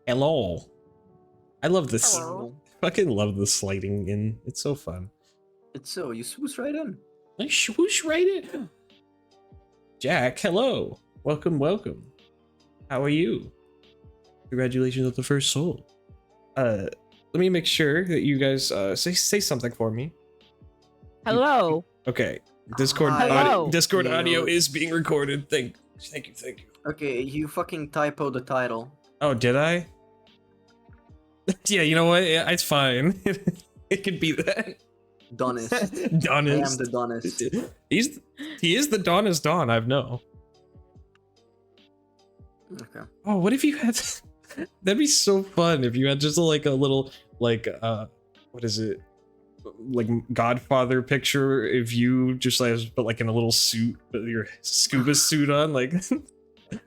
Hello. I love this. Hello. Fucking love the sliding in. It's so fun. It's so, you swoosh right in. I swoosh right in. Jack, hello. Welcome, welcome. How are you? Congratulations on the first soul. Let me make sure that you guys say something for me. Hello. Okay. Discord Hi. Discord Hello. audio is being recorded. Thank you. Okay, you fucking typoed the title. Oh, did I? Yeah, you know what? Yeah, it's fine. It could be that. Donist. Donist. I am the Donist. He is the Donist Don, I know. Okay. Oh, what if you had that'd be so fun if you had just like a little like what is it? Like Godfather picture if you just like but like in a little suit with your scuba suit on like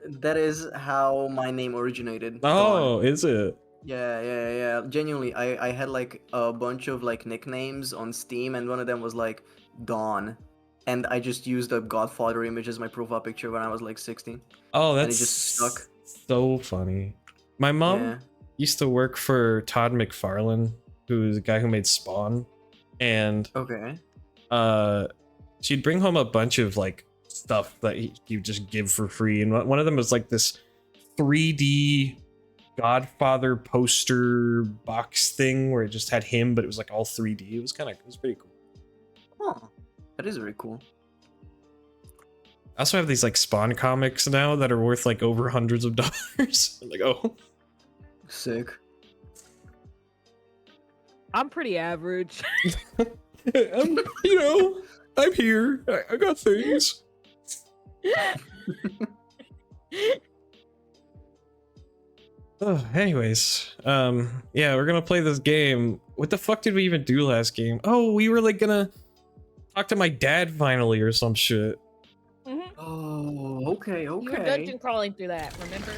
That is how my name originated. Oh, Dawn. is it? Yeah. Genuinely, I had like a bunch of like nicknames on Steam, and one of them was like Dawn, and I just used a Godfather image as my profile picture when I was like 16. Oh, And that's it just stuck. so funny. My mom Yeah. used to work for Todd McFarlane, who's the guy who made Spawn, and Okay. she'd bring home a bunch of like stuff that you just give for free, and one of them was like this 3D Godfather poster box thing where it just had him, but it was like all 3D. It was pretty cool. Oh, that is very cool. I also have these like Spawn comics now that are worth like over hundreds of dollars. I'm like, oh, Sick. I'm pretty average. I'm here. I got things. Anyways, yeah, we're gonna play this game. What the fuck did we even do last game? Oh, we were like gonna talk to my dad finally or some shit. Oh, okay. You were dungeon crawling through that, remember?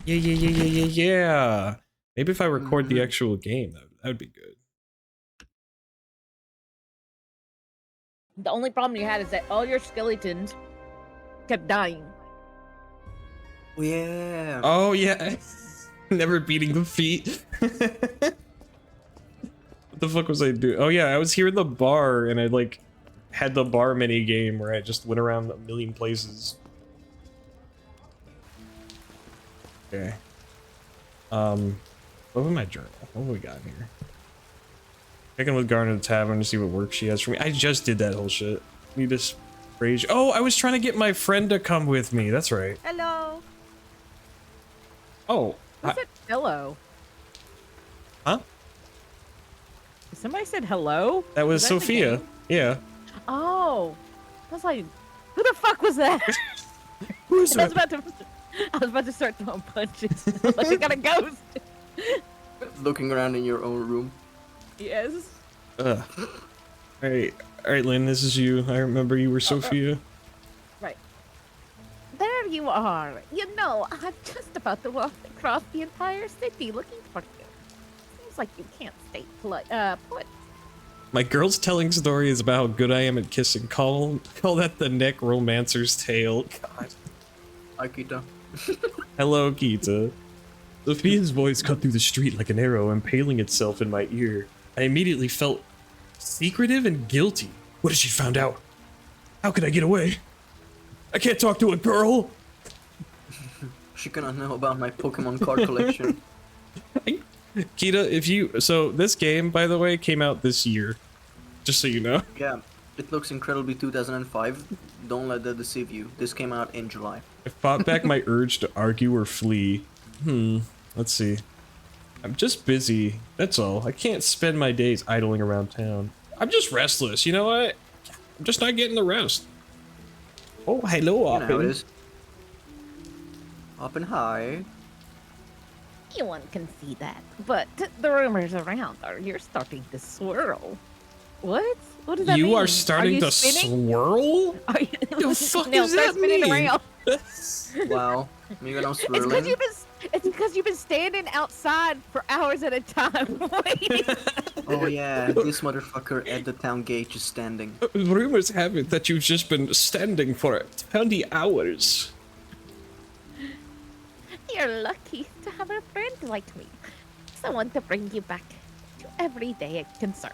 Yeah. Maybe if I record the Mhm. actual game, that would be good. The only problem you had is that all your skeletons kept dying. Yeah. Oh yeah. Never beating the feet. What the fuck was I doing? Oh yeah, I was here in the bar and I like had the bar mini game where I just went around a million places. Okay. Open my journal. What do we got here? Checking with Garner the Tavern to see what work she has for me. I just did that whole shit. Need to phrase. Oh, I was trying to get my friend to come with me. That's right. Hello. Oh. Who said hello? Huh? Somebody said hello? That was that the Sophia. game? Yeah. Oh. I was like, who the fuck was that? Who is I was that? about to start throwing punches. Like I got a ghost. Looking around in your own room. Yes. Ugh. Alright, Lynn, this is you. I remember you were Sophia. Right. There you are. You know, I'm just about to walk across the entire city looking for you. Seems like you can't stay put. My girl's telling story is about how good I am at kissing. Call that the Necromancer's tale. God. Hi, Kita. Hello, Kita. Sophia's voice cut through the street like an arrow, impaling itself in my ear. I immediately felt secretive and guilty. What has she found out? How could I get away? I can't talk to a girl! She cannot know about my Pokemon card collection. Kita, so this game, by the way, came out this year. Just so you know. Yeah, it looks incredibly 2005. Don't let that deceive you. This came out in July. I fought back my urge to argue or flee. Let's see. I'm just busy, that's all. I can't spend my days idling around town. I'm just restless, you know what? I'm just not getting the rest. Oh, hello, You know how it Oppen. is. Up and high. Anyone can see that, but the rumors around are you're starting to swirl. What? What does that mean? You are starting to swirl? Are you, The fuck no, does start that spinning mean? around. Wow. Maybe I'm It's swirling. because you've been standing outside for hours at a time waiting. Oh yeah, this motherfucker at the town gate just standing. Rumors have it that you've just been standing for 20 hours. You're lucky to have a friend like me. Someone to bring you back to everyday concerns.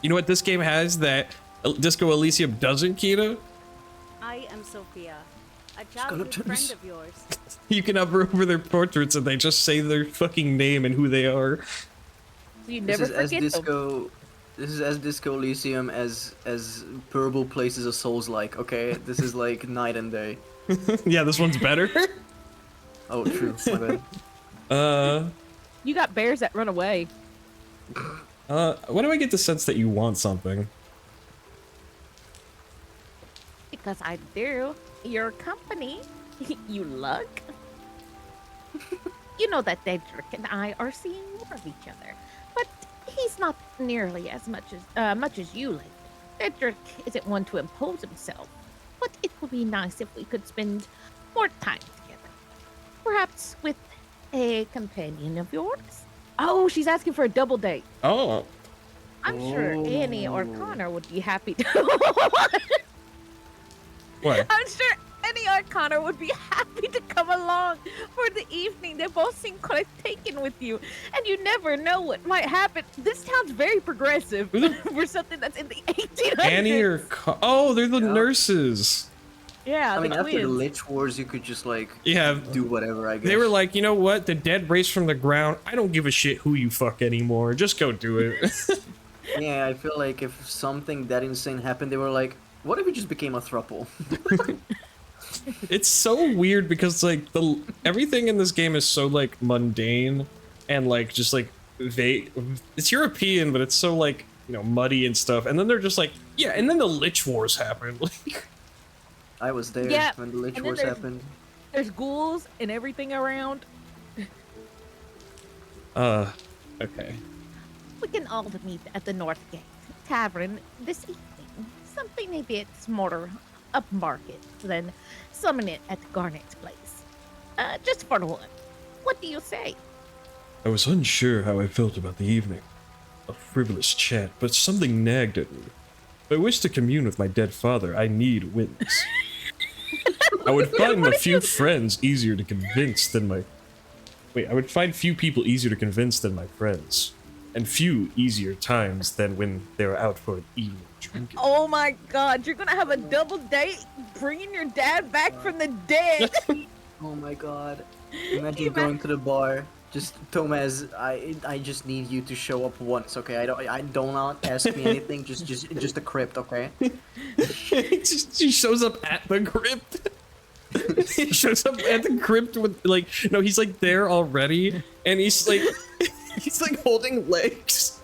You know what this game has that Disco Elysium doesn't, Kina? I am Sophia, a gonna childhood turn friend this- of yours. You can hover over their portraits and they just say their fucking name and who they are. You This never is as forget them. disco. This is as Disco Elysium as Purple Places of Souls like. Okay, this is like night and day. Yeah, this one's better. Oh, true. My bad. You got bears that run away. Why do I get the sense that you want something? Because I do. Your company. You luck. You know that Dedrick and I are seeing more of each other, but he's not nearly as much as you lately. Dedrick isn't one to impose himself, but it would be nice if we could spend more time together. Perhaps with a companion of yours. Oh, she's asking for a double date. Oh, I'm sure Annie or Connor would be happy to. what? I'm sure Annie or Connor would be happy to come along for the evening. They both seem quite taken with you, and you never know what might happen. This sounds very progressive for something that's in the 1800s. Annie or oh, they're the Yeah. nurses. Yeah, I mean, the after the twins. Lich Wars, you could just like Yeah, do whatever. I guess they were like, you know what? The dead raised from the ground. I don't give a shit who you fuck anymore. Just go do it. Yeah, I feel like if something that insane happened, they were like, "What if we just became a throuple?" It's so weird because like everything in this game is so like mundane and like just like vague. It's European, but it's so like, you know, muddy and stuff. And then they're just like, yeah. And then the Lich Wars happened. Like, I was there Yeah, when the Lich and then Wars there's- happened. There's ghouls and everything around. okay. We can all meet at the North Gate Tavern this evening. Something a bit more upmarket than summoning it at Garnet's place. Just for one. What do you say? I was unsure how I felt about the evening. A frivolous chat, but something nagged at me. If I wish to commune with my dead father, I need witness. I would find a few friends easier to convince than my... Wait, I would find few people easier to convince than my friends. And few easier times than when they're out for an evening drinking. Oh my god, you're gonna have a double date bringing your dad back from the dead. Oh my god! Imagine going to the bar. Just Thomas, I just need you to show up once, okay? I do not ask me anything. Just a crypt, okay? She shows up at the crypt. He shows up at the crypt with like, no, he's like there already, and he's like holding legs.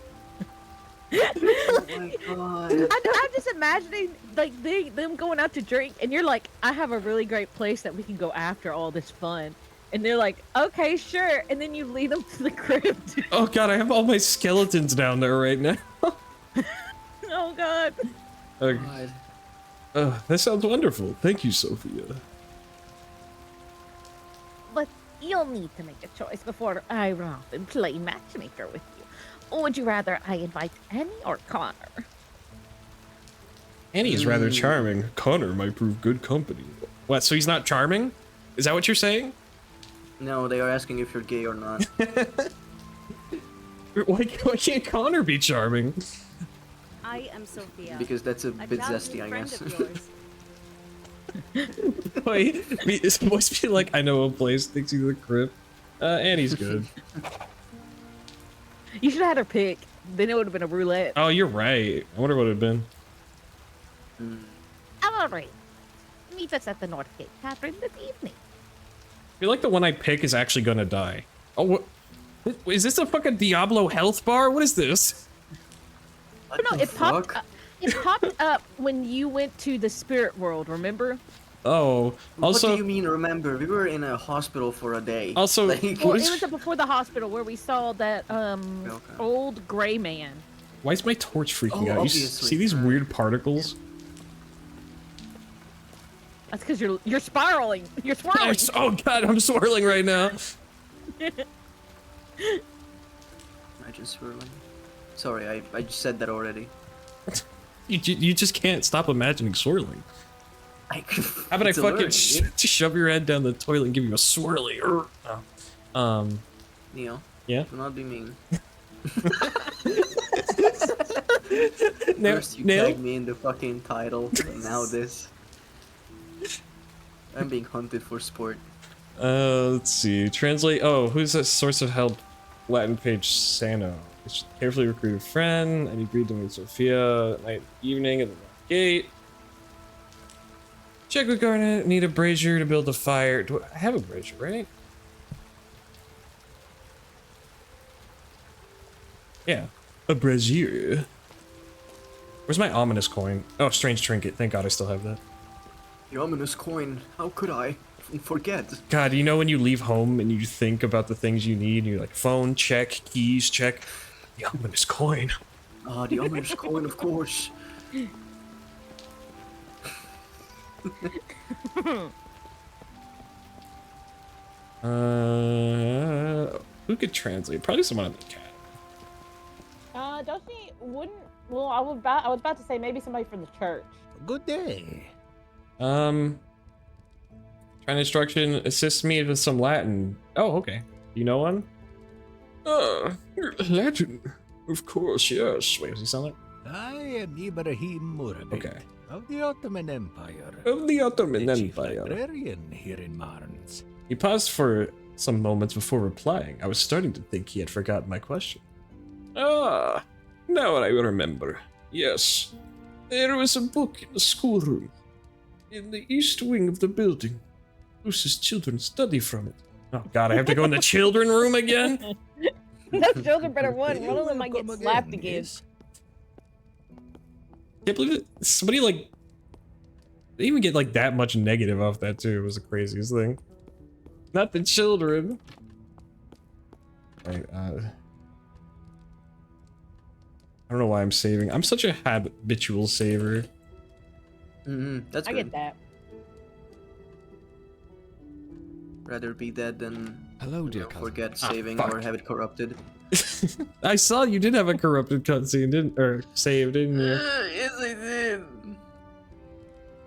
Oh my god! I'm just imagining like them going out to drink, and you're like, I have a really great place that we can go after all this fun, and they're like, okay, sure, and then you lead them to the crypt. Oh god, I have all my skeletons down there right now. Oh god. That sounds wonderful. Thank you, Sophia. But you'll need to make a choice before I run off and play matchmaker with you. Or would you rather I invite Annie or Connor? Annie is rather charming. Connor might prove good company. What, so he's not charming? Is that what you're saying? No, they are asking if you're gay or not. Why can't Connor be charming? I am Sophia, Because that's a a bit childhood zesty, I friend guess. of yours. Wait, is supposed to be like, I know a place, takes you to the crypt. Annie's good. You should have had her pick. Then it would have been a roulette. Oh, you're right. I wonder what it'd been. All right. Meet us at the North Gate Tavern this evening. I feel like the one I pick is actually gonna die. Oh, what? Is this a fucking Diablo health bar? What is this? What No, the it popped. fuck? It popped up when you went to the spirit world. Remember? Oh, What do also, you mean? Remember, we were in a hospital for a day. Also- Like, Well, it was before the hospital where we saw that Okay. old gray man. why is my torch freaking Oh, out? You obviously. see these weird particles? That's because you're spiraling. You're swirling. Oh god, I'm swirling right now. imagine swirling. Sorry, I just said that already. You just can't stop imagining swirling. How about I It's a fucking learn, yeah. shove your head down the toilet and give you a swirly? Oh. Neil. Yeah? Do not be mean. Nail, First you Nail? tagged me in the fucking title, and now this. I'm being hunted for sport. Let's see. Translate. Oh, who's that source of help? Latin page Sano. Carefully recruited friend. And agreed to meet Sophia at night, evening at the north gate. Check with Garnet. Need a brazier to build a fire. Do I have a brazier, right? Yeah. A brazier. Where's my ominous coin? Oh, strange trinket. Thank God I still have that. The ominous coin. How could I forget? God, you know when you leave home and you think about the things you need, and you're like, phone, check, keys, check. The ominous coin. Ah, the ominous coin, of course. Who could translate? Probably someone in the cat. Don't she wouldn't? Well, I was about to say maybe somebody from the church. Good day. Trying instruction, assist me with some Latin. Oh, okay. You know one? Latin. Of course, yes. Wait, does he sound like? I am Ibrahim Murabi Okay. of the Ottoman Empire. Of the Ottoman the chief Empire. librarian here in Marnes. He paused for some moments before replying. I was starting to think he had forgotten my question. Ah, now I remember. Yes, there was a book in the schoolroom, in the east wing of the building. Luce's children study from it. Oh God, I have to go in the children room again? Those children better run. You One of them might get welcome slapped again, again. yes? Can't believe it. Somebody like, they even get like that much negative off that too. It was the craziest thing. Not the children. Right, I don't know why I'm saving. I'm such a habitual saver. That's I good. get that. Rather be dead than Hello, dear cousin. forget Ah, saving or fuck. have it corrupted. I saw you did have a corrupted cutscene, didn't or save, didn't you? Yes, I did.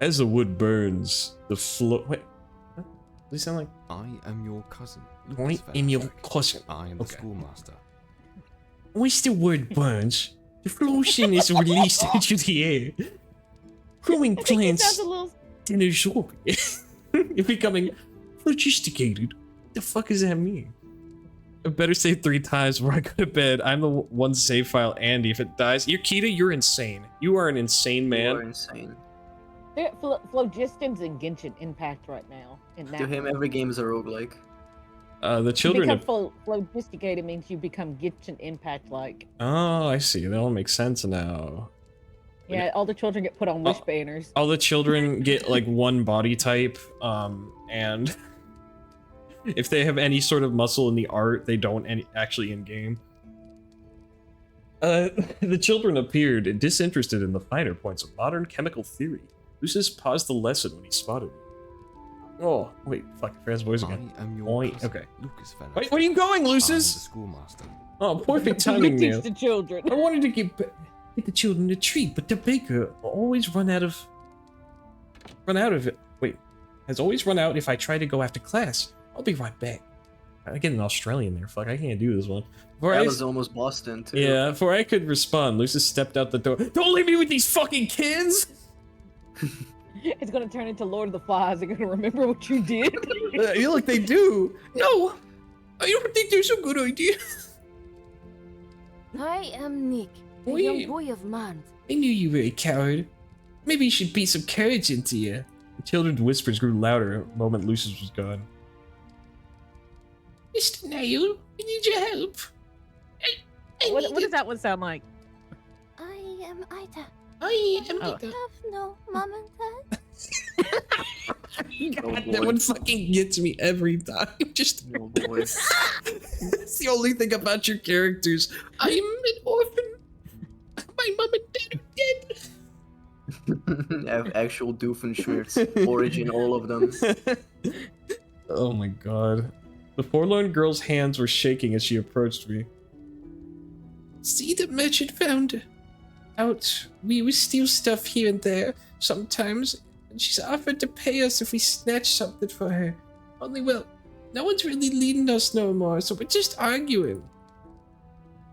As the wood burns, the flow. Wait, what? Does he sound like? I am your cousin. I Lucas am your Vanderbeek. cousin. I am the Okay. schoolmaster. Once the wood burns, the flotion is released into the air, growing I think he plants sounds a little. and absorbing it. You're becoming phlogisticated. The fuck does that mean? I better save 3 times before I go to bed. I'm the one save file, Andy. If it dies, Kita, you're insane. You are an insane You are man. insane. Phlogiston's in Genshin Impact right now. In that To him, every game is a roguelike. The children. Become phlogisticated means you become Genshin Impact like. Oh, I see. That all makes sense now. Yeah, all the children get put on wish Oh. banners. All the children get like one body type, and if they have any sort of muscle in the art, they don't actually in game. The children appeared disinterested in the finer points of modern chemical theory. Lucius paused the lesson when he spotted me. Oh, wait, fuck, Fran's voice again. I am your Oi, cousin. okay. Lucas Vanderbeek. Wait, where are you going, I am the Lucius? schoolmaster. Oh, perfect You timing, teach Neil. the children. I wanted to get the children a treat, but the baker will always run out of it. Wait, has always run out if I try to go after class. I'll be right back. I get an Australian there. Fuck, I can't do this one. Before That I, was almost Boston, too. yeah, before I could respond, Lucius stepped out the door. Don't leave me with these fucking kids! It's gonna turn into Lord of the Flies. They're gonna remember what you did. I feel like they do. No, I don't think there's a good idea. I am Nick, the Wait. young boy of Mand. I knew you were a coward. Maybe you should beat some courage into you. The children's whispers grew louder the moment Lucius was gone. Mr. Nail, we need your help. What does that one sound like? I am Ida. I am Oh. I have no mom and dad. God, Oh, that boy. one fucking gets me every time. Just Oh, boy. it's the only thing about your characters. I'm an orphan. My mom and dad are dead. Have actual Doofenshmirtz. Origin, all of them. Oh my god. The forlorn girl's hands were shaking as she approached me. See, the merchant found out we would steal stuff here and there sometimes, and she's offered to pay us if we snatch something for her. Only, well, No one's really leading us no more, so we're just arguing.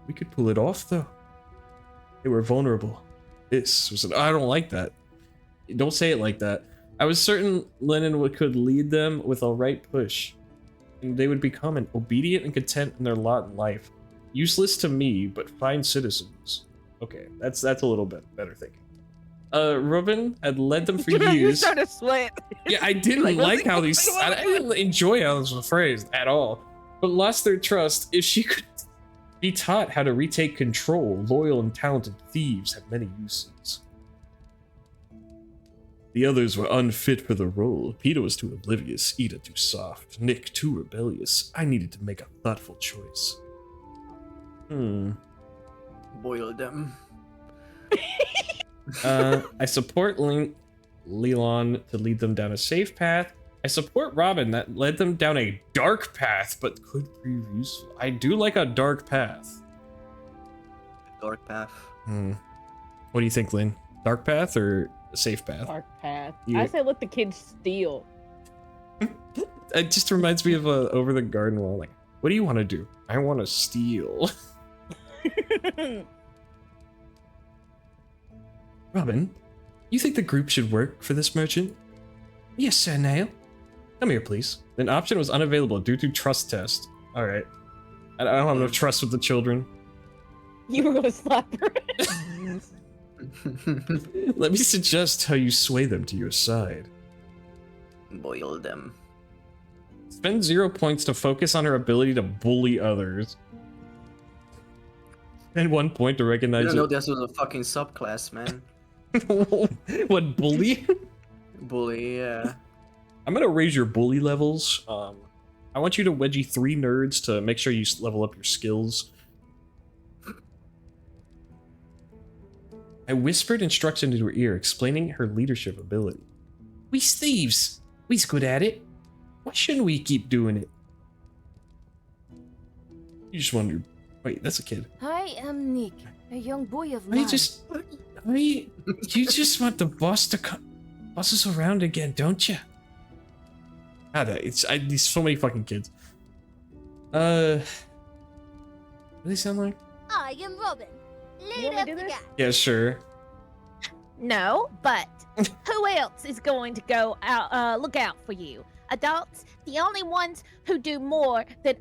We could pull it off, though. They were vulnerable. This was I don't like that. Don't say it like that. I was certain Lennon could lead them with a right push, and they would become an obedient and content in their lot in life. Useless to me, but fine citizens. Okay, that's a little bit better thinking. Robin had led them for You years. started to sweat. Yeah, I didn't like how these. I didn't enjoy how this was phrased at all. But lost their trust. If she could be taught how to retake control, loyal and talented thieves had many uses. The others were unfit for the role. Peter was too oblivious, Ida too soft, Nick too rebellious. I needed to make a thoughtful choice. Boil them. I support Leland to lead them down a safe path. I support Robin that led them down a dark path, but could prove useful. I do like a dark path. Dark path. What do you think, Lynn? Dark path or a safe path? Dark path. Yeah. I say let the kids steal. It just reminds me of Over the Garden Wall. Like, what do you want to do? I want to steal. Robin, you think the group should work for this merchant? Yes, sir, Nail. Come here, please. An option was unavailable due to trust test. All right. I don't have enough trust with the children. You were gonna slap her. Let me suggest how you sway them to your side. Boil them. Spend 0 points to focus on her ability to bully others. And 1 point to I recognize didn't know this was a fucking subclass, man. What, bully? Bully, yeah. I'm gonna raise your bully levels. I want you to wedgie 3 nerds to make sure you level up your skills. I whispered instruction into her ear, explaining her leadership ability. We's thieves. We's good at it. Why shouldn't we keep doing it? You just wonder. Wait, that's a kid. I am Nick, a young boy of You mine. just want the boss to boss us around again, don't you? These so many fucking kids. What do they sound like? I am Robin, You leader want of me the to do gang. Yeah, sure. No, but who else is going to go out? Look out for you. Adults, the only ones who do more than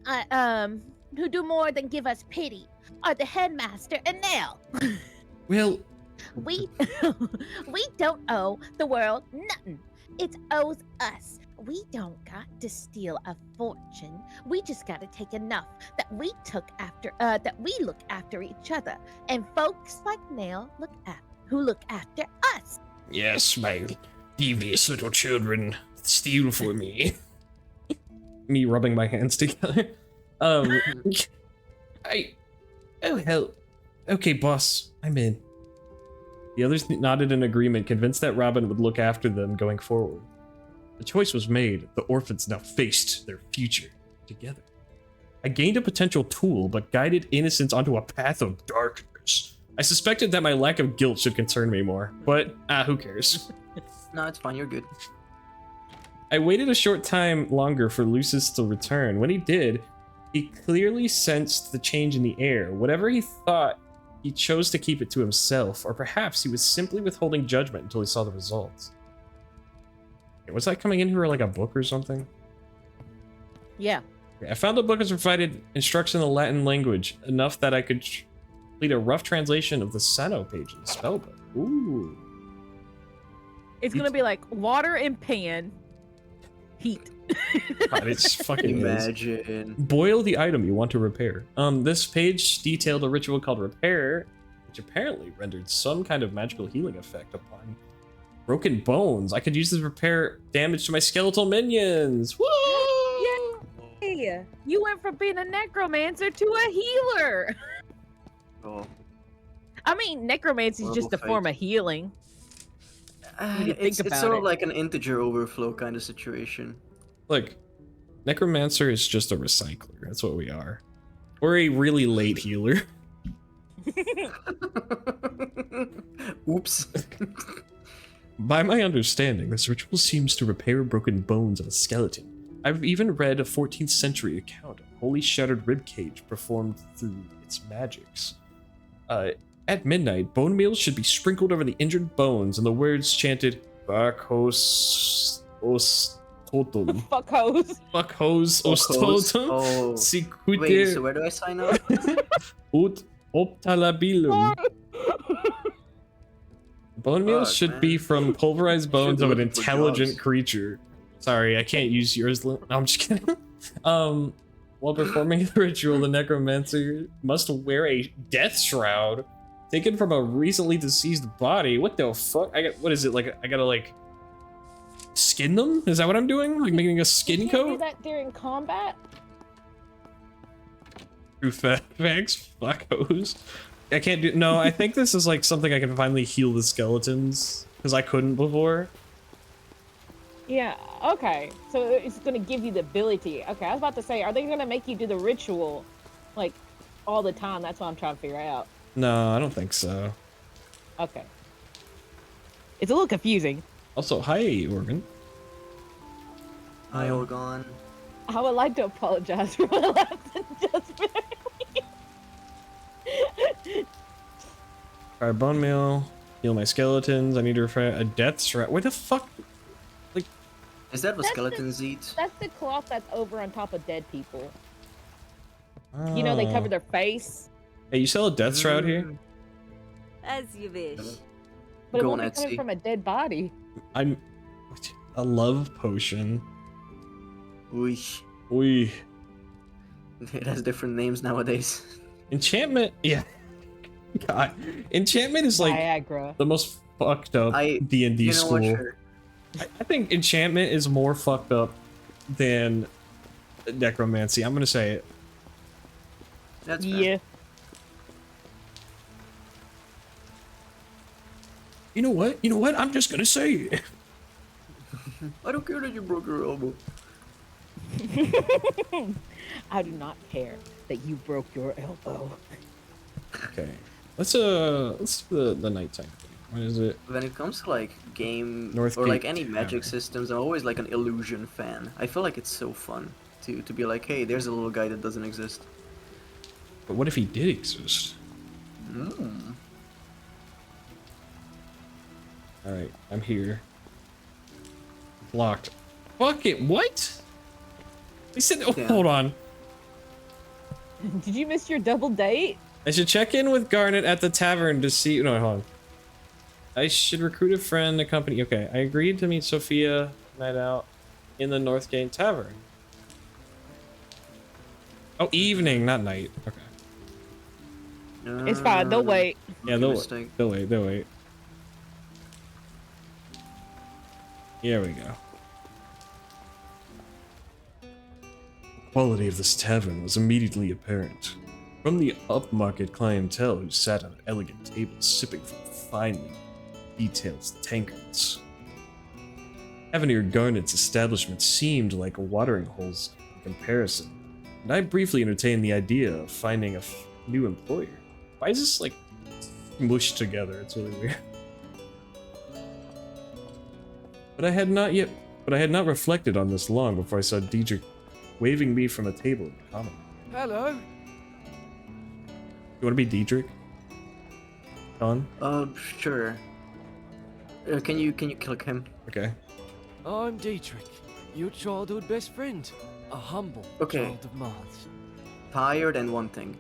give us pity are the headmaster and Nell. Well, We we don't owe the world nothing. It owes us. We don't got to steal a fortune. We just got to take enough that we look after each other, and folks like Nell who look after us. yes, my devious little children steal for me. Me rubbing my hands together. Oh hell. Okay, boss, I'm in. The others nodded in agreement, convinced that Robin would look after them going forward. The choice was made. The orphans now faced their future together. I gained a potential tool, but guided innocents onto a path of darkness. I suspected that my lack of guilt should concern me more, but who cares? No, it's fine, you're good. I waited a short time longer for Lucius to return. When he did, he clearly sensed the change in the air. Whatever he thought, he chose to keep it to himself, or perhaps he was simply withholding judgment until he saw the results. Was that coming in here like a book or something? Yeah. I found a book that provided instruction in the Latin language, enough that I could complete a rough translation of the Sano page in the spellbook. Ooh. It's gonna be like water and pan, heat. God, it's fucking Imagine. Boil the item you want to repair. This page detailed a ritual called Repair, which apparently rendered some kind of magical healing effect upon broken bones. I could use this to repair damage to my skeletal minions. Woo! Hey, you went from being a necromancer to a healer. Oh. I mean, necromancy is just a Horrible form of healing. When you think It's about sort it. of like an integer overflow kind of situation. Look, Necromancer is just a recycler. That's what we are. We're a really late healer. Oops. By my understanding, this ritual seems to repair broken bones of a skeleton, I've even read a 14th century account of holy shattered ribcage performed through its magics. At midnight, bone meals should be sprinkled over the injured bones and the words chanted, Bacchos os totum. Fuck hoes. Bacchos os Bacchos? totum. Oh. Wait, Sicute so where do I sign up? ut optalabilum. Bone meals Fuck, should man. be from pulverized bones Should of be an looking for intelligent jobs. creature. Sorry, I can't use yours. No, I'm just kidding. While performing the ritual, the necromancer must wear a death shroud taken from a recently deceased body. What the fuck? What is it like? I gotta like skin them? Is that what I'm doing? Like making a You skin can't do coat? that during combat. True facts. Fuck hose. I can't do. No, I think this is like something I can finally heal the skeletons because I couldn't before. Yeah, okay. So it's gonna give you the ability. Okay, I was about to say, are they gonna make you do the ritual, like, all the time? That's what I'm trying to figure out. No, I don't think so. Okay. It's a little confusing. Also, hi, Organ. Hi, Olgon. I would like to apologize for my lapse in judgment. Alright, bone meal. Heal my skeletons. I need to refer a death shroud. Where the fuck? Is that what That's skeletons eat? That's the cloth that's over on top of dead people. You know, they Oh. cover their face, Hey, you sell a death shroud here? Mm. As you wish. but it Go won't on be coming Etsy. from a dead body. I'm a love potion. Weesh. We It has different names nowadays. enchantment. Yeah. God, enchantment is like Viagra. the most fucked up D&D You know school. what? Sure. I think enchantment is more fucked up than necromancy. I'm gonna say it. That's fair. Yeah. You know what? You know what? I'm just gonna say it. I don't care that you broke your elbow. I do not care that you broke your elbow. Okay. Let's do the nighttime thing. What is it? When it comes to like game or Northgate like any magic Tavern. systems, I'm always like an illusion fan. I feel like it's so fun to be like, hey, there's a little guy that doesn't exist. But what if he did exist? Mm. Alright, I'm here. Locked. Fuck it, what? He said, oh, Yeah. hold on. Did you miss your double date? I should check in with Garnet at the tavern to see. No, hold on. I should recruit a friend, accompany. Okay, I agreed to meet Sophia night out in the Northgate Tavern. Oh, evening, not night. Okay. It's fine. They'll wait. Yeah, Rookie they'll mistake. wait. They'll wait. They'll wait. Here we go. The quality of this tavern was immediately apparent. From the upmarket clientele who sat at elegant tables sipping from finely detailed tankards. Tavernier Garnet's establishment seemed like watering holes in comparison, and I briefly entertained the idea of finding a new employer. Why is this like mushed together? It's really weird. But I had not reflected on this long before I saw Diedrich waving me from a table in the common. Hello. You want to be Diedrich? Don? Sure. Can you click him? Okay. I'm Dietrich, your childhood best friend. A humble Okay. child of Mars. Tired and one thing.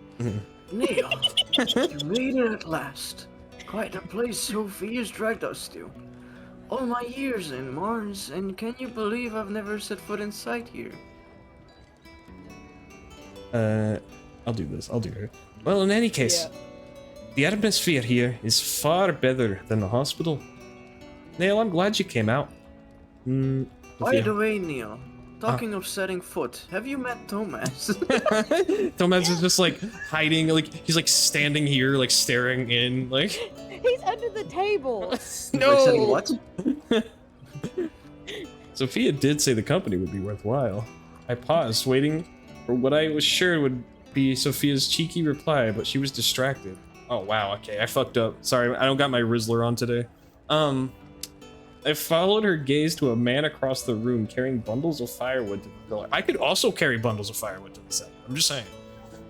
Neil, you made it at last. Quite a place Sophia's dragged us to. All my years in Mars, and can you believe I've never set foot inside here? I'll do this. I'll do it. Well, in any case, the atmosphere here is far better than the hospital. Neil, I'm glad you came out. By the way, Neil, talking of setting foot, have you met Thomas? Thomas is just like hiding, like he's like standing here, like staring in, like. He's under the table. Like setting what? Sophia did say the company would be worthwhile. I paused, waiting for what I was sure would be Sophia's cheeky reply, but she was distracted. Oh wow, okay, I fucked up. Sorry, I don't got my Rizzler on today. I followed her gaze to a man across the room carrying bundles of firewood to the pillar. I could also carry bundles of firewood to the cellar. I'm just saying.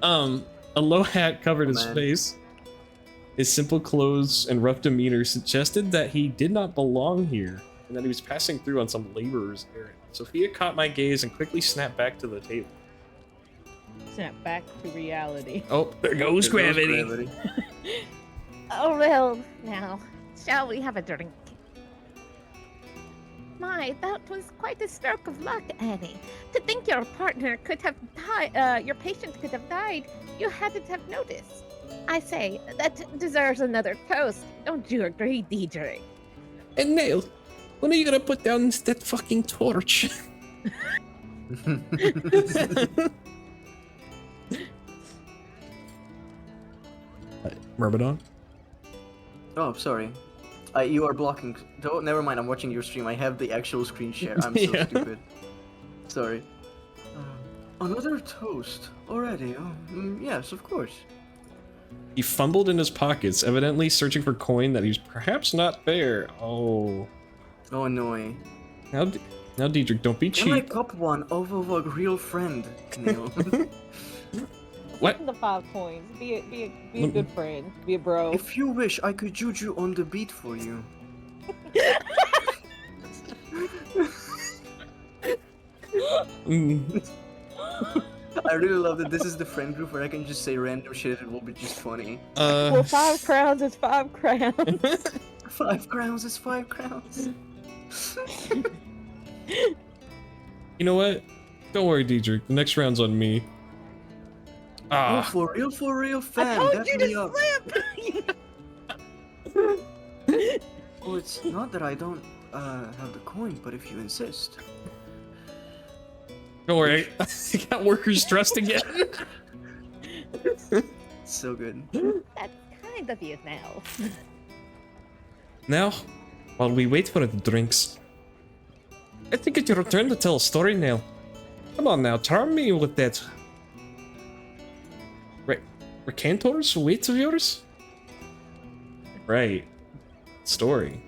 A low hat covered his face. His simple clothes and rough demeanor suggested that he did not belong here and that he was passing through on some laborer's errand. Sophia caught my gaze and quickly snapped back to the table. Snap back to reality. Oh, there goes gravity. Oh, well, now, shall we have a drink? My, that was quite a stroke of luck, Annie. To think your partner could have died, your patient could have died, you hadn't have noticed. I say, that deserves another toast. Don't you agree, DJ? And Nail, when are you gonna put down that fucking torch? Myrmidon? Oh, sorry. You are blocking. Oh, never mind. I'm watching your stream. I have the actual screen share. I'm so Yeah. stupid. Sorry. Another toast already? Oh, yes, of course. He fumbled in his pockets, evidently searching for coin that he's perhaps not there. Oh. Oh, annoying. Now, Diedrich, don't be Can I cheap. cop one of a real friend, Neil? What? The 5 coins. Be a good friend. Be a bro. If you wish, I could juju on the beat for you. Mm. I really love that this is the friend group where I can just say random shit and it will be just funny. Well, 5 crowns is 5 crowns. 5 crowns is 5 crowns. You know what? Don't worry, Diedrich. The next round's on me. Oh, Ah. for real, I fam. told dap you me to up. slip! Oh, it's not that I don't have the coin, but if you insist. Don't worry. I got workers dressed again. So good. That's kind of you now. Now, while we wait for the drinks, I think it's your turn to tell a story, Nail. Come on now, charm me with that. Recantor's weights of yours? Right. Story.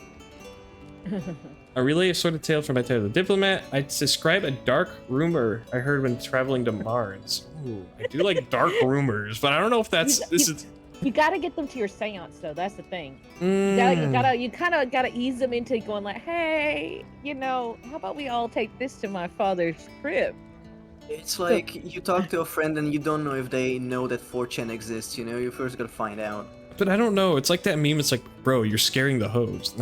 A relay a sort of tale from my tale. The diplomat. I describe a dark rumor I heard when traveling to Mars. Ooh, I do like dark rumors, but I don't know if that's You gotta get them to your seance, though. That's the thing. Mm. You kind of gotta ease them into going like, hey, how about we all take this to my father's crib? It's like you talk to a friend and you don't know if they know that 4chan exists, you know? You first gotta find out. But I don't know. It's like that meme. It's like, bro, you're scaring the host.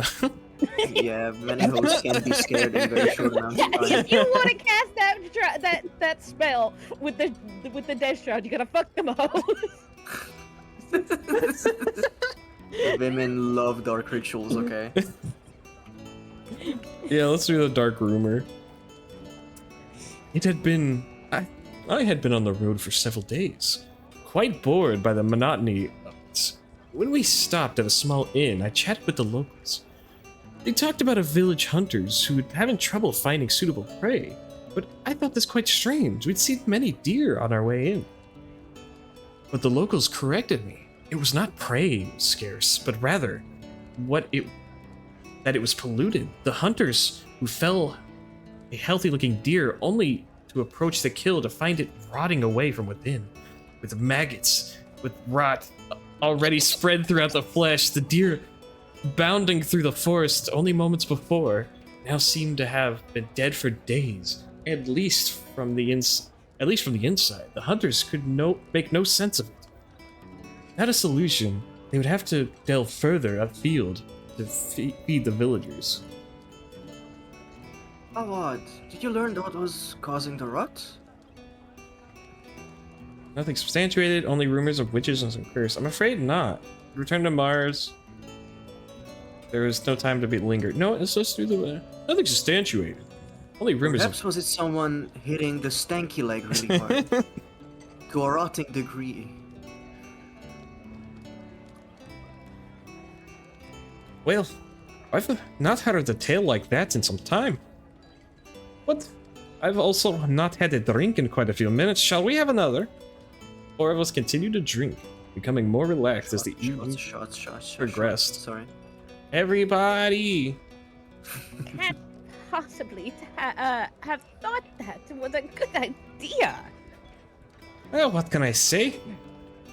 Yeah, many hosts can be scared in very short amounts of time. If you want to cast that spell with the death shroud, you gotta fuck them hoes. Women love dark rituals, okay? Yeah, let's do the dark rumor. It had been... I had been on the road for several days, quite bored by the monotony of it. When we stopped at a small inn, I chatted with the locals. They talked about a village hunters who were having trouble finding suitable prey, but I thought this quite strange. We'd seen many deer on our way in. But the locals corrected me. It was not prey scarce, but rather that it was polluted. The hunters who fell a healthy-looking deer only to approach the kill to find it rotting away from within, with maggots, with rot already spread throughout the flesh. The deer, bounding through the forest only moments before, now seemed to have been dead for days, at least from the inside. The hunters could make no sense of it. Without a solution, they would have to delve further afield to feed the villagers. How odd. Did you learn what was causing the rot? Nothing substantiated, only rumors of witches and some curse. I'm afraid not. Return to Mars. There is no time to be lingered. No, let's just do the... Nothing substantiated. Only rumors Perhaps was it someone hitting the stanky leg really hard? To a rotting degree. Well, I've not heard a tale like that in some time. But I've also not had a drink in quite a few minutes. Shall we have another? Four of us continue to drink, becoming more relaxed as the evening Shots. progressed. Sorry. Everybody! Can't possibly have thought that was a good idea. Well, what can I say?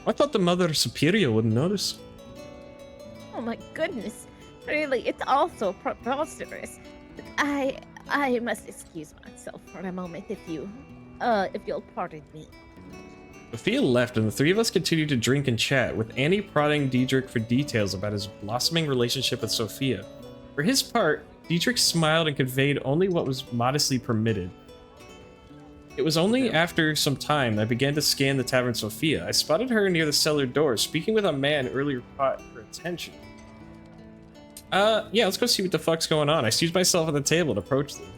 I thought the Mother Superior wouldn't notice. Oh my goodness. Really, it's all so preposterous. I must excuse myself for a moment if you'll pardon me. Sophia left, and the three of us continued to drink and chat, with Annie prodding Diedrich for details about his blossoming relationship with Sophia. For his part, Diedrich smiled and conveyed only what was modestly permitted. It was only after some time I began to scan the tavern Sophia. I spotted her near the cellar door, speaking with a man earlier caught her attention. Yeah, let's go see what the fuck's going on. I seated myself at the table and approached them.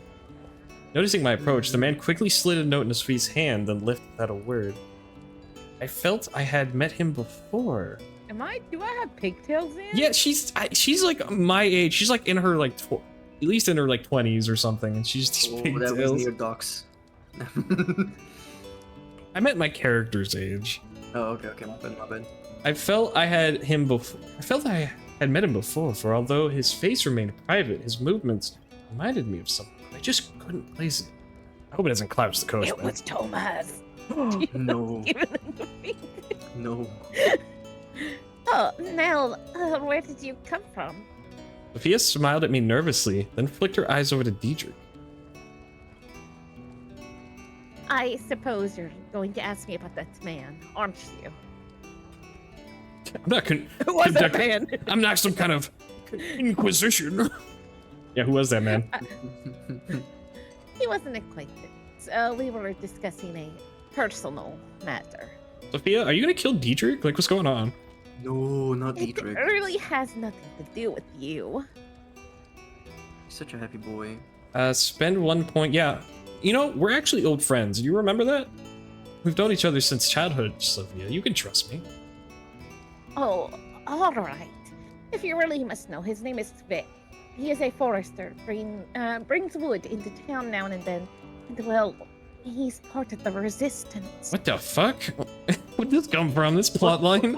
Noticing my approach, the man quickly slid a note in Sophia's hand, then lifted without a word. I felt I had met him before. Do I have pigtails in? Yeah, she's like my age. She's like in her like at least in her like 20s or something, and she's these Oh, that pigtails. was near Doc's. I meant my character's age. Oh, okay, my bad. I felt I had him before. I felt I had met him before, for although his face remained private, his movements reminded me of something. I just couldn't place it. I hope it doesn't clouch the coast. It was Thomas. No. Given him the finger. No. Oh, Nell, where did you come from? Sophia smiled at me nervously, then flicked her eyes over to Diedrich. I suppose you're going to ask me about that man, aren't you? I'm not Who was that man? I'm not some kind of inquisition. Yeah, who was that man? He was an acquaintance. We were discussing a personal matter. Sophia, are you gonna kill Diedrich? Like, what's going on? No, not It Dietrich. really has nothing to do with you. Such a happy boy. Spend 1 point. Yeah, you know, we're actually old friends. You remember that? We've known each other since childhood, Sophia. You can trust me. Oh, all right. If you really must know, his name is Svet. He is a forester, brings wood into town now and then. And well, he's part of the resistance. What the fuck? Where'd this come from? This plot line?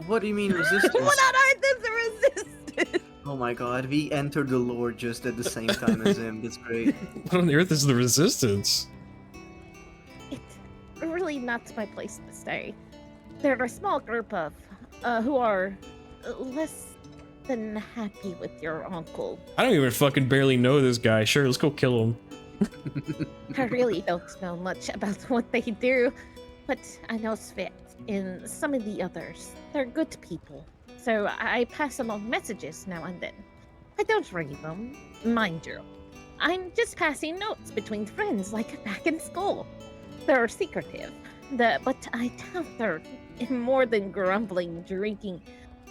What do you mean resistance? What on earth is the resistance? Oh my god, we entered the lore just at the same time as him. That's great. What on the earth is the resistance? It's really not my place to stay. They're a small group of who are less than happy with your uncle. I don't even fucking barely know this guy. Sure, let's go kill him. I really don't know much about what they do, but I know Svet and some of the others. They're good people, so I pass along messages now and then. I don't read them, mind you. I'm just passing notes between friends like back in school. They're secretive, but I doubt they're more than grumbling drinking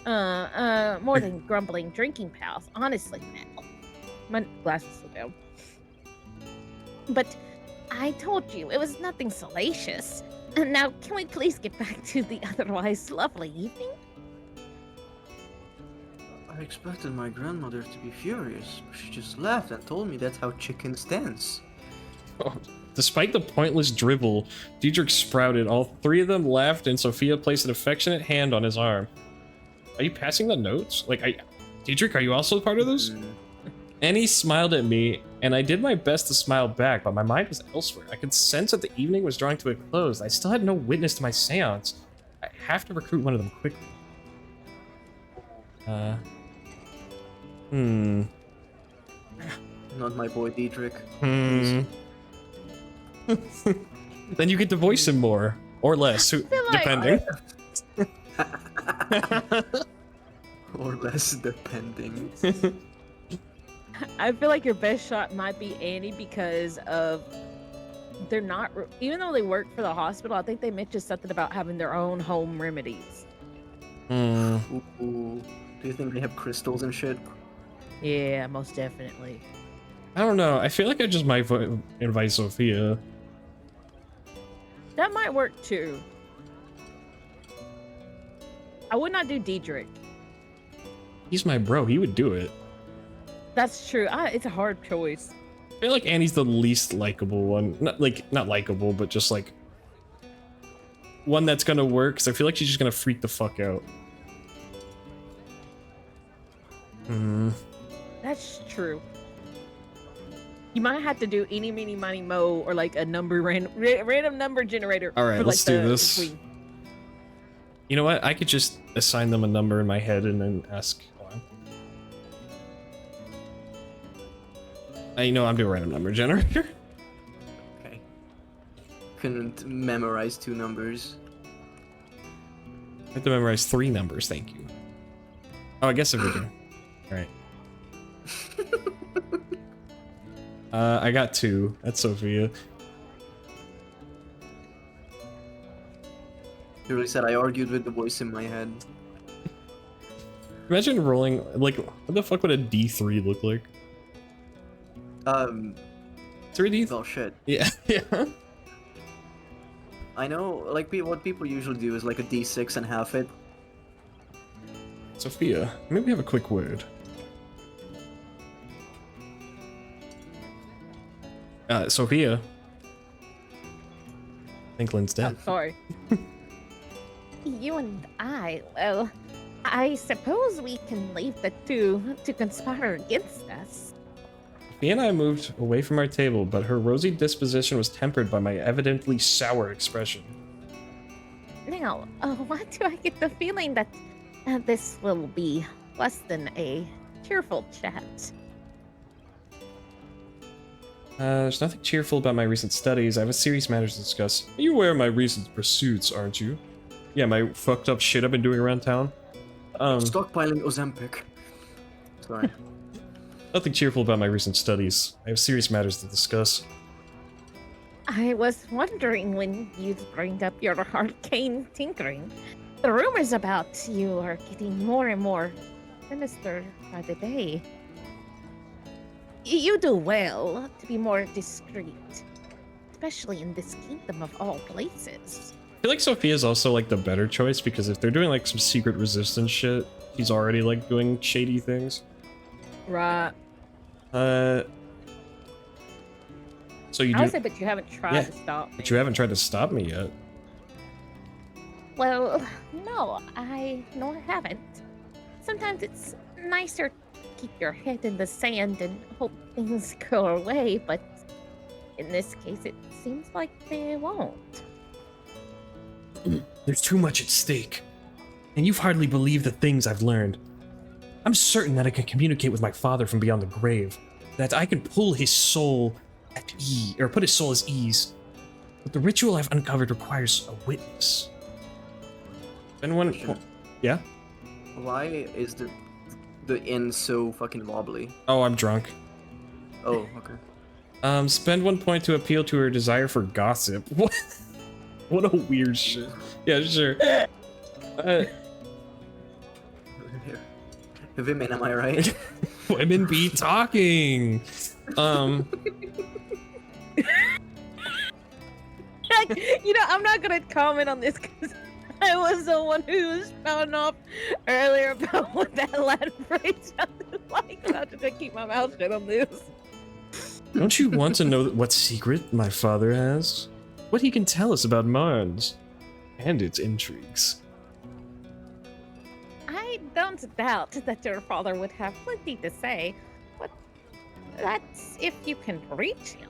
pals, honestly now. My glasses are down. But I told you, it was nothing salacious. And now, can we please get back to the otherwise lovely evening? I expected my grandmother to be furious, but she just laughed and told me that's how chickens dance. Oh, despite the pointless dribble Diedrich sprouted, all three of them laughed and Sophia placed an affectionate hand on his arm. Are you passing the notes? Diedrich, are you also part of this? Annie smiled at me, and I did my best to smile back, but my mind was elsewhere. I could sense that the evening was drawing to a close. I still had no witness to my seance. I have to recruit one of them quickly. Not my boy Dietrich. Then you get to voice him more. Or less, depending. Or less, depending. I feel like your best shot might be Annie because of they're not even though they work for the hospital. I think they mentioned something about having their own home remedies. Ooh. Do you think they have crystals and shit? Yeah, most definitely. I don't know. I feel like I just might invite Sophia. That might work too. I would not do Diedrich. He's my bro. He would do it. That's true. It's a hard choice. I feel like Annie's the least likable one. Not likable, but just like one that's gonna work. Because I feel like she's just gonna freak the fuck out. That's true. You might have to do eeny, meeny, miny, mo, or like a number random number generator. All right, for, let's like, do the this. between. You know what? I could just assign them a number in my head and then ask. Hold on. You know, I'm doing a random number generator. Okay. Couldn't memorize 2 numbers. I have to memorize 3 numbers. Thank you. Oh, I guess if we do. All right. I got 2. That's Sophia. You really said I argued with the voice in my head. Imagine rolling, like, what the fuck would a D3 look like? 3D? Well, shit. Yeah, yeah. I know, like, what people usually do is like a D6 and half it. Sophia, maybe we have a quick word. Sophia. I think Lynn's dead. Sorry. You and I, well, I suppose we can leave the two to conspire against us. Sophia and I moved away from our table, but her rosy disposition was tempered by my evidently sour expression. Now, why do I get the feeling that this will be less than a cheerful chat? There's nothing cheerful about my recent studies. I have a serious matter to discuss. You aware of my recent pursuits, aren't you? Yeah, my fucked up shit I've been doing around town. Stockpiling Ozempic. Sorry. Nothing cheerful about my recent studies. I have serious matters to discuss. I was wondering when you'd bring up your arcane tinkering. The rumors about you are getting more and more sinister by the day. You do well to be more discreet, especially in this kingdom of all places. I feel like Sophia's also like the better choice because if they're doing like some secret resistance shit, she's already like doing shady things. Right. So you I do, would say, but you haven't tried Yeah, to stop me. but you haven't tried to stop me yet. Well, no, I haven't. Sometimes it's nicer to keep your head in the sand and hope things go away, but in this case, it seems like they won't. There's too much at stake, and you've hardly believed the things I've learned. I'm certain that I can communicate with my father from beyond the grave, that I can pull his soul at ease, or put his soul at ease. But the ritual I've uncovered requires a witness. Anyone? Yeah? Why is the inn so fucking wobbly? Oh, I'm drunk. Oh, okay. Spend 1 point to appeal to her desire for gossip. What? What a weird shit. Yeah, sure. Women, am I right? Women be talking. You know, I'm not gonna comment on this because I was the one who was spouting off earlier about what that Latin phrase sounded like. I have to keep my mouth shut on this. Don't you want to know what secret my father has? What he can tell us about Mars and its intrigues. I don't doubt that your father would have plenty to say, but that's if you can reach him.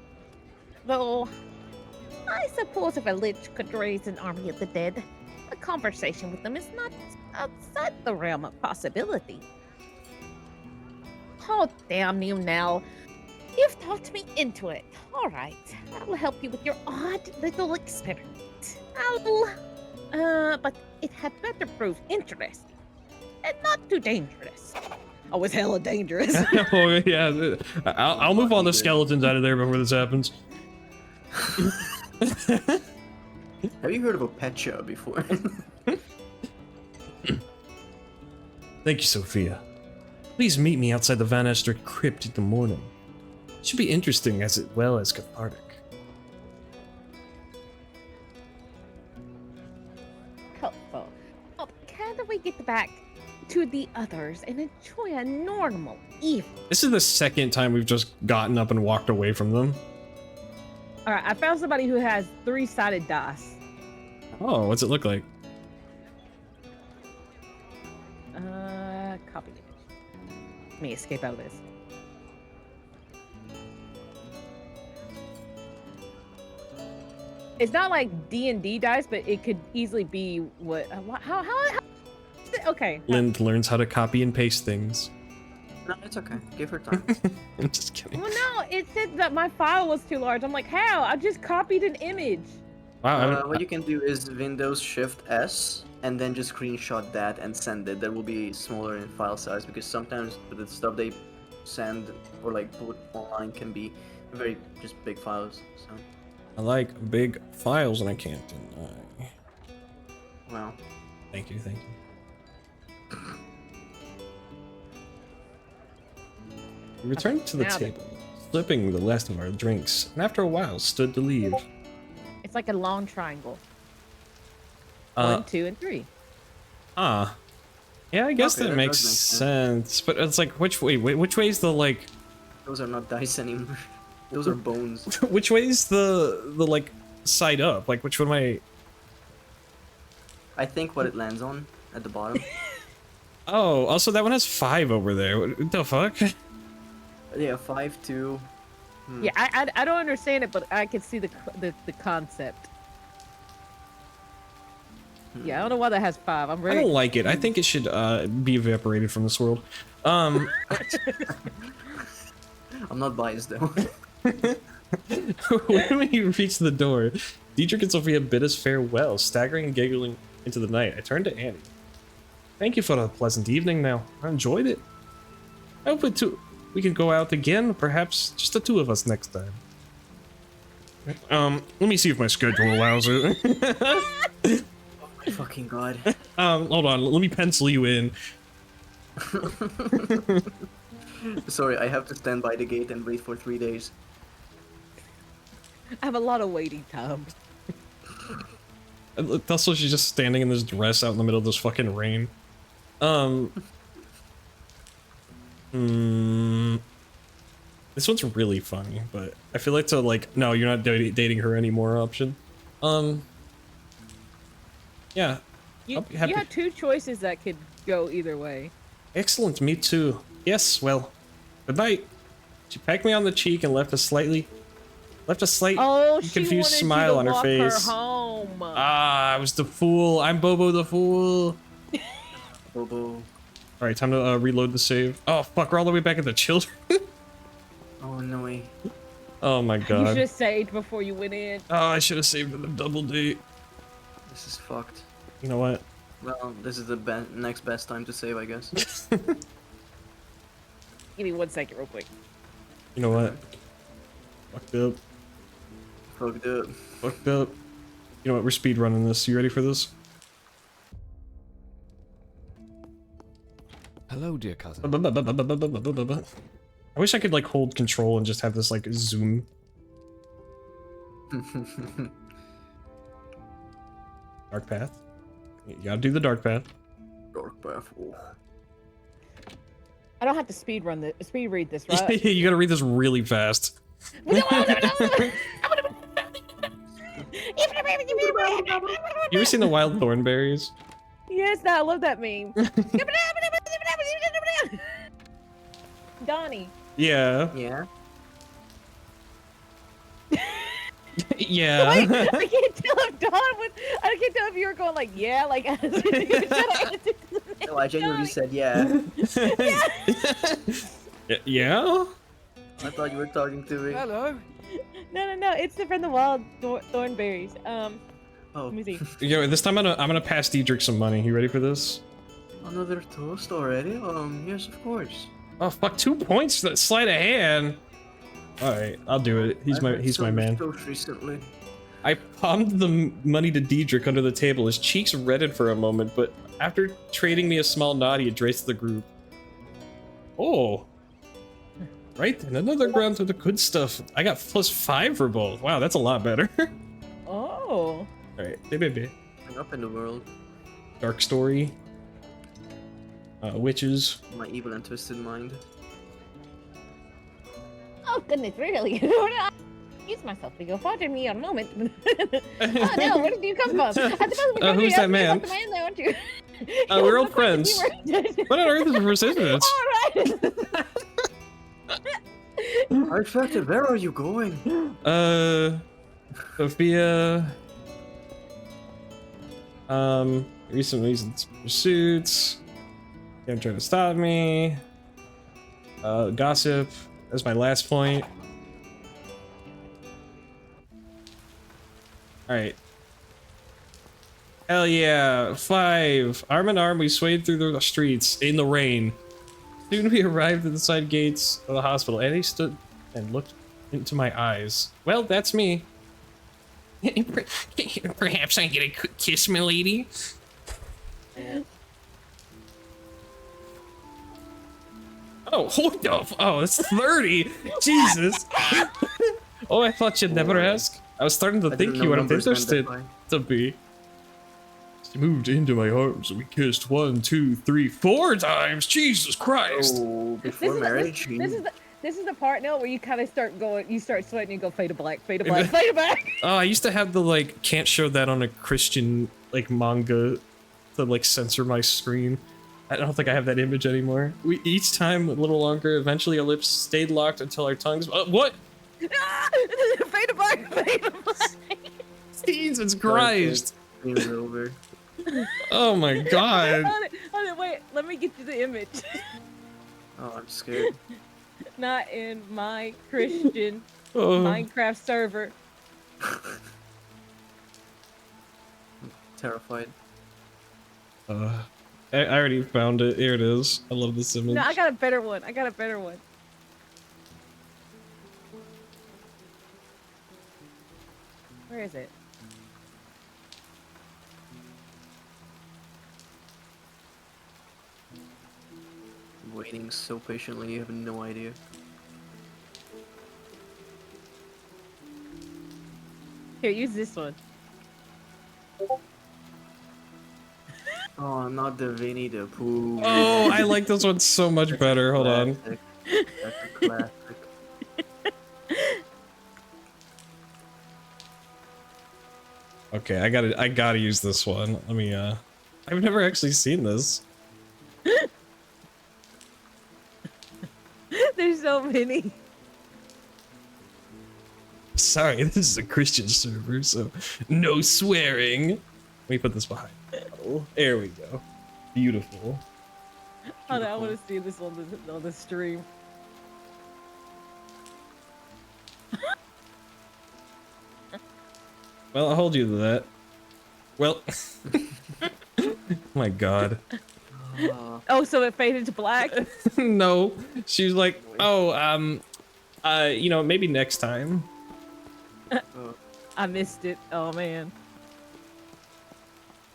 Though, I suppose if a lich could raise an army of the dead, a conversation with them is not outside the realm of possibility. Oh, damn you, Nell. You've talked me into it. All right, I'll help you with your odd little experiment. But it had better prove interesting and not too dangerous. Oh, it's hella dangerous. Oh yeah, I'll move all the skeletons out of there before this happens. Have you heard of a Pecha before? Thank you, Sophia. Please meet me outside the Van Esther crypt in the morning. It should be interesting as well as cathartic. Helpful. Oh, can we get back to the others and enjoy a normal evening? This is the second time we've just gotten up and walked away from them. All right, I found somebody who has 3-sided dice. Oh, what's it look like? Copy. Let me escape out of this. It's not like D&D dice, but it could easily be what? How okay. Lind learns how to copy and paste things. No, it's okay. Give her time. I'm just kidding. Well, no, it said that my file was too large. I'm like, how? I just copied an image. Wow, What you can do is Windows Shift S and then just screenshot that and send it. That will be smaller in file size because sometimes the stuff they send or like put online can be very just big files. So, I like big files and I can't deny. well, Thank you, thank you. We returned to the Now then. table, slipping the last of our drinks, and after a while stood to leave. It's like a long triangle. Uh, 1, 2, and 3. Yeah, I guess Okay, that that makes does make sense. But it's like, which way is the like, those are not dice anymore. Those are bones. which way is the like side up? Like, which one am I? I think what it lands on at the bottom. Oh, also that one has 5 over there. What the fuck? Yeah, 5, 2. Yeah, I don't understand it, but I can see the concept. Yeah, I don't know why that has 5. I'm I ready. don't like it. I think it should be evaporated from this world. I'm not biased though. When we reached the door, Dietrich and Sophia bid us farewell, staggering and giggling into the night. I turned to Annie. Thank you for a pleasant evening now. I enjoyed it. I hope we can go out again, perhaps just the 2 of us next time. Let me see if my schedule allows it. My fucking god. Hold on, let me pencil you in. Sorry, I have to stand by the gate and wait for 3 days. I have a lot of waiting time. Also, she's just standing in this dress out in the middle of this fucking rain. This one's really funny, but I feel like no, you're not dating her anymore option. Yeah. You happy- had 2 choices that could go either way. Excellent, me too. Yes, well, good night. She pecked me on the cheek and left a slight Oh, she confused wanted smile you to on her walk face. Her home. Ah, I was the fool. I'm Bobo the fool. Bobo. All right, time to reload the save. Oh fuck, we're all the way back at the children. Oh no way. Oh my You god. should have saved before you went in. Oh, I should have saved the double date. This is fucked. You know what? Well, this is the next best time to save, I guess. Give me 1 second, real quick. You know what? Fucked up. Fucked up. Fucked up. You know what? We're speed running this. You ready for this? Hello, dear cousin. I wish I could like hold control and just have this like zoom. Dark path. You gotta do the dark path. Dark path. Oh. I don't have to speed read this, right? You gotta read this really fast. You ever seen the wild thornberries? Yes, I love that meme. Donnie. Yeah. Yeah. Yeah. Wait, I can't tell if Don was. I can't tell if you were going like, yeah, like. No, I genuinely said yeah. Yeah? I thought you were talking to me. Hello. No. It's from the wild thornberries. Oh, Let me see. Yo, this time I'm gonna pass Diedrich some money. You ready for this? another toast already? Yes, of course. Oh fuck, 2 points for that sleight of hand. Alright, I'll do it. He's my man. Toast recently. I palmed the money to Diedrich under the table. His cheeks reddened for a moment, but after trading me a small nod, he addressed the group. Oh. Right then, another ground to the good stuff. I got +5 for both. Wow, that's a lot better. Oh. Alright, baby. Up in the world. Dark story. Witches. My evil and twisted mind. Oh goodness, really? Excuse myself to go. Pardon me a moment. Oh no, where did you come from? I suppose we're Who's that man? The man there, aren't you? We're old friends. What on earth is persistence? All right. Infected, where are you going? Sophia. Recent pursuits. Can't try to stop me. Gossip. That's my last point. Alright. Hell yeah. 5. Arm in arm, we swayed through the streets in the rain. Soon we arrived at the side gates of the hospital. Eddie stood and looked into my eyes. Well, that's me. Perhaps I get a quick kiss, milady? Oh, hold up. Oh, it's 30. Jesus. Oh, I thought you'd never ask. I was starting to think you weren't interested to be. She moved into my arms and we kissed 1, 2, 3, 4 times. Jesus Christ. Oh, before marriage. This is the part now where you kind of start going, you start sweating and go fade to black, fade to black, fade to black. Oh, I used to have the like, can't show that on a Christian like manga to like censor my screen. I don't think I have that image anymore. We each time a little longer. Eventually, our lips stayed locked until our tongues. What? Fade to black, fade to black. Jesus Christ! It's over. Oh my God! Hold it, wait. Let me get you the image. Oh, I'm scared. Not in my Christian Oh. Minecraft server. Terrified. I already found it. Here it is. I love this image. No, I got a better one. I got a better one. Where is it? Waiting so patiently, you have no idea. Here, use this one. Oh, not the Winnie the Pooh. Oh, I like this one so much better. Hold on. Classic. That's a classic. Okay, I gotta use this one. Let me I've never actually seen this. There's so many. Sorry, this is a Christian server, so no swearing. Let me put this behind. Oh, there we go. Beautiful. Hold on, I want to see this on the stream. Well, I'll hold you to that. Well, oh my God. Oh, so it faded to black? No, she was like, oh, you know, maybe next time. I missed it. Oh man.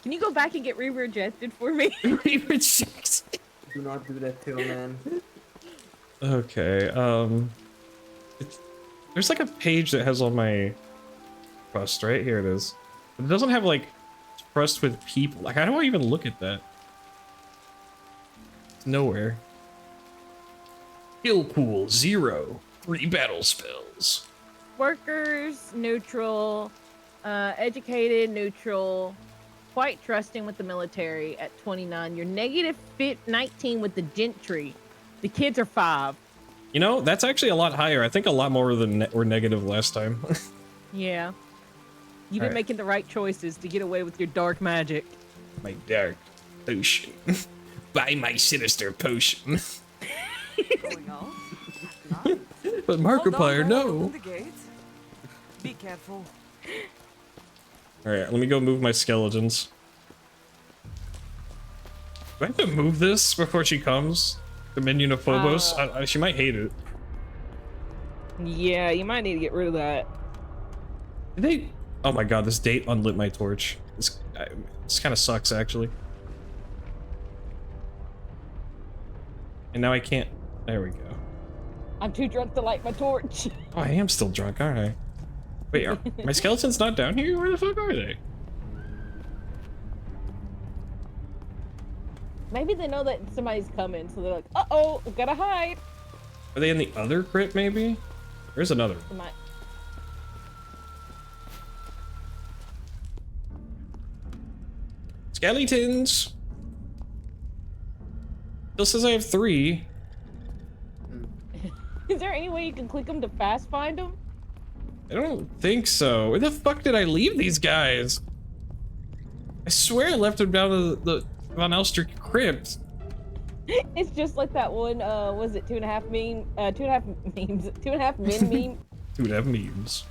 Can you go back and get re-rejected for me? Re-rejected. Do not do that to a man. Okay, there's like a page that has all my trust, right? Here it is. But it doesn't have like trust with people. Like, how do I even look at that? It's nowhere. Skill pool 0. 3 battle spells. Workers, neutral. Educated, neutral. Quite trusting with the military at 29. You're negative 19 with the gentry. The kids are 5. You know, that's actually a lot higher. I think a lot more than were negative last time. Yeah. You've been making the right choices to get away with your dark magic. My dark potion. Buy my sinister potion. Going on? But Markiplier, no. Be careful. Alright, let me go move my skeletons. Do I have to move this before she comes? The minion of Phobos? She might hate it. Yeah, you might need to get rid of that. Did they? Oh my God, this date unlit my torch. This kind of sucks, actually. And now I can't. There we go. I'm too drunk to light my torch. Oh, I am still drunk, aren't I? Wait, are my skeletons not down here? Where the fuck are they? Maybe they know that somebody's coming, so they're like, uh-oh, we gotta hide. Are they in the other crypt, maybe? There's another one. Might. Skeletons! Still says I have 3. Is there any way you can click them to fast find them? I don't think so. Where the fuck did I leave these guys? I swear I left them down the Von Elster crypt. It's just like that one, was it 2.5 meme? 2.5 memes. 2.5 men meme? 2.5 memes.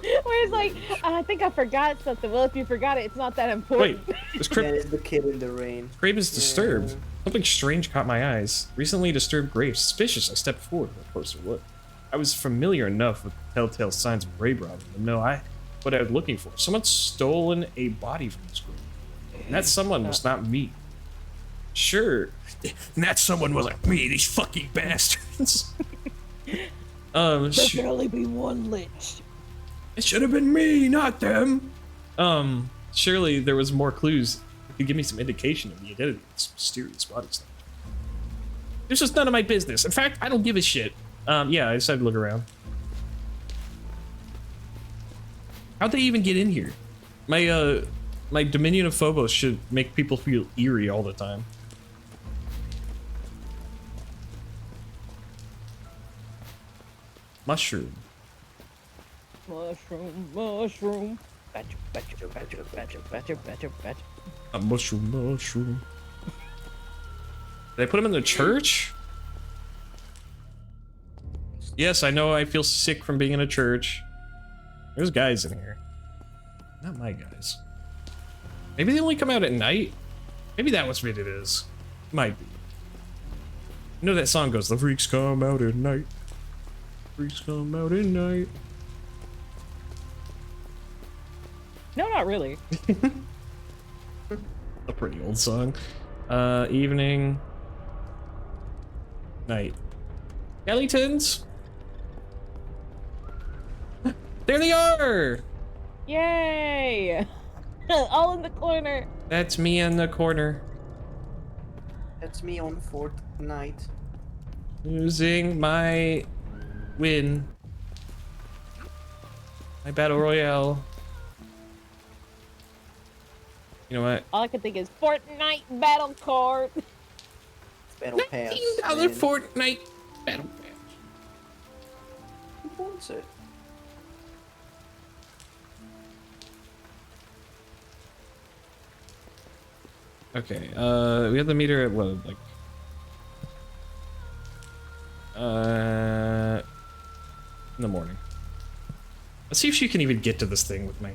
Where it's like, I think I forgot something. Well, if you forgot it, it's not that important. Wait, this Yeah, crypt it's the kid in the rain. grave is disturbed. Something strange caught my eyes. Recently disturbed grave. Suspicious. I stepped forward with a closer look. I was familiar enough with the telltale signs of grave robbing to know what I was looking for. Someone's stolen a body from this grave. And that someone was not me. Sure. And that someone wasn't me, these fucking bastards. There'll barely be one lynched. It should have been me, not them. Surely there was more clues that could give me some indication of the identity of this mysterious body snatcher. This is none of my business. In fact, I don't give a shit. Yeah, I decided to look around. How'd they even get in here? My Dominion of Phobos should make people feel eerie all the time. Mushroom. Mushroom. Batcha. A mushroom. Did I put him in the church? Yes, I know I feel sick from being in a church. There's guys in here. Not my guys. Maybe they only come out at night? Maybe that was what it is. Might be. You know that song goes, the freaks come out at night. Freaks come out at night. No, not really. A pretty old song. Evening. Night. Skeletons? There they are! Yay! All in the corner. That's me in the corner. That's me on Fortnite. Losing my win. My battle royale. You know what? All I can think is Fortnite battle card. Battle Pass. $19 man. Fortnite battle pass. Who wants it? Okay, we have the meter at what, like... in the morning. Let's see if she can even get to this thing with me.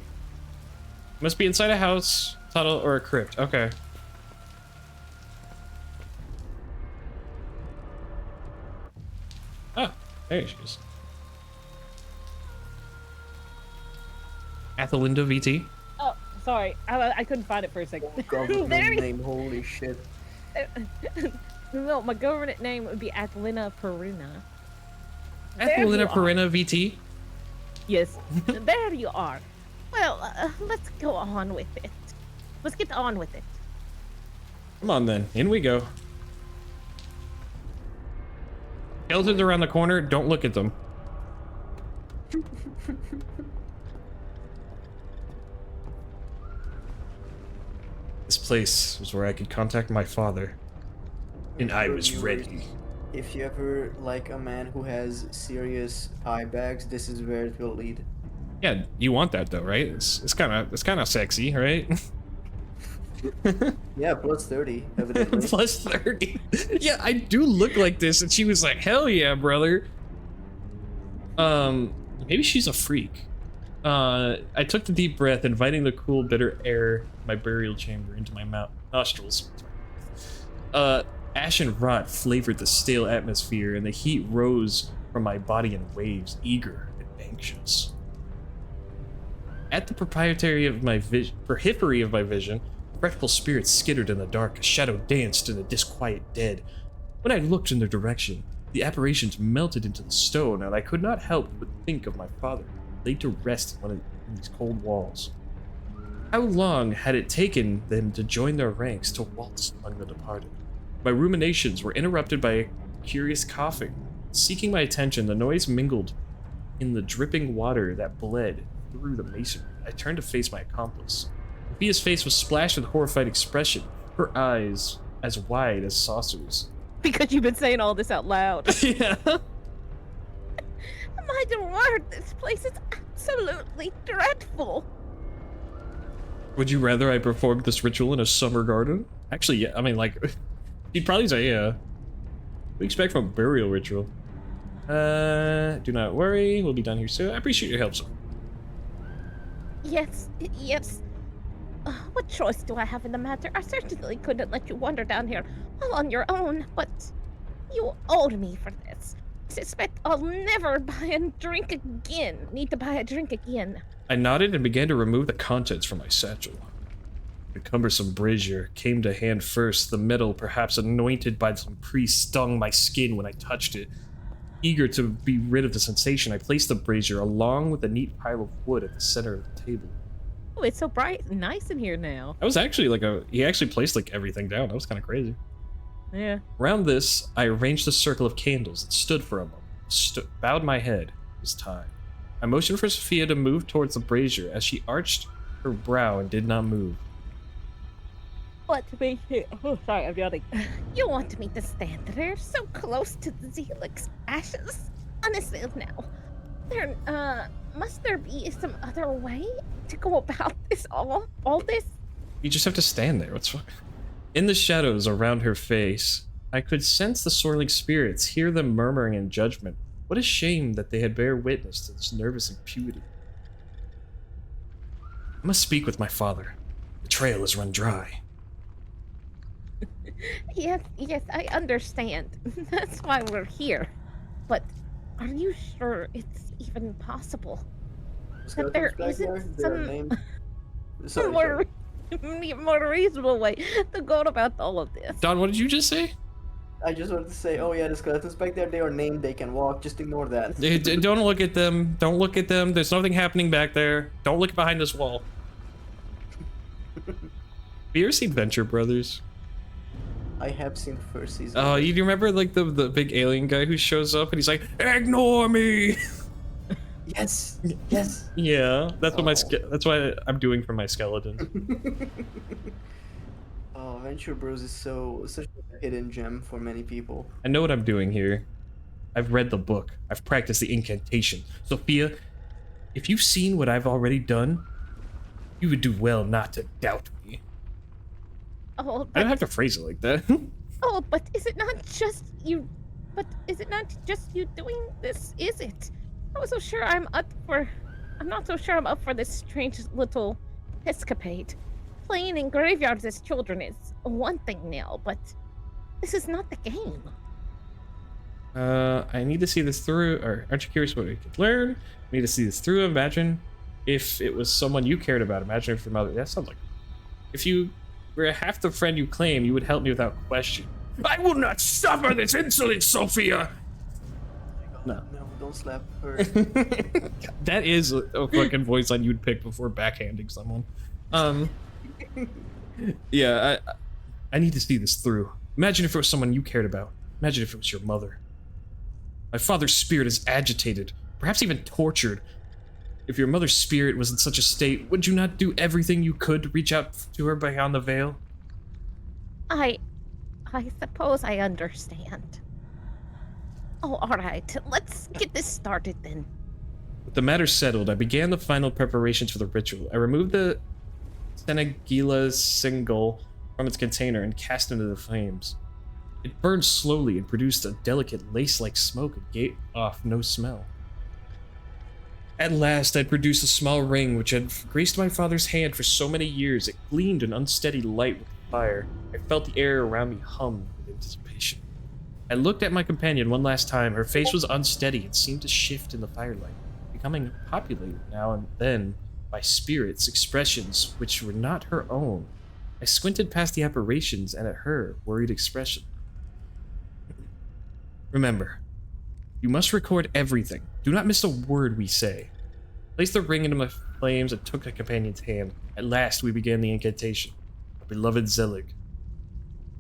Must be inside a house, tunnel, or a crypt. Okay. Oh, there she is. Athelinda VT. Oh, sorry. I couldn't find it for a second. Government There you- name, holy shit. No, my government name would be Athelina Peruna. Athelinda Perena VT. Yes, there you are. Well, let's go on with it. Let's get on with it. Come on then, in we go. Skeletons around the corner, don't look at them. This place was where I could contact my father. And I was ready. If you ever like a man who has serious eye bags, this is where it will lead. Yeah, you want that though, right? It's kind of sexy, right? Yeah, plus 30, evidently. Plus 30. Yeah, I do look like this, and she was like, "Hell yeah, brother." Maybe she's a freak. I took the deep breath, inviting the cool, bitter air of my burial chamber into my nostrils. Ash and rot flavored the stale atmosphere, and the heat rose from my body in waves, eager and anxious. At the periphery of my vision, fretful spirits skittered in the dark, a shadow danced in the disquiet dead. When I looked in their direction, the apparitions melted into the stone, and I could not help but think of my father, laid to rest in one of these cold walls. How long had it taken them to join their ranks to waltz among the departed? My ruminations were interrupted by a curious coughing. Seeking my attention, the noise mingled in the dripping water that bled through the masonry. I turned to face my accomplice. Sophia's face was splashed with horrified expression, her eyes as wide as saucers. Because you've been saying all this out loud. Yeah. My dear word, this place is absolutely dreadful. Would you rather I performed this ritual in a summer garden? Actually, yeah. I mean, like, he'd probably say, yeah. What do you expect from a burial ritual? Do not worry. We'll be done here soon. I appreciate your help, sir. Yes, yes. What choice do I have in the matter? I certainly couldn't let you wander down here all on your own, but you owed me for this. I suspect I'll never need to buy a drink again. I nodded and began to remove the contents from my satchel. The cumbersome brazier came to hand first, the metal perhaps anointed by some priest stung my skin when I touched it. Eager to be rid of the sensation, I placed the brazier along with a neat pile of wood at the center of the table. Oh, it's so bright and nice in here now. That was actually he actually placed like everything down. That was kind of crazy. Yeah. Around this, I arranged a circle of candles and stood for a moment, bowed my head. It was time. I motioned for Sophia to move towards the brazier as she arched her brow and did not move. What makes it? Oh, sorry, I'm yawning. You want me to stand there so close to the Zelix ashes? Honestly, now, must there be some other way to go about this all this? You just have to stand there. What's wrong? In the shadows around her face, I could sense the swirling spirits, hear them murmuring in judgment. What a shame that they had bear witness to this nervous impunity. I must speak with my father. The trail has run dry. Yes, I understand. That's why we're here. But are you sure it's even possible? That there isn't some more reasonable way to go about all of this. Don, what did you just say? I just wanted to say, oh yeah, the skeletons back there, they are named, they can walk, just ignore that. Don't look at them. Don't look at them. There's nothing happening back there. Don't look behind this wall. Have you ever seen Venture Brothers? I have seen the first season. Oh, you remember like the big alien guy who shows up and he's like, "Ignore me." Yes. Yeah, that's that's what I'm doing for my skeleton. Oh, Venture Bros is such a hidden gem for many people. I know what I'm doing here. I've read the book. I've practiced the incantation. Sophia, if you've seen what I've already done, you would do well not to doubt me. Oh, I don't have to phrase it like that. Oh, but is it not just you? But is it not just you doing this? Is it? I was so sure I'm not so sure I'm up for this strange little escapade. Playing in graveyards as children is one thing now, but this is not the game. I need to see this through, or aren't you curious what we could learn? I need to see this through. Imagine if it was someone you cared about. Imagine if your mother. That sounds like. If you were half the friend you claim, you would help me without question. I will not suffer this insolence, Sophia! No. No, don't slap her. That is a fucking voice line you'd pick before backhanding someone. Yeah, I need to see this through. Imagine if it was someone you cared about. Imagine if it was your mother. My father's spirit is agitated, perhaps even tortured. If your mother's spirit was in such a state, would you not do everything you could to reach out to her beyond the veil? I suppose I understand. Oh, all right. Let's get this started then. With the matter settled, I began the final preparations for the ritual. I removed the Senegila single from its container and cast it into the flames. It burned slowly and produced a delicate lace-like smoke and gave off no smell. At last, I'd produced a small ring which had graced my father's hand for so many years. It gleamed an unsteady light with the fire. I felt the air around me hum with anticipation. I looked at my companion one last time. Her face was unsteady and seemed to shift in the firelight, becoming populated now and then by spirits, expressions which were not her own. I squinted past the apparitions and at her worried expression. Remember, you must record everything. Do not miss a word we say. Place the ring into my flames and took the companion's hand. At last, we began the incantation. Our beloved Zelig.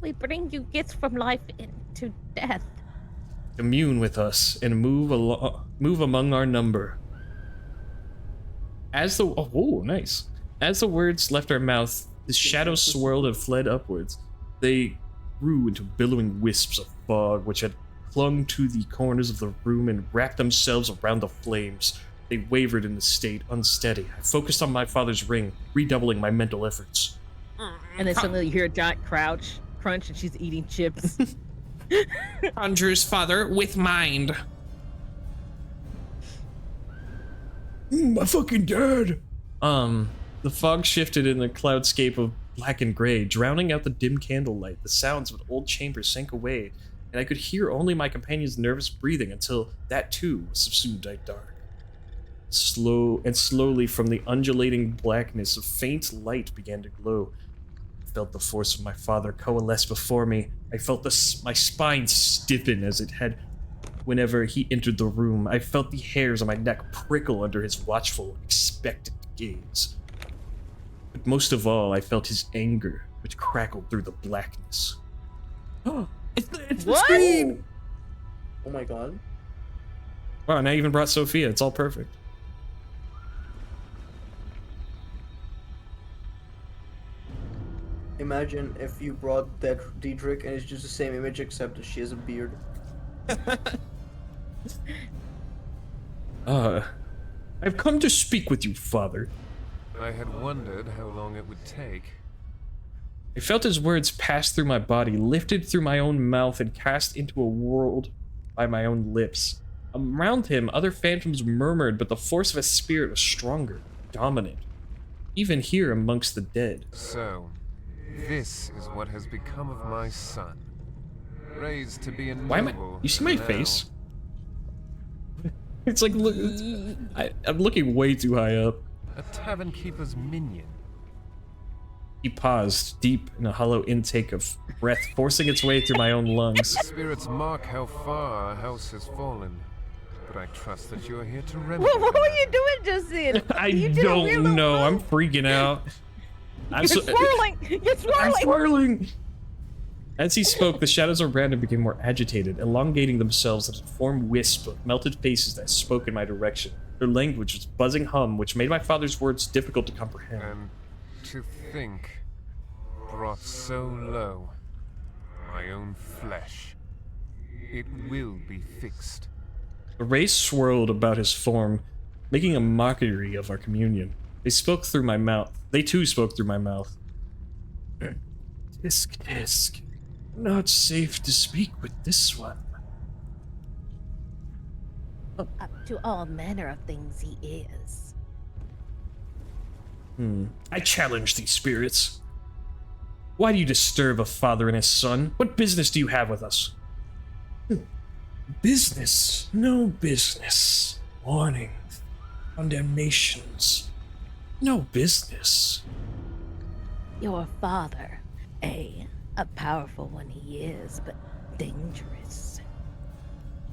We bring you gifts from life into death. Commune with us and move among our number. As the nice. As the words left our mouth, the shadows swirled and fled upwards. They grew into billowing wisps of fog, which had clung to the corners of the room and wrapped themselves around the flames. They wavered in the state, unsteady. I focused on my father's ring, redoubling my mental efforts. And then suddenly you hear a giant crunch, and she's eating chips. Conjurer's father with mind. My fucking dad. The fog shifted in the cloudscape of black and gray, drowning out the dim candlelight. The sounds of an old chamber sank away, and I could hear only my companion's nervous breathing until that too was subsumed by dark. Slowly from the undulating blackness, a faint light began to glow. I felt the force of my father coalesce before me. I felt my spine stiffen as it had whenever he entered the room. I felt the hairs on my neck prickle under his watchful, expectant gaze. But most of all, I felt his anger, which crackled through the blackness. Oh, it's the screen! Oh my god. Wow, now I even brought Sophia. It's all perfect. Imagine if you brought that Diedrich and it's just the same image except that she has a beard. I've come to speak with you, father. I had wondered how long it would take. I felt his words pass through my body, lifted through my own mouth, and cast into a world by my own lips. Around him, other phantoms murmured, but the force of his spirit was stronger, dominant, even here amongst the dead. So, this is what has become of my son. Raised to be a noble. Why am I? You see my now. face? It's like, look, I'm looking way too high up. A tavern keeper's minion. He paused, deep in a hollow intake of breath, forcing its way through my own lungs. Spirits mark how far our house has fallen. But I trust that you are here to remedy. What were you doing just then? I You did a weird don't little know. move. I'm freaking out. You're swirling. You're I'm swirling. swirling. As he spoke, the shadows around him became more agitated, elongating themselves into a formed wisp of melted faces that spoke in my direction. Their language was buzzing hum, which made my father's words difficult to comprehend. And to think, brought so low, my own flesh. It will be fixed. The rays swirled about his form, making a mockery of our communion. They spoke through my mouth. They too spoke through my mouth. Tisk. Not safe to speak with this one. Up to all manner of things he is. I challenge these spirits. Why do you disturb a father and his son? What business do you have with us? Business? No business. Warnings. Condemnations. No business. Your father, a powerful one he is, but dangerous.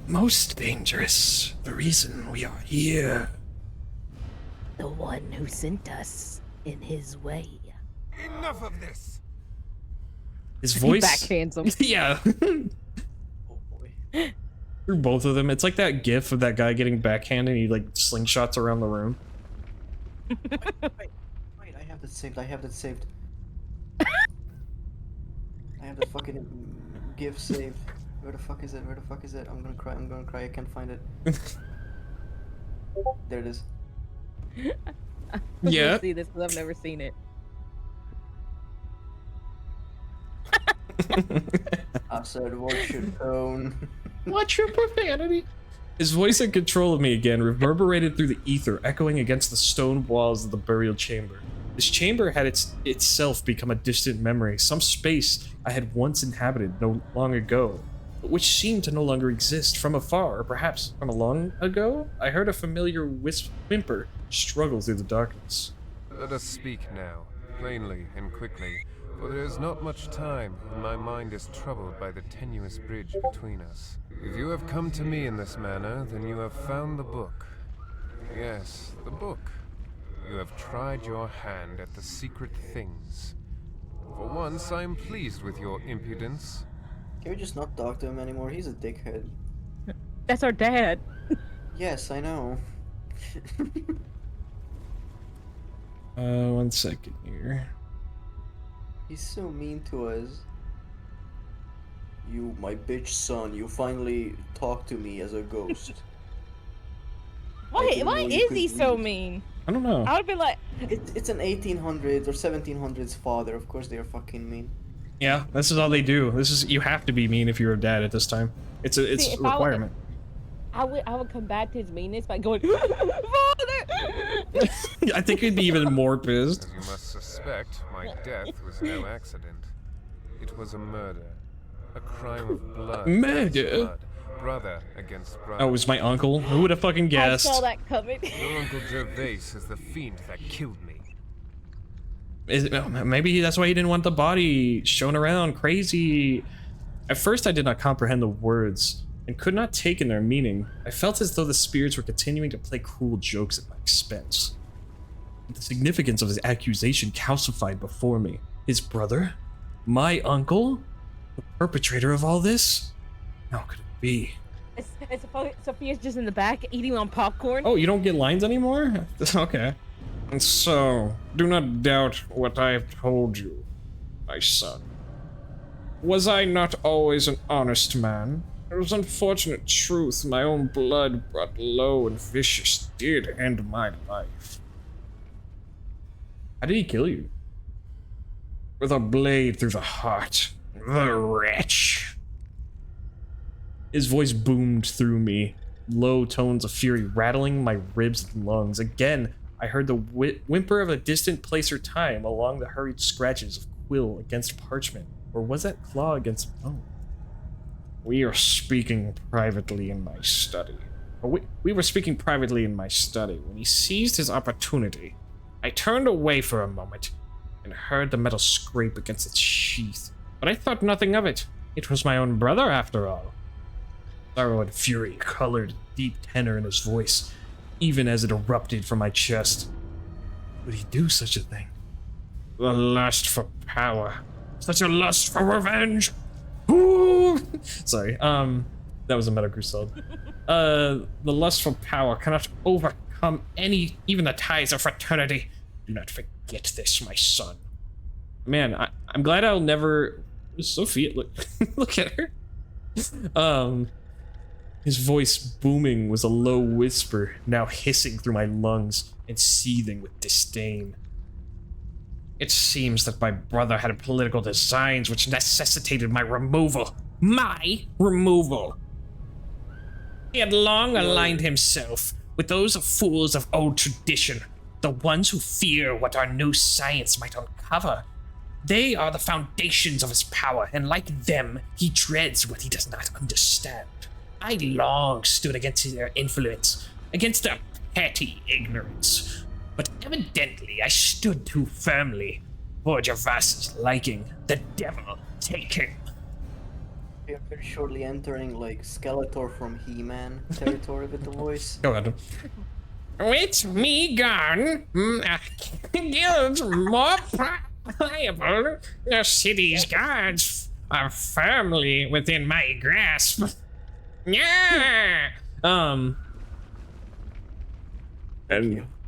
Most dangerous. The reason we are here. The one who sent us in his way. Enough of this! His He voice. backhands him. Yeah. Oh boy. Through both of them. It's like that gif of that guy getting backhanded and he like slingshots around the room. Wait, I have that saved. I have that fucking GIF saved. Where the fuck is it? I'm gonna cry. I can't find it. There it is. I'm Yeah. gonna see this because I've never seen it. I said, watch your tone. Watch your profanity. His voice in control of me again reverberated through the ether, echoing against the stone walls of the burial chamber. This chamber had itself become a distant memory, some space I had once inhabited no long ago, but which seemed to no longer exist. From afar, or perhaps from a long ago, I heard a familiar whimper struggle through the darkness. Let us speak now, plainly and quickly, for there is not much time, and my mind is troubled by the tenuous bridge between us. If you have come to me in this manner, then you have found the book. Yes, the book. You have tried your hand at the secret things. For once, I am pleased with your impudence. Can we just not talk to him anymore? He's a dickhead. That's our dad. Yes, I know. 1 second here. He's so mean to us. You, my bitch son, you finally talk to me as a ghost. Why didn't know you is could he so read. mean? I don't know. I would be like, It's an 1800s or 1700s father. Of course they are fucking mean. Yeah, this is all they do. This is, you have to be mean if you're a dad at this time. It's a See, if a requirement. I would combat his meanness by going, Father! I think he'd be even more pissed. As you must suspect, my death was no accident. It was a murder. A crime of blood. Murder? against blood. Brother against brother. Oh, it was my uncle. Who would have fucking I guessed? saw that coming. Your Uncle Gervais is the fiend that killed me. Maybe that's why he didn't want the body shown around crazy. At first, I did not comprehend the words and could not take in their meaning. I felt as though the spirits were continuing to play cruel jokes at my expense. The significance of his accusation calcified before me. His brother? My uncle? The perpetrator of all this? How could it be? Sophia's just in the back eating on popcorn. Oh, you don't get lines anymore? Okay. And so, do not doubt what I have told you, my son. Was I not always an honest man? It was unfortunate truth my own blood brought low and vicious did end my life. How did he kill you? With a blade through the heart. The wretch. His voice boomed through me, low tones of fury rattling my ribs and lungs. Again, I heard the whimper of a distant placer time along the hurried scratches of quill against parchment. Or was that claw against bone? We are speaking privately in my study. We were speaking privately in my study when he seized his opportunity. I turned away for a moment and heard the metal scrape against its sheath, but I thought nothing of it. It was my own brother after all. Sorrow and fury colored the deep tenor in his voice, even as it erupted from my chest. Would he do such a thing? The lust for power. Such a lust for revenge. Ooh! Sorry, that was a Metal Gear Solid. The lust for power cannot overcome even the ties of fraternity. Do not forget this, my son. Man, I'm glad I'll never... Sophia, look, look at her. His voice booming was a low whisper, now hissing through my lungs and seething with disdain. It seems that my brother had political designs which necessitated my removal. My removal! He had long aligned himself with those fools of old tradition, the ones who fear what our new science might uncover. They are the foundations of his power, and like them, he dreads what he does not understand. I long stood against their influence, against their petty ignorance. But evidently I stood too firmly for Gervais's liking. The devil take him. We are very shortly entering like Skeletor from He-Man territory with the voice. Go ahead. With me gone, guilds more pliable. The city's guards are firmly within my grasp. Yeah. And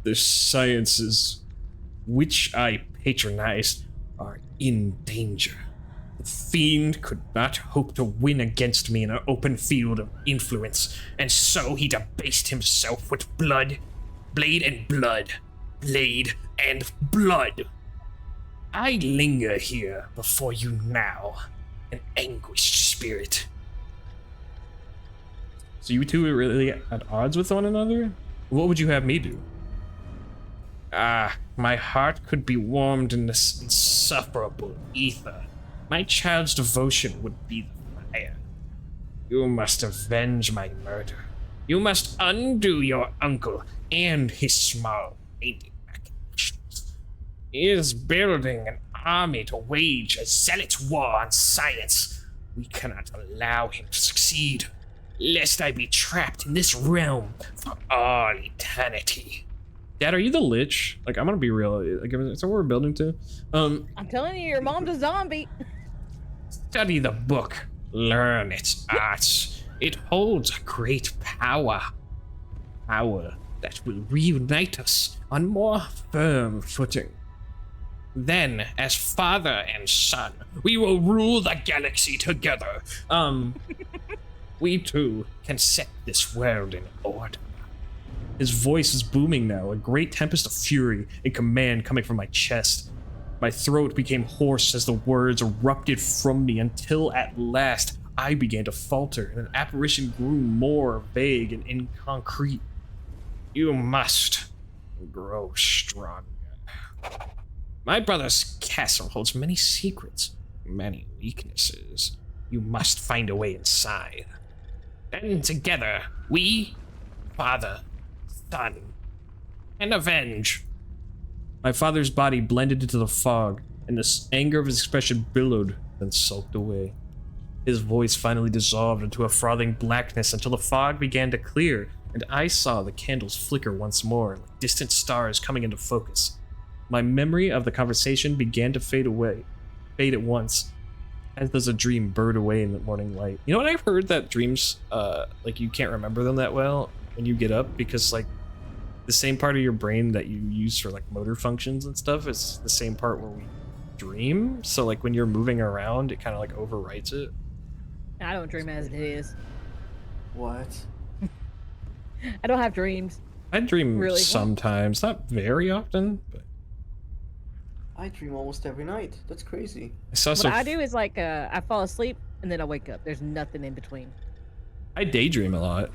the sciences which I patronized are in danger. The fiend could not hope to win against me in an open field of influence, and so he debased himself with blood, blade and blood, blade and blood. I linger here before you now, an anguished spirit. So you two are really at odds with one another? What would you have me do? Ah, my heart could be warmed in this insufferable ether. My child's devotion would be the fire. You must avenge my murder. You must undo your uncle and his small painting machinations. He is building an army to wage a zealot war on science. We cannot allow him to succeed, lest I be trapped in this realm for all eternity. Dad, are you the Lich? Like, I'm gonna be real. Like, is that what we're building to? I'm telling you, your mom's a zombie. Study the book. Learn its arts. It holds great power. Power that will reunite us on more firm footing. Then, as father and son, we will rule the galaxy together. We too can set this world in order. His voice is booming now, a great tempest of fury and command coming from my chest. My throat became hoarse as the words erupted from me until at last I began to falter and an apparition grew more vague and inconcrete. You must grow stronger. My brother's castle holds many secrets, many weaknesses. You must find a way inside. Then together, we, father, son, and avenge. My father's body blended into the fog, and the anger of his expression billowed, then sulked away. His voice finally dissolved into a frothing blackness until the fog began to clear, and I saw the candles flicker once more, like distant stars coming into focus. My memory of the conversation began to fade at once, as does a dream burn away in the morning light. You know what, I've heard that dreams, like you can't remember them that well when you get up, because like the same part of your brain that you use for like motor functions and stuff is the same part where we dream. So like when you're moving around, it kind of like overwrites it. I don't dream as it is. What? I don't have dreams. I dream Really? sometimes, not very often, but I dream almost every night. That's crazy. I saw What I do is like I fall asleep and then I wake up. There's nothing in between. I daydream a lot.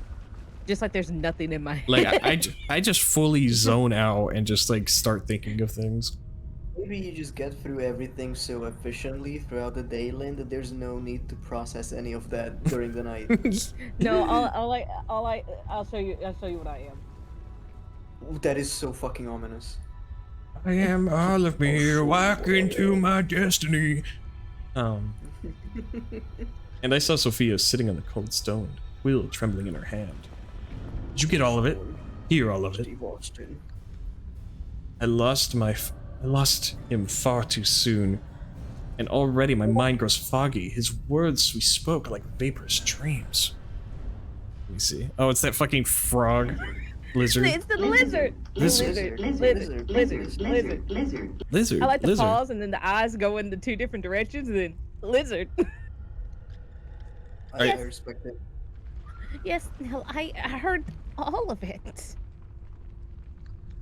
Just like there's nothing in my head. Like I just fully zone out and just like start thinking of things. Maybe you just get through everything so efficiently throughout the day, Lynn, that there's no need to process any of that during the night. No, I'll show you what I am. Ooh, that is so fucking ominous. I am all of me, walk into my destiny. And I saw Sophia sitting on the cold stone, quill trembling in her hand. Did you get all of it? Hear all of it? I lost him far too soon, and already my mind grows foggy. His words we spoke are like vaporous dreams. Let me see. Oh, it's that fucking frog. Lizard. It's the lizard. Lizard. I like the paws and then the eyes go in the two different directions and then lizard. I respect it. Yes, Nell, I heard all of it.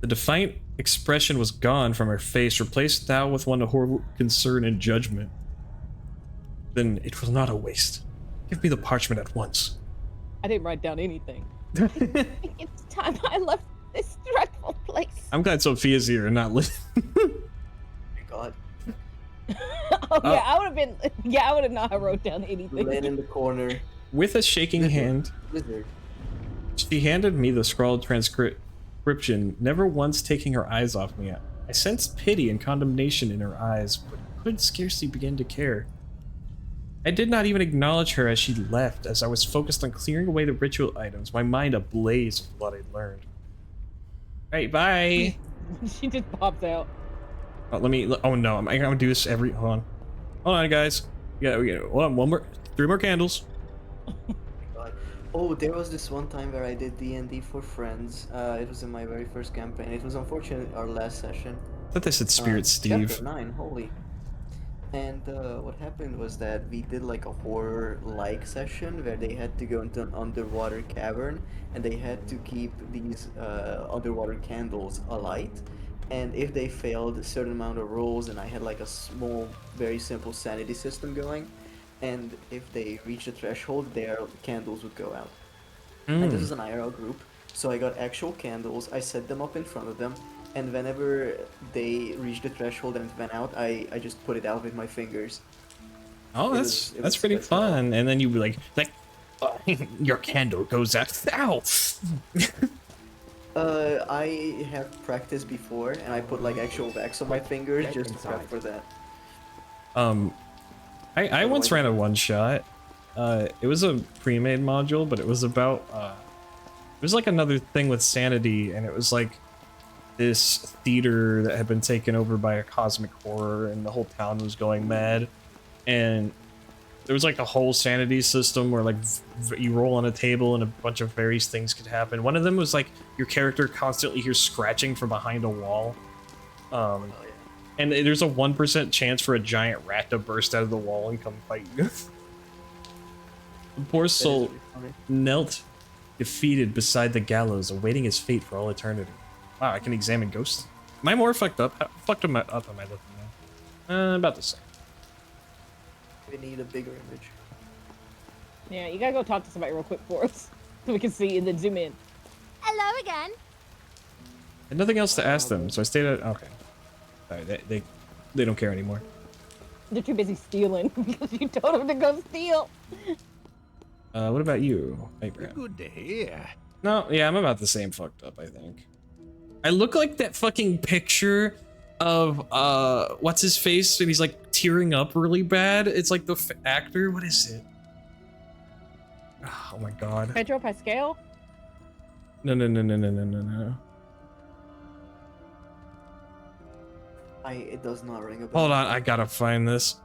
The defiant expression was gone from her face, replaced now with one of horrible concern and judgment. Then it was not a waste. Give me the parchment at once. I didn't write down anything. It's time I left this dreadful place. I'm glad Sophia's here and not Liz. Thank God. I would have been. Yeah, I would have not wrote down anything. Lynn in the corner. With a shaking hand, Lizard. she handed me the scrawled transcription, never once taking her eyes off me. I sensed pity and condemnation in her eyes, but could scarcely begin to care. I did not even acknowledge her as she left, as I was focused on clearing away the ritual items, my mind ablaze with what I'd learned. Alright, bye! She just pops out. Oh, oh no, I'm gonna do this every... Hold on, guys. We got 3 more candles. Oh, there was this one time where I did D&D for friends. It was in my very first campaign. It was unfortunate our last session. I thought they said Spirit Steve. Chapter 9, holy. And what happened was that we did like a horror-like session where they had to go into an underwater cavern and they had to keep these underwater candles alight. And if they failed a certain amount of rolls, and I had like a small, very simple sanity system going, and if they reached the threshold, their candles would go out. And this is an IRL group, so I got actual candles, I set them up in front of them, and whenever they reached the threshold and it went out, I just put it out with my fingers. Oh, that's pretty fun. And then you'd be like your candle goes out. Ow! I have practiced before, and I put like actual wax on my fingers just to prep for that. I once ran a one-shot. It was a pre-made module, but it was about it was like another thing with sanity, and it was like this theater that had been taken over by a cosmic horror, and the whole town was going mad. And there was like a whole sanity system where like you roll on a table and a bunch of various things could happen. One of them was like your character constantly hears scratching from behind a wall. And there's a 1% chance for a giant rat to burst out of the wall and come fight you. The poor soul knelt defeated beside the gallows, awaiting his fate for all eternity. Wow, I can examine ghosts. Am I more fucked up? How fucked up am I looking now? About the same. We need a bigger image. Yeah, you gotta go talk to somebody real quick for us, so we can see and then zoom in. Hello again. And nothing else to ask them, so I stayed at. Okay. Alright, they don't care anymore. They're too busy stealing because you told them to go steal. What about you, Abraham? Good to hear. No, yeah, I'm about the same fucked up, I think. I look like that fucking picture of, what's his face? And he's like tearing up really bad. It's like the actor. What is it? Oh my god. Pedro Pascal? No. It does not ring a bell. Hold on, I gotta find this.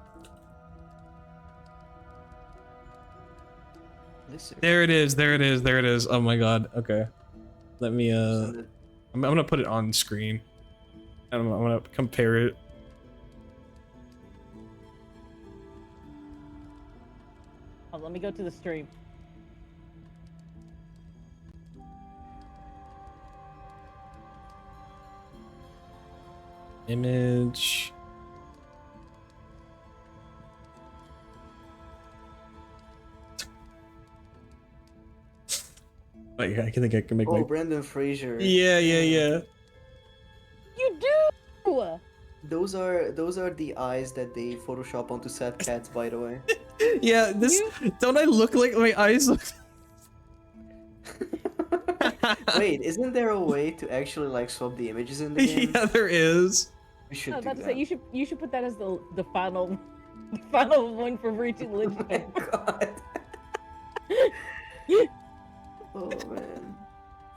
Listen. There it is. Oh my god. Okay. Let me, I'm gonna put it on screen. I'm gonna compare it. Oh, let me go to the stream. Image. Like, I think I can make my... Brendan Fraser. Yeah. You do. Those are the eyes that they Photoshop onto sad cats, by the way. Yeah, this... Don't I look like my eyes look... Wait, isn't there a way to actually like swap the images in the game? Yeah, there is. We should I was do about to that. say you should put that as the final one for reaching legend. God. Oh man.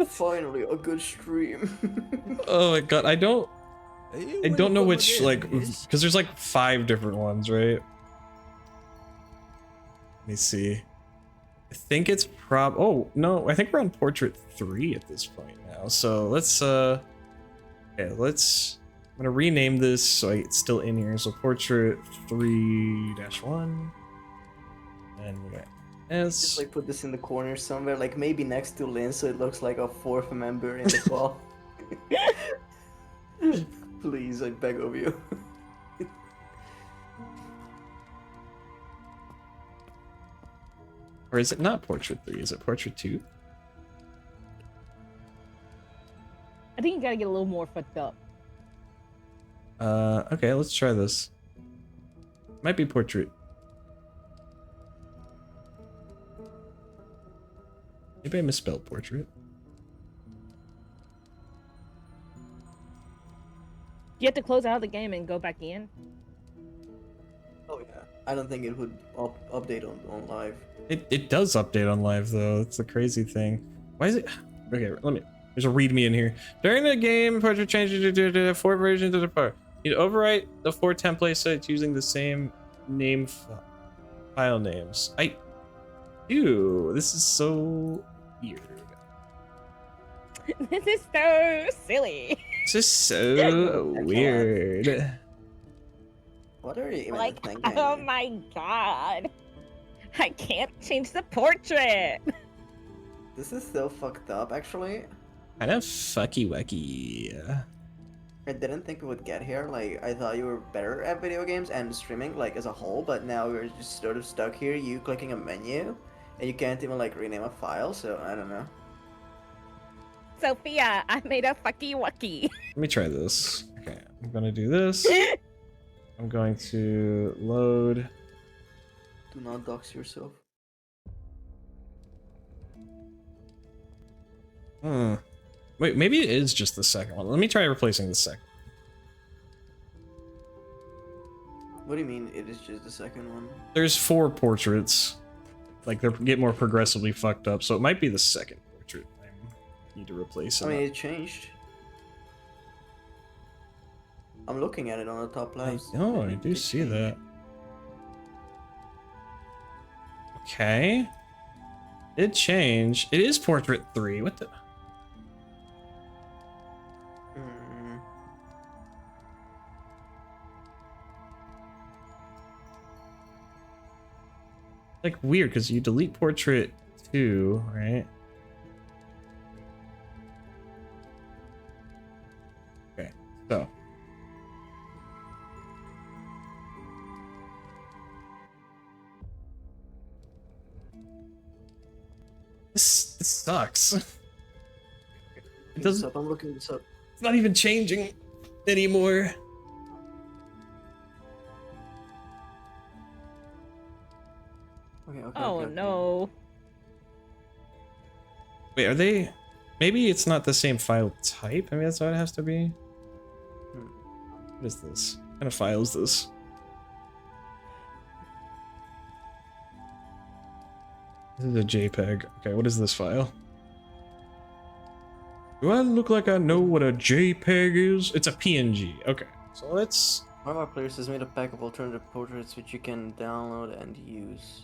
Finally a good stream. Oh my god, I don't know which, like, because there's like 5 different ones, right? Let me see. I think it's oh no, I think we're on portrait 3 at this point now. So let's I'm gonna rename this so it's still in here. So portrait 3-1, and we got Just like put this in the corner somewhere, like maybe next to Lynn, so it looks like a 4th member in the call. Please, I beg of you. Or is it not portrait 3? Is it portrait 2? I think you gotta get a little more fucked up. Okay, let's try this. Might be portrait. Maybe I misspelled portrait. You have to close out of the game and go back in. Oh yeah. I don't think it would update on live. It does update on live though. That's the crazy thing. Why is it? Okay, there's a readme in here. During the game, portrait changes to 4 versions of the part. You overwrite the 4 template sites using the same name file names. This is so weird. This is so silly. This is so weird. What are you even Like, thinking? oh my god. I can't change the portrait. This is so fucked up, actually. Kind of fucky wucky. I didn't think we would get here. Like, I thought you were better at video games and streaming, like, as a whole, but now we're just sort of stuck here, you clicking a menu, and you can't even, like, rename a file, so I don't know. Sophia, I made a fucky wucky. Let me try this. Okay, I'm gonna do this. I'm going to load. Do not dox yourself. Wait, maybe it is just the second one. Let me try replacing the second. What do you mean it is just the second one? There's 4 portraits. Like, they get more progressively fucked up, so it might be the second portrait. I need to replace it. I mean, it changed. I'm looking at it on the top left. I do see that. Okay. It changed. It is portrait 3. What the? Like weird because you delete portrait 2, right? Okay, so this sucks. It doesn't. I'm looking this up. It's not even changing anymore. Okay, Oh no. Wait, are they? Maybe it's not the same file type. I mean, that's what it has to be. What is this? What kind of file is this? This is a JPEG. Okay, what is this file? Do I look like I know what a JPEG is? It's a PNG. Okay, so let's. One of our players has made a pack of alternative portraits which you can download and use.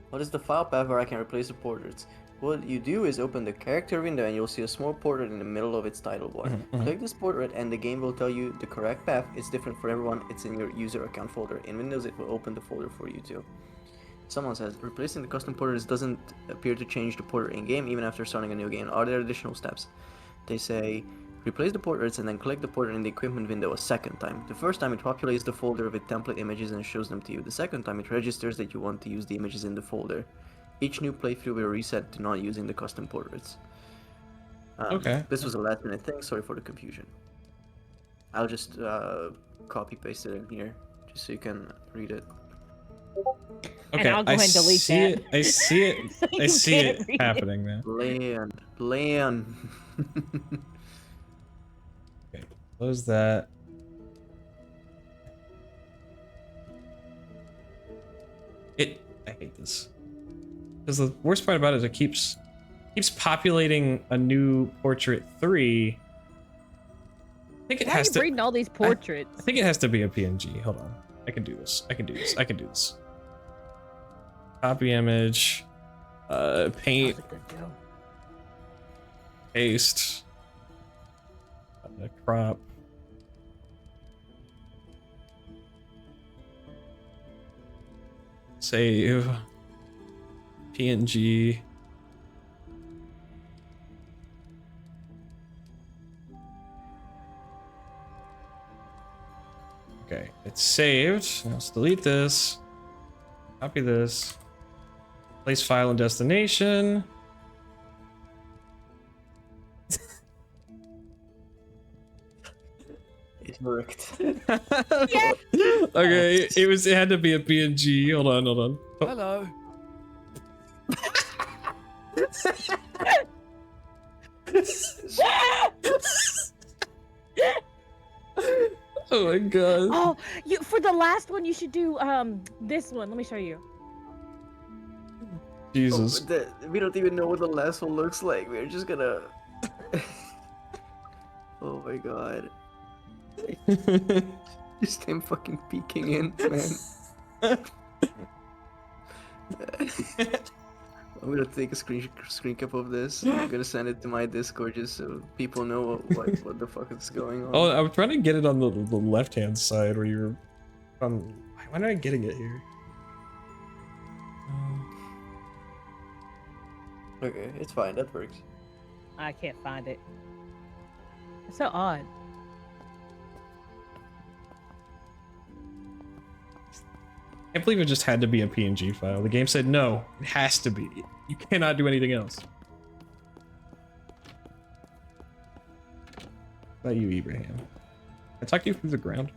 What is the file path where I can replace the portraits? What you do is open the character window and you'll see a small portrait in the middle of its title bar. Click this portrait and the game will tell you the correct path. It's different for everyone. It's in your user account folder. In Windows, it will open the folder for you too. Someone says, replacing the custom portraits doesn't appear to change the portrait in-game even after starting a new game. Are there additional steps? They say, replace the portraits and then click the portrait in the equipment window a second time. The first time it populates the folder with template images and shows them to you. The second time it registers that you want to use the images in the folder. Each new playthrough will reset to not using the custom portraits. Okay. This was a last minute thing, sorry for the confusion. I'll just copy paste it in here, just so you can read it. Okay, And I'll go ahead and delete see that. it. I see it. So I you see can't it read happening now. Land. Okay, close that. I hate this. Because the worst part about it is it keeps populating a new portrait 3. I think it Why are has you to. breeding all these portraits? I think it has to be a PNG. Hold on. I can do this. I can do this. I can do this. Copy image. Paint. Paste. Crop. Save. PNG. Okay, it's saved. Now let's delete this. Copy this. Place file and destination. It worked. Okay, it had to be a PNG. Hold on. Oh. Hello. Oh my god. Oh, for the last one you should do this one. Let me show you. Jesus. We don't even know what the last one looks like. We're just gonna. Oh my god. Just him fucking peeking in, man. I'm gonna take a screen cap of this. I'm gonna send it to my Discord just so people know what the fuck is going on. Oh, I was trying to get it on the left hand side where you're. Why am I not getting it here? Okay, it's fine. That works. I can't find it. It's so odd. I can't believe it just had to be a PNG file. The game said no, it has to be. You cannot do anything else. About you, Ibrahim. I talked to you through the ground.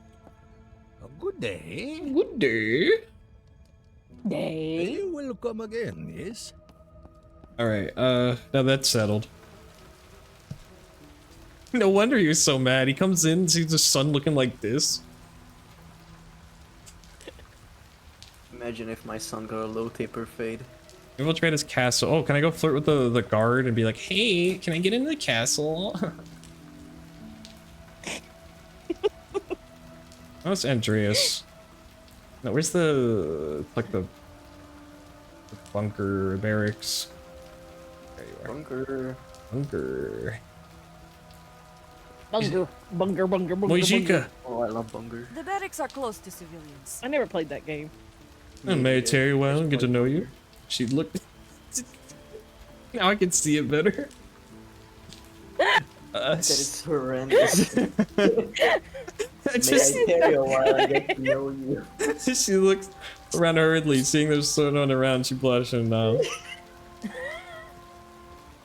Good day. Good day. Day. Welcome again, yes? Alright, now that's settled. No wonder he was so mad. He comes in and sees the sun looking like this. Imagine if my son got a low taper fade. Maybe we'll trade his castle. Oh, can I go flirt with the guard and be like, hey, can I get into the castle? Oh, it's Andreas. No, where's the bunker barracks? There you are. Bunker. Bunger. Mojika. Oh, I love Bunker. The barracks are close to civilians. I never played that game. May I tell you well and get to know you? She looked. Now I can see it better. That is horrendous. I May I carry a while I get to know you? She looks around hurriedly, seeing there's someone around. She blushed and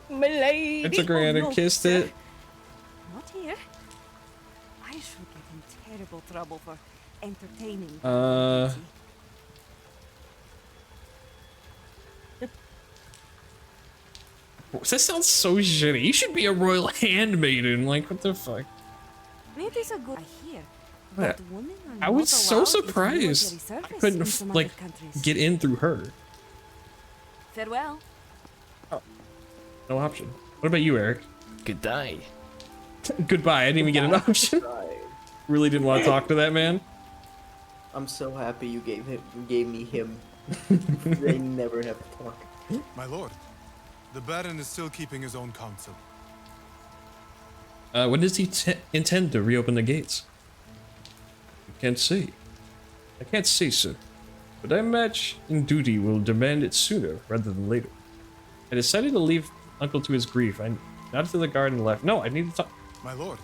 Milady. I took her hand and kissed it. Not here. I should get in terrible trouble for entertaining. That sounds so shitty. You should be a royal handmaiden. Like, what the fuck? It is a good idea. Yeah. But women are I not was so allowed into surprised. military I service couldn't in some like other countries. get in through her. Farewell. No option. What about you, Eric? Good day. Goodbye. I didn't even get an option. Really didn't want to talk to that man. I'm so happy you gave me him. They never have to talk. My lord, the Baron is still keeping his own counsel. When does he intend to reopen the gates? I can't say. I can't say, sir. But I imagine duty will demand it sooner rather than later. I decided to leave Uncle to his grief. I nodded to the guard and left. No, I need to talk. My lord.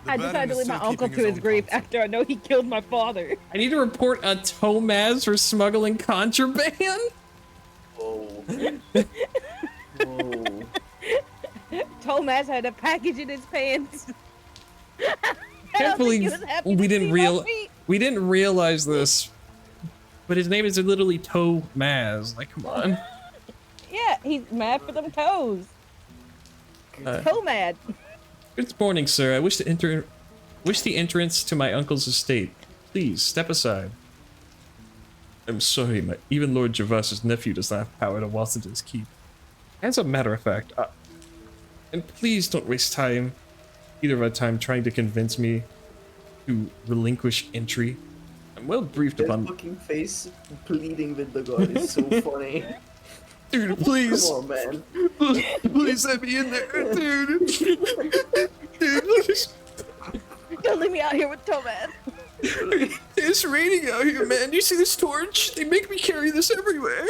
I decided to leave my uncle to his grief after I know he killed my father. I need to report a Tomaz for smuggling contraband? Whoa. Whoa. Tomas had a package in his pants. Can't believe we didn't realize this. But his name is literally Tomaz. Like, come on. Yeah, he's mad for them toes. So mad. Good morning, sir. I wish the entrance to my uncle's estate. Please step aside. I'm sorry, even Lord Gervais's nephew does not have power to waltz into his keep. As a matter of fact, and please don't waste time, either of our time, trying to convince me to relinquish entry. I'm well briefed upon. That fucking face pleading with the god is so funny. Dude, please. Come on, man. Please let me in there, dude. Dude, please. Don't leave me out here with Tomas. It's raining out here, man. You see this torch? They make me carry this everywhere.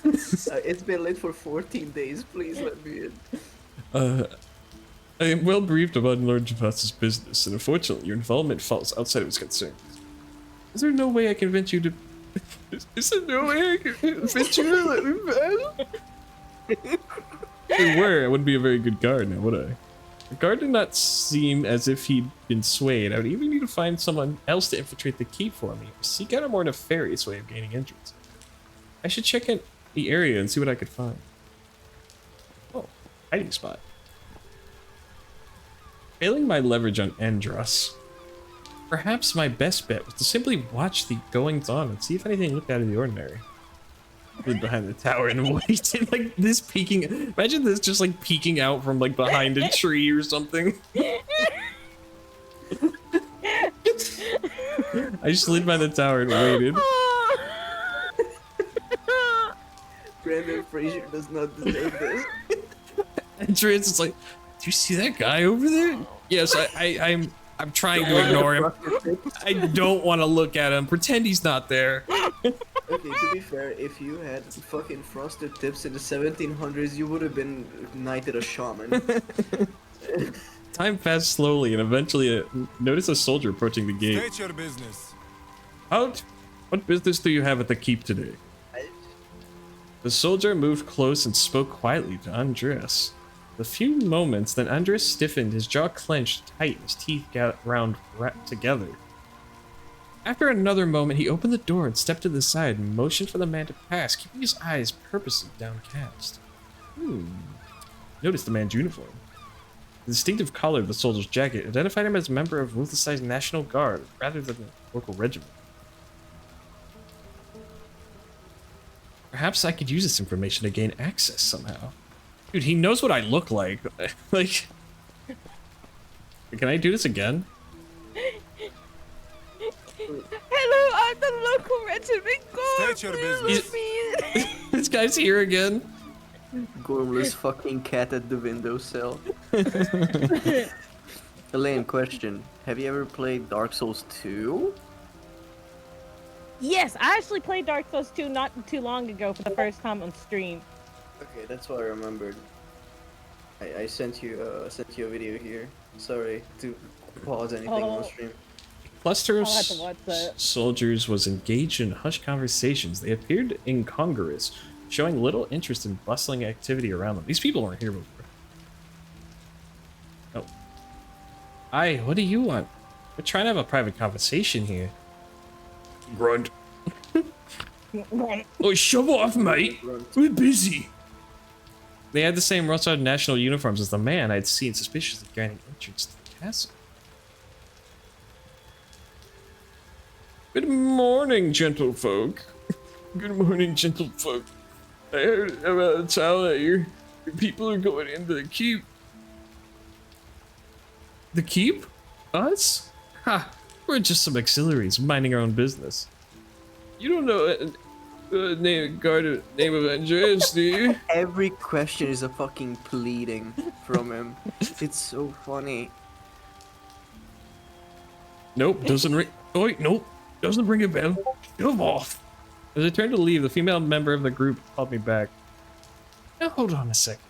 It's been lit for 14 days. Please let me in. I am well briefed about Lord Gervais's business, and unfortunately, your involvement falls outside of his concerns. Is there no way I can convince you to? Is there no way I can convince you to let me pass? If it were, I wouldn't be a very good guard now, would I? The guard did not seem as if he'd been swayed. I would even need to find someone else to infiltrate the keep for me, or seek out a more nefarious way of gaining entrance. I should check in the area and see what I could find. Oh, hiding spot. Failing my leverage on Andros, perhaps my best bet was to simply watch the goings on and see if anything looked out of the ordinary. Stood behind the tower and waited, like this peeking. Imagine this just like peeking out from like behind a tree or something. I slid by the tower and waited. Brandon Fraser does not deserve this. Entrance is like, do you see that guy over there? Yes, I'm trying to ignore him. I don't want to look at him. Pretend he's not there. Okay, to be fair, if you had fucking frosted tips in the 1700s, you would have been knighted a shaman. Time passed slowly, and eventually I noticed a soldier approaching the gate. State your business. What business do you have at the keep today? The soldier moved close and spoke quietly to Andreas. A few moments, then Andreas stiffened, his jaw clenched tight, his teeth ground together. After another moment, he opened the door and stepped to the side and motioned for the man to pass, keeping his eyes purposely downcast. Noticed the man's uniform. The distinctive collar of the soldier's jacket identified him as a member of Ruthasai's National Guard, rather than a local regiment. Perhaps I could use this information to gain access somehow. Dude, he knows what I look like. Like, can I do this again? Hello, I'm the local regiment guard. State your business. This guy's here again. Gormless fucking cat at the windowsill. Elaine, question. Have you ever played Dark Souls 2? Yes, I actually played Dark Souls 2 not too long ago for the first time on stream. Okay, that's what I remembered. I sent you a video here. Sorry to pause anything on stream. Cluster of I'll have to watch that. soldiers was engaged in hushed conversations. They appeared incongruous, showing little interest in bustling activity around them. These people weren't here before. Oh. Aye, what do you want? We're trying to have a private conversation here. Grunt. Oh, shove off, mate. We're busy. They had the same Rothschild national uniforms as the man I'd seen suspiciously granting entrance to the castle. Good morning, gentlefolk. Good morning, gentlefolk. I heard about the town that your people are going into the keep. The keep? Us? Ha! We're just some auxiliaries minding our own business. You don't know name of Andreas, do you? Every question is a fucking pleading from him. It's so funny. Nope, doesn't ring. Oh wait, nope, doesn't ring a bell. Shove off. As I turned to leave, the female member of the group called me back. Now hold on a second.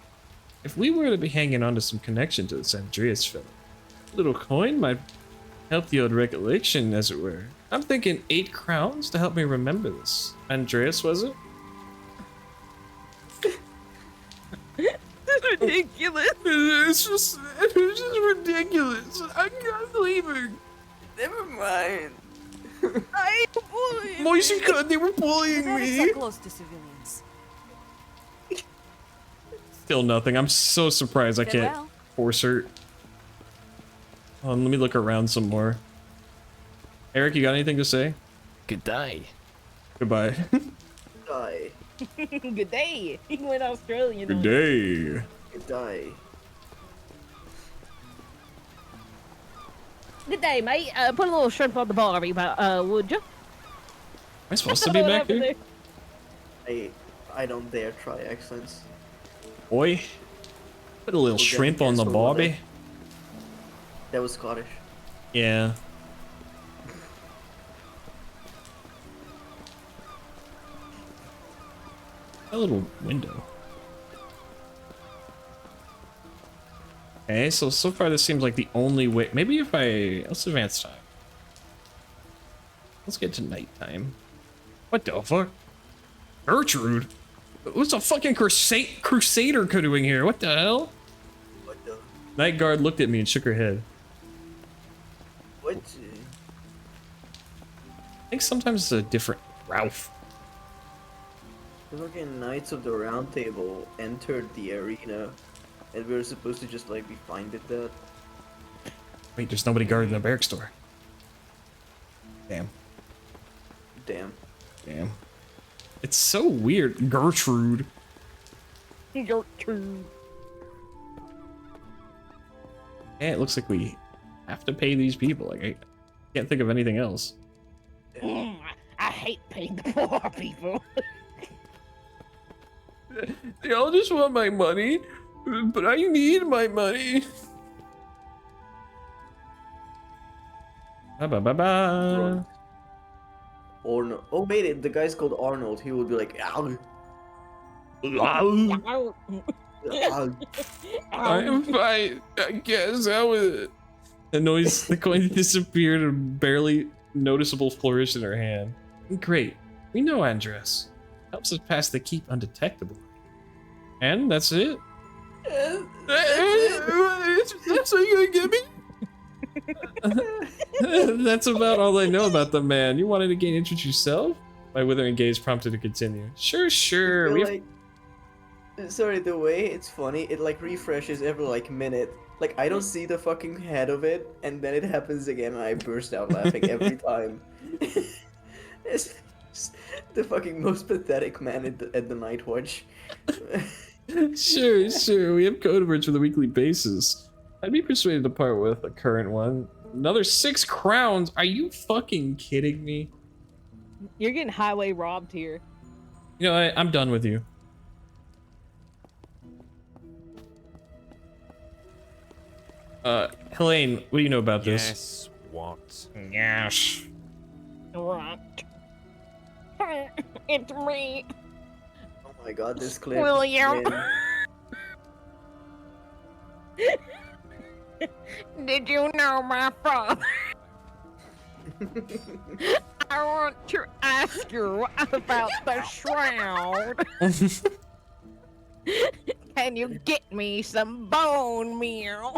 If we were to be hanging on to some connection to this Andreas fellow, a little coin might help the old recollection, as it were. I'm thinking 8 crowns to help me remember this. Andreas, was it? It's ridiculous. It's just ridiculous. I can't believe it. Never mind. I bullied. Moisey God, they were bullying Very me. so close to civilians. Still nothing. I'm so surprised I can't Farewell. force her. Let me look around some more. Eric, you got anything to say? Good day. Goodbye. Die. Good day. He went Australian. Good on day. Die. Good day, mate. Put a little shrimp on the bar, would you? Am I supposed to be back here? I don't dare try accents. Boy, put a little We'll get shrimp on the cancelled one barbie. day. That was Scottish. Yeah. A little window. Okay, so far this seems like the only way. Maybe if let's advance time. Let's get to nighttime. What the fuck? Gertrude? What's a fucking crusader doing here? What the hell? What the? Night guard looked at me and shook her head. What? I think sometimes it's a different Ralph. The fucking Knights of the Round Table entered the arena, and we were supposed to just like be fine with that. Wait, there's nobody guarding the barrack store. Damn. Damn. Damn. It's so weird. Gertrude. Gertrude. Yeah, it looks like we have to pay these people. Like, I can't think of anything else. I hate paying the poor people. They all just want my money, but I need my money. Ba ba ba ba. Arnold. Oh wait, the guy's called Arnold. He would be like, "Ow." I'm fine. I guess that was it. The noise, the coin disappeared, a barely noticeable flourish in her hand. Great. We know Andres. Helps us pass the keep undetectable. And that's it? That's what you're gonna give me? That's about all I know about the man. You wanted to gain interest yourself? My withering gaze prompted to continue. Sure. Sorry, the way it's funny, it like refreshes every like minute. Like I don't see the fucking head of it, and then it happens again, and I burst out laughing every time. It's just the fucking most pathetic man at the Night Watch. Sure. We have code words for the weekly basis. I'd be persuaded to part with a current one. Another 6 crowns? Are you fucking kidding me? You're getting highway robbed here. You know, I'm done with you. Helene, what do you know about this? Yes, what? Yes. Right. It's me, Oh my god, this clip. William. man. Did you know my father? I want to ask you about the shroud. Can you get me some bone meal?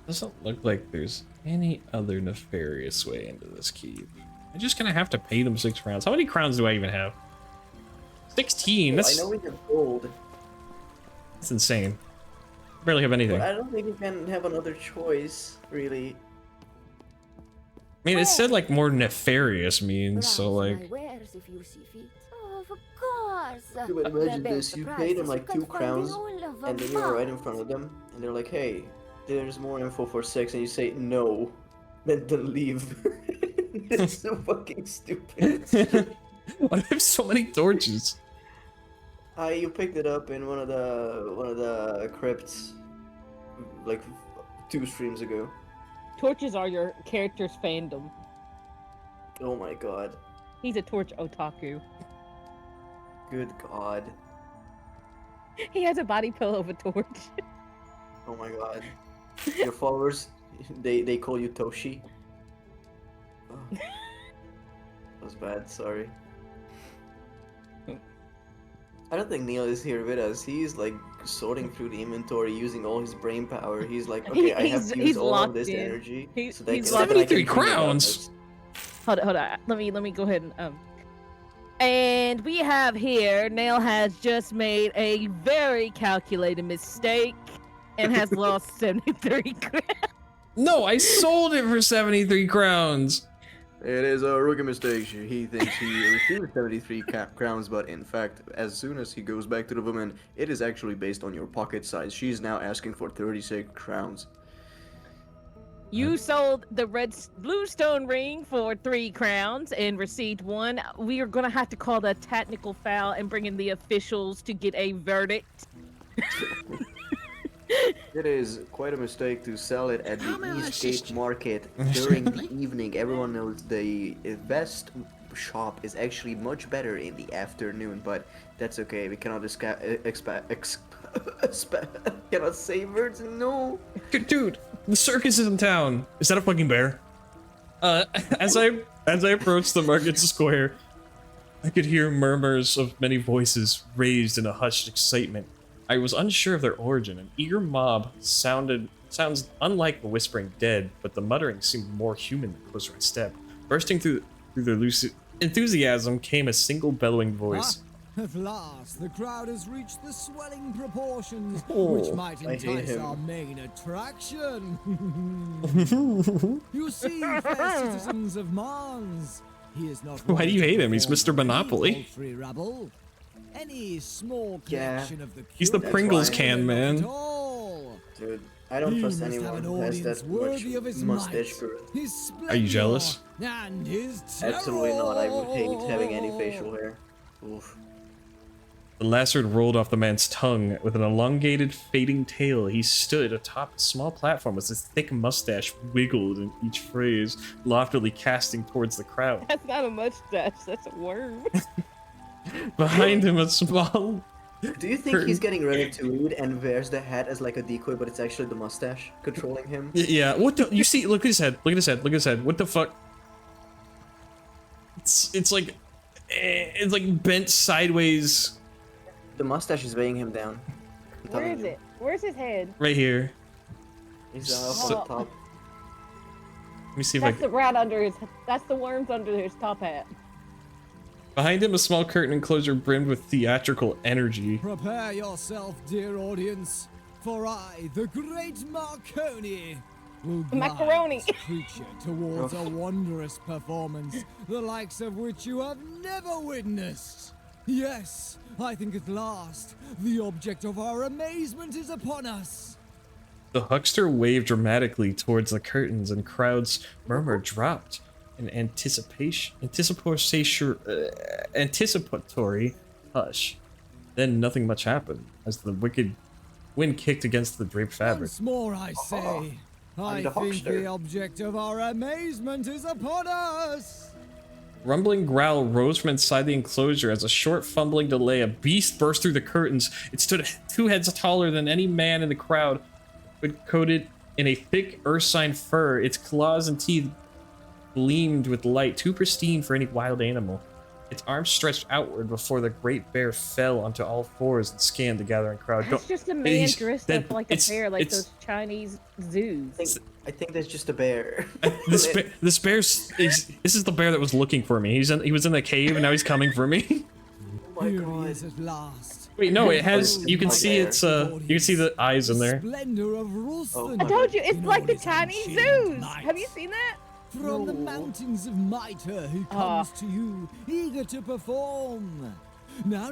Doesn't look like there's any other nefarious way into this keep. I'm just gonna have to pay them 6 crowns. How many crowns do I even have? 16. I That's know we have gold, that's insane. Barely have anything. but I I don't think we can have another choice, really. mean, it said like more nefarious means, so like. Wares if you see fit. Oh, of course. You would imagine The this, best you price pay them is like you 2 can find in crowns, all of and then them. you're right in front of them, and they're like, hey, there's more info for 6, and you say no, then leave. It's so fucking stupid. Why do I have so many torches? You picked it up in one of the crypts, like 2 streams ago. Torches are your character's fandom. Oh my god. He's a torch otaku. Good god. He has a body pillow of a torch. Oh my god. Your followers, they call you Toshi. Oh. That was bad, sorry. I don't think Neil is here with us. He's like sorting through the inventory using all his brain power. He's like, okay, I have to use all of this energy. So that he's so that I can 73 bring it out crowns. this. Hold on. Let me go ahead and And we have here, Nail has just made a very calculated mistake and has lost 73 crowns. No, I sold it for 73 crowns. It is a rookie mistake. He thinks he received 73 crowns, but in fact, as soon as he goes back to the woman, it is actually based on your pocket size. She's now asking for 36 crowns. You sold the bluestone ring for 3 crowns and received 1. We are gonna have to call that technical foul and bring in the officials to get a verdict. It is quite a mistake to sell it at the Eastgate Market during the evening. Everyone knows the best shop is actually much better in the afternoon, but that's okay. We cannot cannot say words. No. Dude, the circus is in town. Is that a fucking bear? As I approached the market square, I could hear murmurs of many voices raised in a hushed excitement. I was unsure of their origin. An eager mob sounds unlike the whispering dead, but the muttering seemed more human the closer I stepped. Bursting through their loose enthusiasm came a single bellowing voice. At last, the crowd has reached the swelling proportions, Oh, which might I hate entice him. our main attraction. You see, fair citizens of Mars, he is not. Why do you hate him? He's Mr. Monopoly. Free rabble. Any small Yeah. collection of the He's the That's Pringles fine. can, man. Dude, I don't He trust must have anyone an who has audience that much worthy of his mustache might, growth. his Are you jealous? splendor, and his Absolutely not. I would hate having any terror. facial hair. Oof. The last word rolled off the man's tongue. With an elongated, fading tail, he stood atop a small platform as his thick mustache wiggled in each phrase, loftily casting towards the crowd. That's not a mustache, that's a worm. Behind him, a small... Do you think he's getting ready to lead and wears the hat as like a decoy, but it's actually the mustache controlling him? Yeah, what the... You see, look at his head. Look at his head. Look at his head. What the fuck? It's like... It's like bent sideways. The mustache is weighing him down. I'm Where telling is you. it? Where's his head? Right here. He's up So- at the top. Let me see if That's I the can... rat under his. That's the worms under his top hat. Behind him, a small curtain enclosure brimmed with theatrical energy. Prepare yourself, dear audience, for I, the great Marconi, will guide Macaroni. this creature towards a wondrous performance, the likes of which you have never witnessed. Yes, I think at last the object of our amazement is upon us. The huckster waved dramatically towards the curtains, and crowd's murmur dropped in anticipatory hush. Then nothing much happened, as the wicked wind kicked against the draped fabric. Once more I say, I the think huckster. the object of our amazement is upon us. Rumbling growl rose from inside the enclosure. As a short fumbling delay, a beast burst through the curtains. It stood 2 heads taller than any man in the crowd, but coated in a thick ursine fur. Its claws and teeth gleamed with light, too pristine for any wild animal. Its arms stretched outward before the great bear fell onto all fours and scanned the gathering crowd. That's just a man He's- dressed that- up like a bear, like it's- those Chinese zoos. I think that's just a bear. This bear's this is the bear that was looking for me. He was in the cave and now he's coming for me. Oh my Here god. he is at last. Wait, no, it has. You can my see bear. it's you can see the eyes in there. Splendor of Ruslan. I told you, it's in like all the his Chinese unchained zoos. might. Have you seen that? From the mountains of Mitre, he comes to you, eager to perform. Now,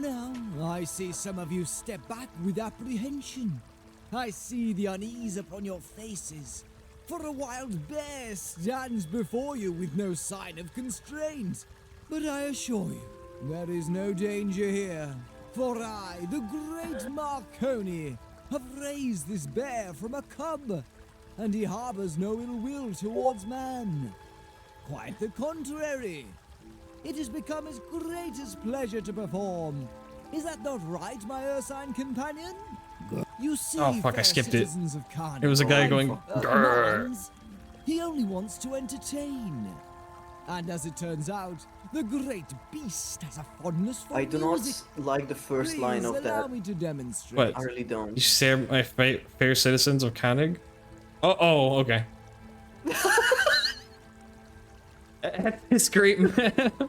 I see some of you step back with apprehension. I see the unease upon your faces. For a wild bear stands before you with no sign of constraint. But I assure you, there is no danger here. For I, the great Marconi, have raised this bear from a cub, and he harbors no ill will towards man. Quite the contrary. It has become his greatest pleasure to perform. Is that not right, my ursine companion? You see, Oh, fuck, I fair skipped it. citizens of It was a guy going, "Grrr." Mons, he only wants to entertain. And as it turns out, the great beast has a fondness for I do not music. like the first line Please of allow that. me to demonstrate. What? I really don't. You say my fair citizens of Koenig? Oh, okay. At this great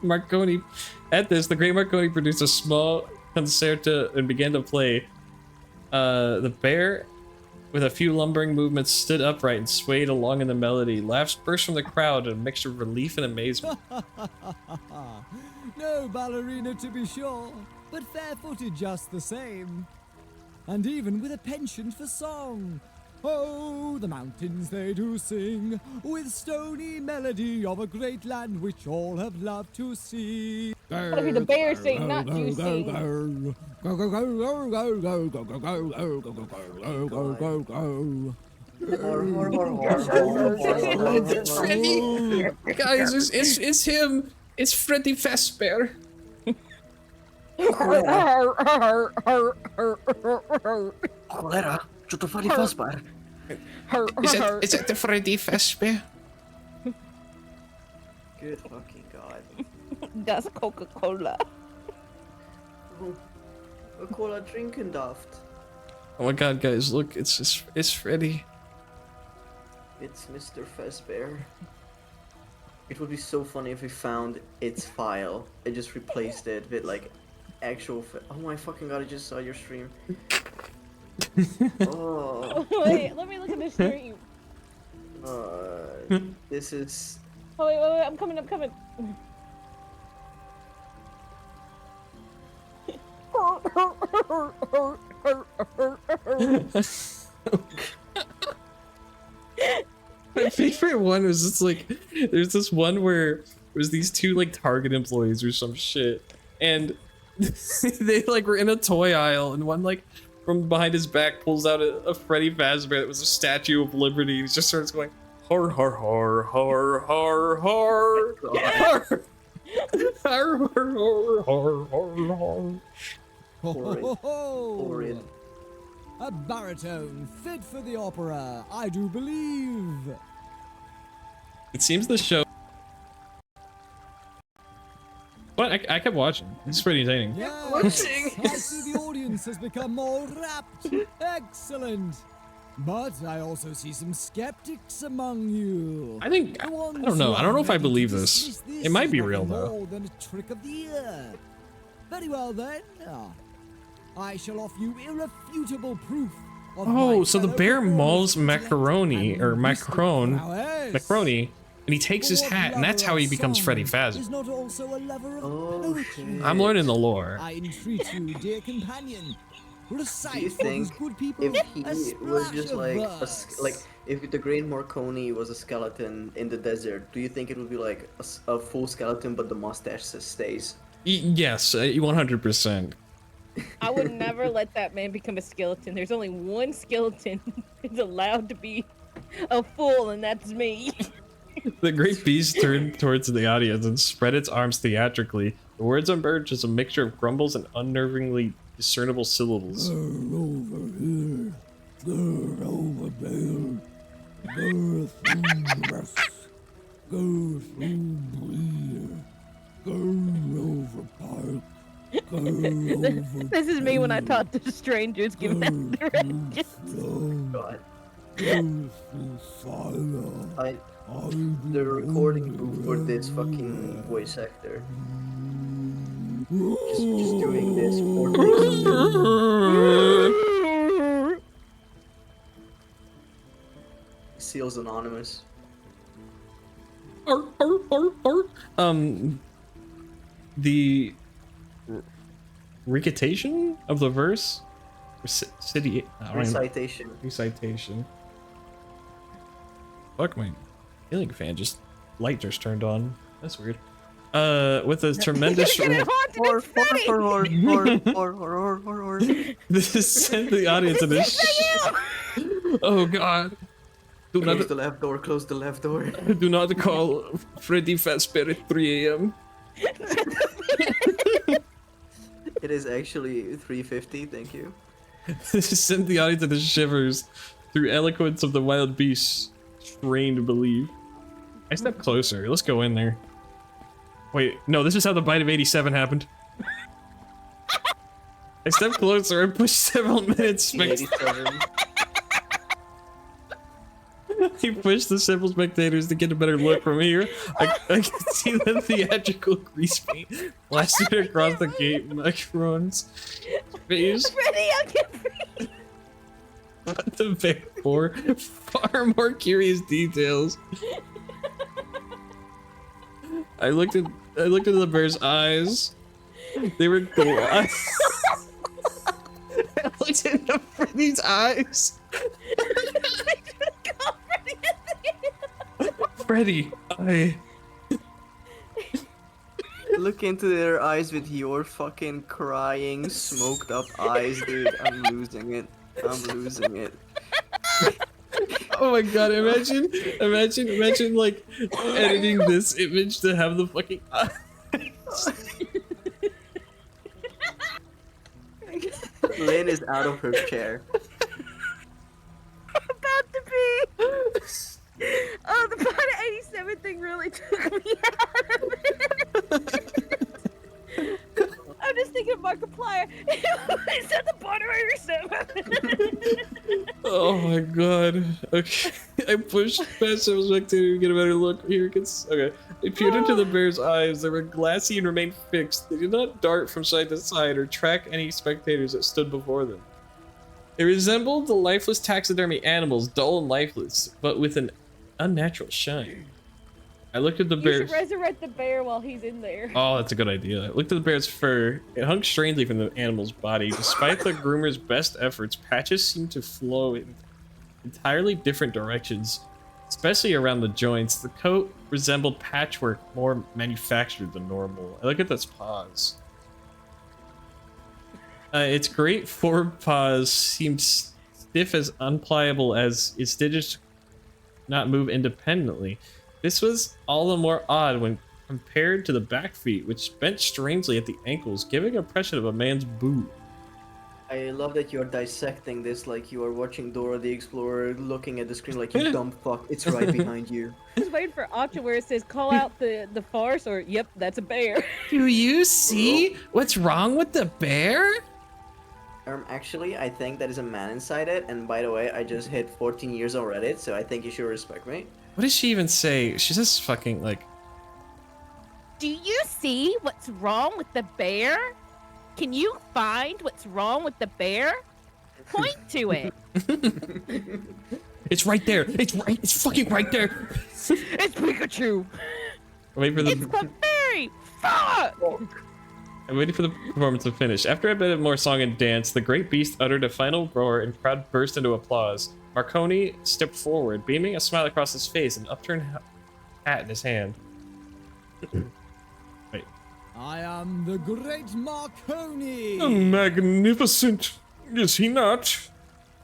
Marconi, the great Marconi produced a small concerto and began to play. The bear, with a few lumbering movements, stood upright and swayed along in the melody. Laughs burst from the crowd, a mixture of relief and amazement. No ballerina to be sure, but fair-footed just the same. And even with a penchant for song. Oh, the mountains they do sing, with stony melody of a great land which all have loved to see. That'd be the bear sing, not you sing. Go, go, go, go, go, go, go, go, go, go, go, go, go, go, go. It's Freddy! Guys, it's him! It's Freddy Fazbear! Cholera, čo to Freddy Fazbear? Is that the Freddy Fazbear? Good fucking god. That's Coca-Cola. A cola drinking daft. Oh my god, guys, look, it's Freddy. It's Mr. Fazbear. It would be so funny if we found its file and just replaced it with like actual. Oh my fucking god! I just saw your stream. Oh. Wait, let me look at the stream. This is. Oh wait, I'm coming. My favorite one was just like, there's this one where it was these two like Target employees or some shit, and they like were in a toy aisle, and one like from behind his back pulls out a Freddy Fazbear that was a Statue of Liberty. He just starts going, har har har har har har har har har har har. Horrid. A baritone fit for the opera, I do believe. It seems the show. But I kept watching. It's pretty entertaining. Yes, I see the audience has become more rapt. Excellent. But I also see some skeptics among you. I think I don't know. I don't know if I believe this. It might be real though. More than a trick of the ear. Very well then. I shall offer you irrefutable proof. Oh, so the bear mauls macaroni or macaroni, and he takes his hat, and that's how he becomes Freddy Fazbear. Is not also a lover of poetry. I'm learning the lore. I entreat you, dear companion. Recite Do you for these think good people if he a was splash just of like verse. like if the Great Marconi was a skeleton in the desert, do you think it would be like a full skeleton but the mustache stays? Yes, 100%. I would never let that man become a skeleton. There's only one skeleton that's allowed to be a fool, and that's me. The great beast turned towards the audience and spread its arms theatrically. The words emerged as a mixture of grumbles and unnervingly discernible syllables. Girl over here. Girl over there. Girl through rest. Girl through here. Girl over park. Girl over This is me when I talk to strangers, giving them directions. God. Girl through fire. The recording booth for this fucking voice actor. Just doing this for Seals Anonymous. The recitation of the verse? City Recitation. Recitation. Fuck, my ceiling fan just light just turned on. That's weird. With a tremendous this sent the audience in this. Oh god. Close the left door, close the left door. Do not call Freddy Fazbear at 3 a.m. It is actually 3:50, thank you. This sent the audience into shivers through eloquence of the wild beasts. Strained to believe. I stepped closer. Let's go in there. Wait, no, this is how the bite of 87 happened. I stepped closer and pushed several minutes. 87. He pushed the several spectators to get a better look from here. I can see the theatrical grease paint blasted across the gate microphones. Face. Freddy, I can't breathe. But the bear bore far more curious details. I looked at the bear's eyes. They were glass. I looked into Freddy's eyes. Freddy, I look into their eyes with your fucking crying, smoked up eyes, dude. I'm losing it. I'm losing it. Oh my god, imagine like editing this image to have the fucking eyes. Lynn is out of her chair. I'm about to be. Oh, the part of 87 thing really took me out of it. I'm just thinking Markiplier. It's at the part of 87. Oh my god. Okay. I pushed past several spectators to get a better look. Here it gets. Okay. I peered into the bear's eyes. They were glassy and remained fixed. They did not dart from side to side or track any spectators that stood before them. They resembled the lifeless taxidermy animals, dull and lifeless, but with an unnatural shine. I looked at the bear. You should resurrect the bear while he's in there. Oh, that's a good idea. I looked at the bear's fur. It hung strangely from the animal's body. Despite the groomer's best efforts, patches seemed to flow in entirely different directions, especially around the joints. The coat resembled patchwork more manufactured than normal. I look at its paws. Its great forepaws seemed stiff as unpliable as its digits not move independently. This was all the more odd when compared to the back feet, which bent strangely at the ankles, giving an impression of a man's boot. I love that you're dissecting this like you are watching Dora the Explorer, looking at the screen like, you dumb fuck, it's right behind you. I was waiting for Octa where it says call out the farce or yep, that's a bear. Do you see what's wrong with the bear? Actually, I think that is a man inside it, and by the way, I just hit 14 years on Reddit, so I think you should respect me. What does she even say? She says fucking like... Do you see what's wrong with the bear? Can you find what's wrong with the bear? Point to it. It's right there. It's fucking right there. It's Pikachu. Wait for the... It's Clefairy. Fuck! I'm waiting for the performance to finish. After a bit more song and dance, the great beast uttered a final roar and crowd burst into applause. Marconi stepped forward, beaming a smile across his face, and upturned hat in his hand. Wait. I am the great Marconi. Magnificent, is he not?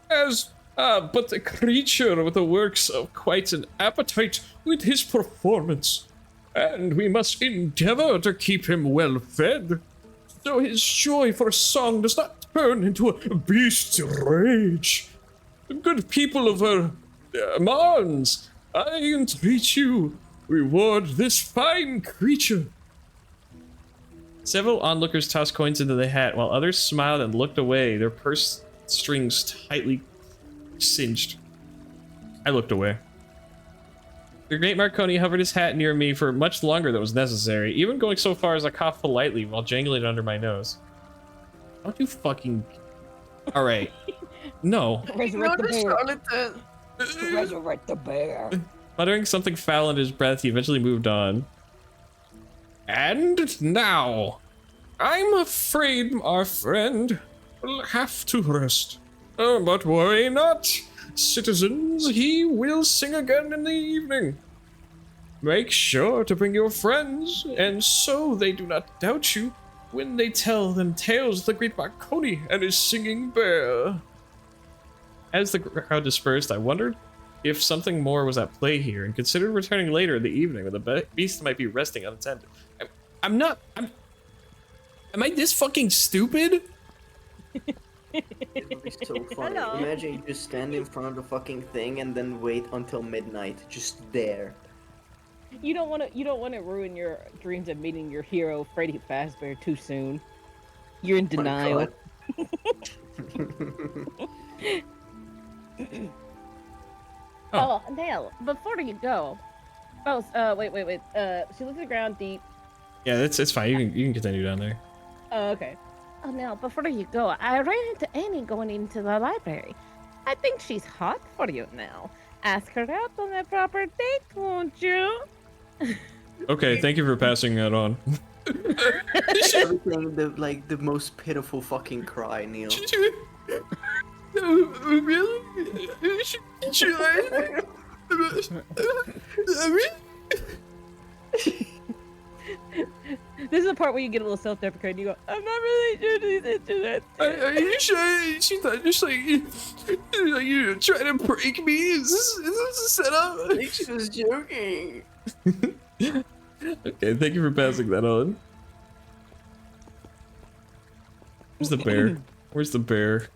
As but a creature with the works of quite an appetite with his performance, and we must endeavor to keep him well fed, so his joy for song does not turn into a beast's rage. Good people of Mons, I entreat you, reward this fine creature. Several onlookers tossed coins into the hat, while others smiled and looked away, their purse strings tightly cinched. I looked away. The great Marconi hovered his hat near me for much longer than was necessary, even going so far as to cough politely while jangling it under my nose. Don't you fucking... Alright. No. Resurrect the bear. Charlatan. Resurrect the bear. Muttering something foul under his breath, he eventually moved on. And now, I'm afraid our friend will have to rest. Oh, but worry not, citizens, he will sing again in the evening. Make sure to bring your friends, and so they do not doubt you when they tell them tales of the great Marconi and his singing bear. As the crowd dispersed, I wondered if something more was at play here, and considered returning later in the evening when the beast might be resting unattended. Am I this fucking stupid? It would be so funny. Hello. Imagine you just stand in front of the fucking thing and then wait until midnight, just there. You don't want to ruin your dreams of meeting your hero, Freddy Fazbear, too soon. You're in denial. Oh, Nell, before you go. Oh, wait. She looked at the ground deep. Yeah, it's fine. You can continue down there. Oh, okay. Oh, Nell, before you go, I ran into Annie going into the library. I think she's hot for you now. Ask her out on a proper date, won't you? Okay, thank you for passing that on. Everything, the most pitiful fucking cry, Neil. Really? This is the part where you get a little self-deprecating. You go, I'm not really sure she's into that. Are you sure she thought just like you trying to break me? Is this a setup? I think she was joking. Okay, thank you for passing that on. Where's the bear? Where's the bear?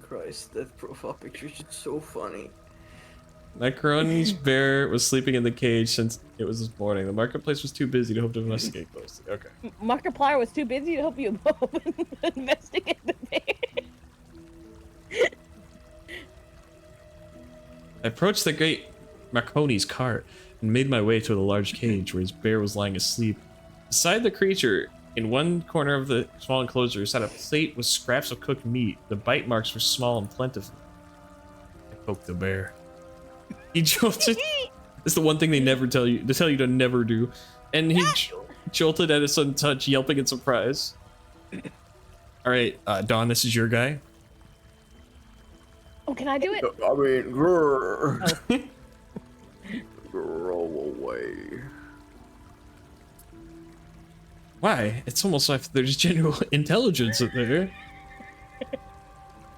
Christ, that profile picture is just so funny. Necroni's bear was sleeping in the cage since it was this morning. The marketplace was too busy to hope to investigate closely. Okay. Markiplier was too busy to help you investigate the bear. I approached the great Marconi's cart and made my way to the large cage where his bear was lying asleep. Beside the creature, in one corner of the small enclosure, sat a plate with scraps of cooked meat. The bite marks were small and plentiful. I poked the bear. He jolted. It's the one thing they never tell you to never do. And he jolted at a sudden touch, yelping in surprise. All right, Dawn, this is your guy. Oh, can I do it? I mean, grrr. Grow away. Why? It's almost like there's genuine intelligence in there.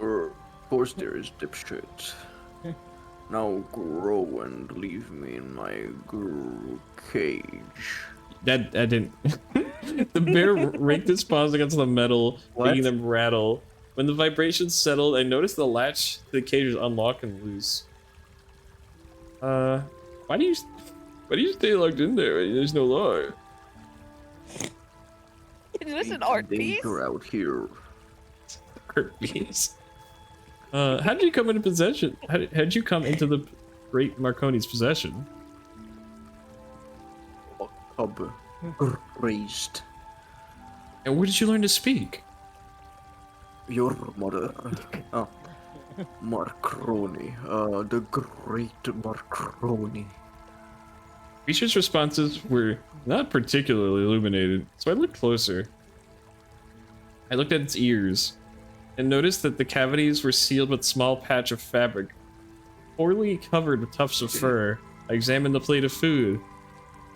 Of course there is, dipshit. Now grow and leave me in my cage. That didn't. The bear raked its paws against the metal, making them rattle. When the vibrations settled, I noticed the latch to the cage was unlocked and loose. Why do you stay locked in there? There's no lock. Is this an art piece? Danger out here. Art piece. How did you come into possession? How did you come into the great Marconi's possession? A cub raised. And where did you learn to speak? Your mother. Oh. Marconi. The great Marconi. Creature's responses were not particularly illuminated, so I looked closer. I looked at its ears, and noticed that the cavities were sealed with a small patch of fabric, poorly covered with tufts of fur. I examined the plate of food.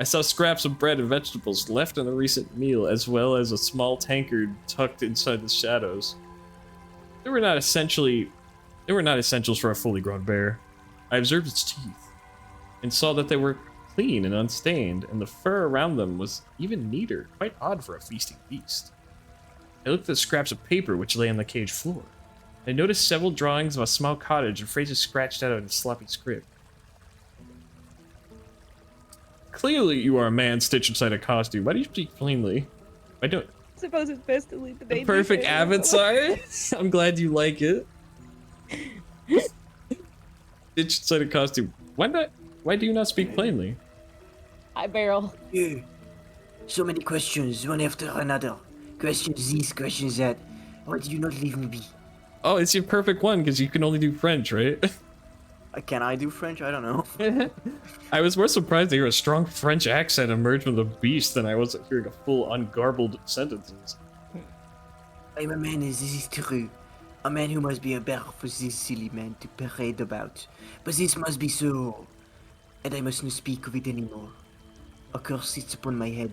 I saw scraps of bread and vegetables left in the recent meal, as well as a small tankard tucked inside the shadows. They were not essentially They were not essentials for a fully grown bear. I observed its teeth and saw that they were clean and unstained, and the fur around them was even neater, quite odd for a feasting beast. I looked at the scraps of paper which lay on the cage floor. I noticed several drawings of a small cottage and phrases scratched out in sloppy script. Clearly you are a man stitched inside a costume. Why do you speak plainly? I don't... I suppose it's best to leave the baby. Perfect avatar. I'm glad you like it. Stitched inside a costume. Why do you not speak plainly? Hi, Barrel. Yeah. So many questions, one after another. Questions this, questions that. Why do you not leave me be? Oh, it's your perfect one because you can only do French, right? Can I do French? I don't know. I was more surprised to hear a strong French accent emerge from the beast than I was hearing a full ungarbled sentences. I'm a man, this is true. A man who must be a bear for this silly man to parade about. But this must be so. And I must not speak of it anymore. A curse sits upon my head.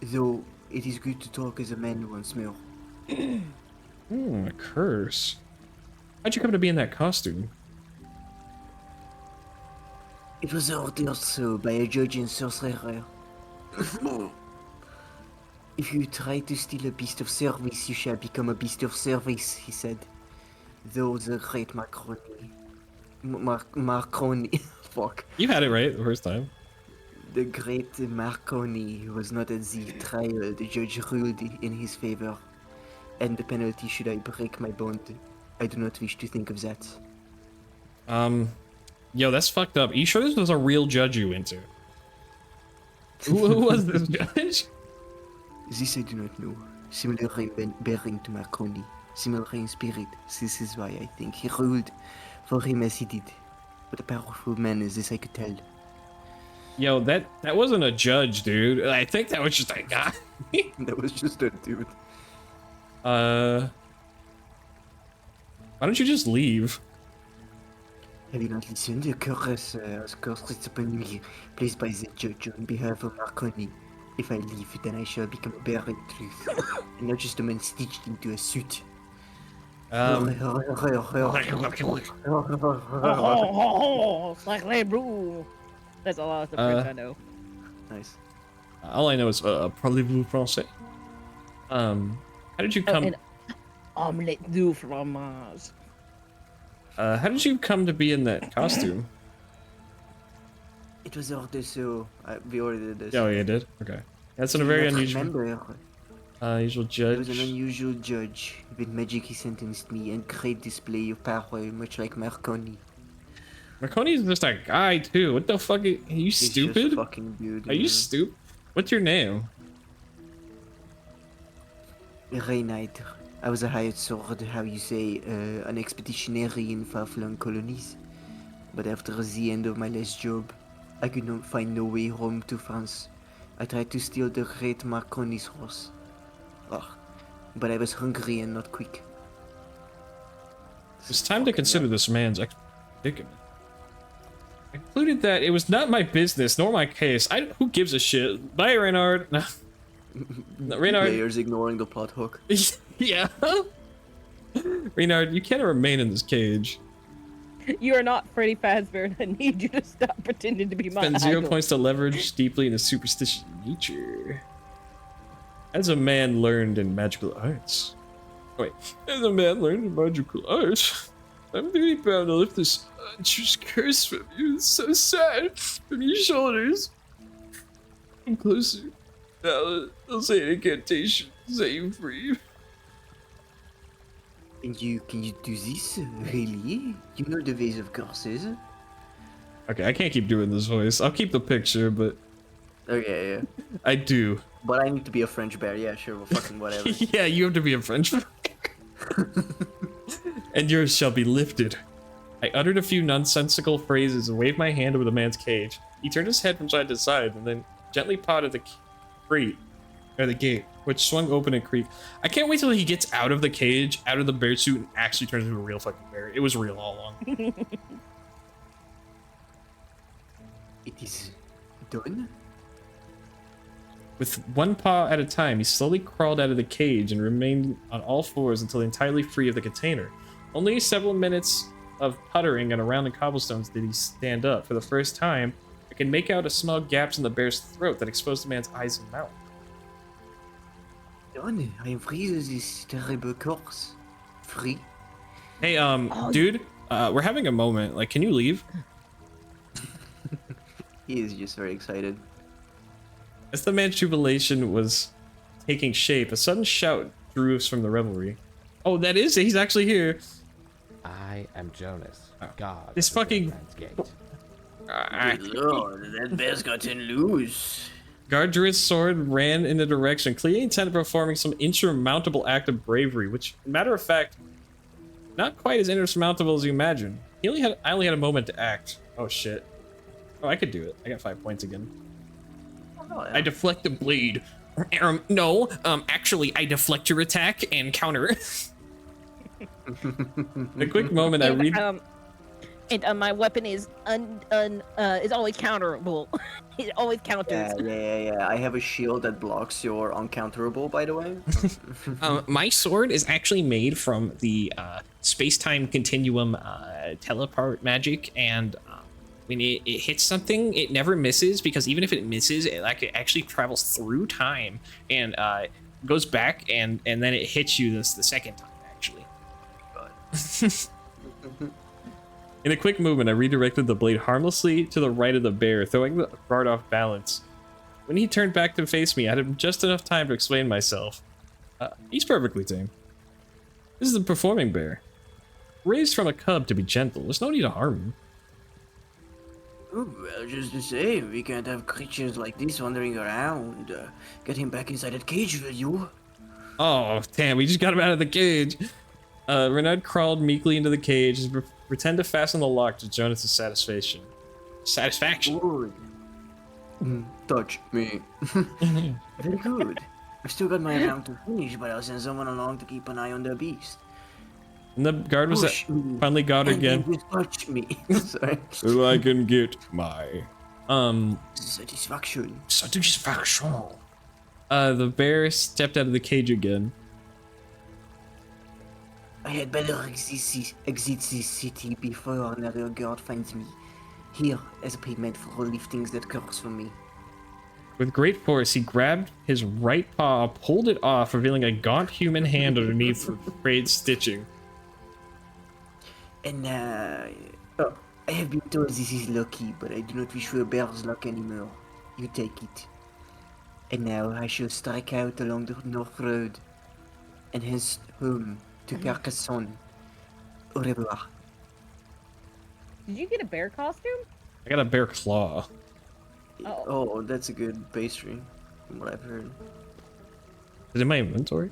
Though it is good to talk as a man once more. A curse. How'd you come to be in that costume? It was ordered so by a judge and sorcerer. If you try to steal a beast of service, you shall become a beast of service, he said. Though the great Marconi, fuck. You had it right the first time. The great Marconi was not at the trial. The judge ruled in his favor. And the penalty should I break my bond. I do not wish to think of that. Yo, that's fucked up. Are you sure this was a real judge you went to? Who was this judge? This I do not know. Similar bearing to Marconi. Similar in spirit. This is why I think he ruled for him as he did. But a powerful man as this I could tell. Yo, that wasn't a judge, dude. I think that was just a guy. That was just a dude. Why don't you just leave? Have you not listened? The curse rests upon me, placed by the judge on behalf of Marconi. If I leave, then I shall become a bear in truth, and not just a man stitched into a suit. Sacré bleu. That's a lot of the French I know. Nice. All I know is parlez-vous français? How did you come? Omelette du fromage. How did you come to be in that costume? It was ordered so. We already did this. Oh, yeah, did? Okay. That's a very unusual. Remember, usual judge. it was an unusual judge. With magic, he sentenced me, and great display of power, much like Marconi. Marconi's just a guy too. What the fuck? Are you He's stupid? just fucking dude. Are you stupid? What's your name? Reinhard. I was a hired sword, how you say, an expeditionary in far-flung colonies. But after the end of my last job, I could not find no way home to France. I tried to steal the great Marconi's horse. But I was hungry and not quick. It's time to consider this man's predicament. I concluded that it was not my business nor my case. Who gives a shit? Bye, Reynard. No, Reynard. Players ignoring the plot hook. Yeah. Reynard, you can't remain in this cage. You are not Freddy Fazbear, and I need you to stop pretending to be my Spend 0 idol. points to leverage deeply into superstitious nature. As a man learned in magical arts. Wait, as a man learned in magical arts, I'm very proud to lift this unjust curse from you. It's so sad. From your shoulders. Come closer. Now, I'll say an incantation to set you free. Can you do this? Really? You know the ways of curses? Okay, I can't keep doing this voice. I'll keep the picture, but... Okay, yeah. I do. But I need to be a French bear, yeah, sure, well, fucking whatever. Yeah, you have to be a French bear. And yours shall be lifted. I uttered a few nonsensical phrases and waved my hand over the man's cage. He turned his head from side to side and then gently pawed at the crate, or the gate, which swung open and creaked. I can't wait till he gets out of the cage, out of the bear suit, and actually turns into a real fucking bear. It was real all along. It is done? With one paw at a time, he slowly crawled out of the cage and remained on all fours until entirely free of the container. Only several minutes of puttering and around the cobblestones did he stand up. For the first time, I could make out a small gaps in the bear's throat that exposed the man's eyes and mouth. Done. I am free this terrible curse. Free? Hey, dude, we're having a moment. Like, can you leave? He is just very excited. As the man's jubilation was taking shape, a sudden shout drew us from the revelry. Oh, that is it. He's actually here. I am Jonas, God. This fucking... Good lord, that bear's gotten loose. Guard Druid's sword ran in the direction, clearly intent of performing some insurmountable act of bravery, which, matter of fact, not quite as insurmountable as you imagine. I only had a moment to act. Oh shit. Oh, I could do it. I got 5 points again. Oh, yeah. I deflect the blade. No, actually, I deflect your attack and counter. In a quick moment, I read. And my weapon is is always counterable. It always counters. Yeah. I have a shield that blocks your uncounterable, by the way. My sword is actually made from the space-time continuum teleport magic, and when it hits something, it never misses, because even if it misses, it actually travels through time and goes back, and then it hits you the second time, actually. In a quick movement, I redirected the blade harmlessly to the right of the bear, throwing the guard off balance. When he turned back to face me, I had just enough time to explain myself. He's perfectly tame. This is a performing bear. Raised from a cub to be gentle, there's no need to harm him. Oh, well, just the same, we can't have creatures like this wandering around. Get him back inside that cage, will you? Oh, damn, we just got him out of the cage. Renard crawled meekly into the cage and pretend to fasten the lock to Jonas' satisfaction. Satisfaction? Good. Touch me. Very good. I've still got my round to finish, but I'll send someone along to keep an eye on the beast. And the guard was finally got again. Touch me. Sorry. So I can get my satisfaction. Satisfaction. The bear stepped out of the cage again. I had better exit this city before another guard finds me. Here, as a payment for all liftings that curse for me. With great force, he grabbed his right paw, pulled it off, revealing a gaunt human hand underneath for frayed stitching. And, I have been told this is lucky, but I do not wish for a bear's luck anymore. You take it. And now I shall strike out along the North Road, and hence home to Carcassonne. Au revoir. Did you get a bear costume? I got a bear claw. Oh, that's a good pastry, from what I've heard. Is it in my inventory?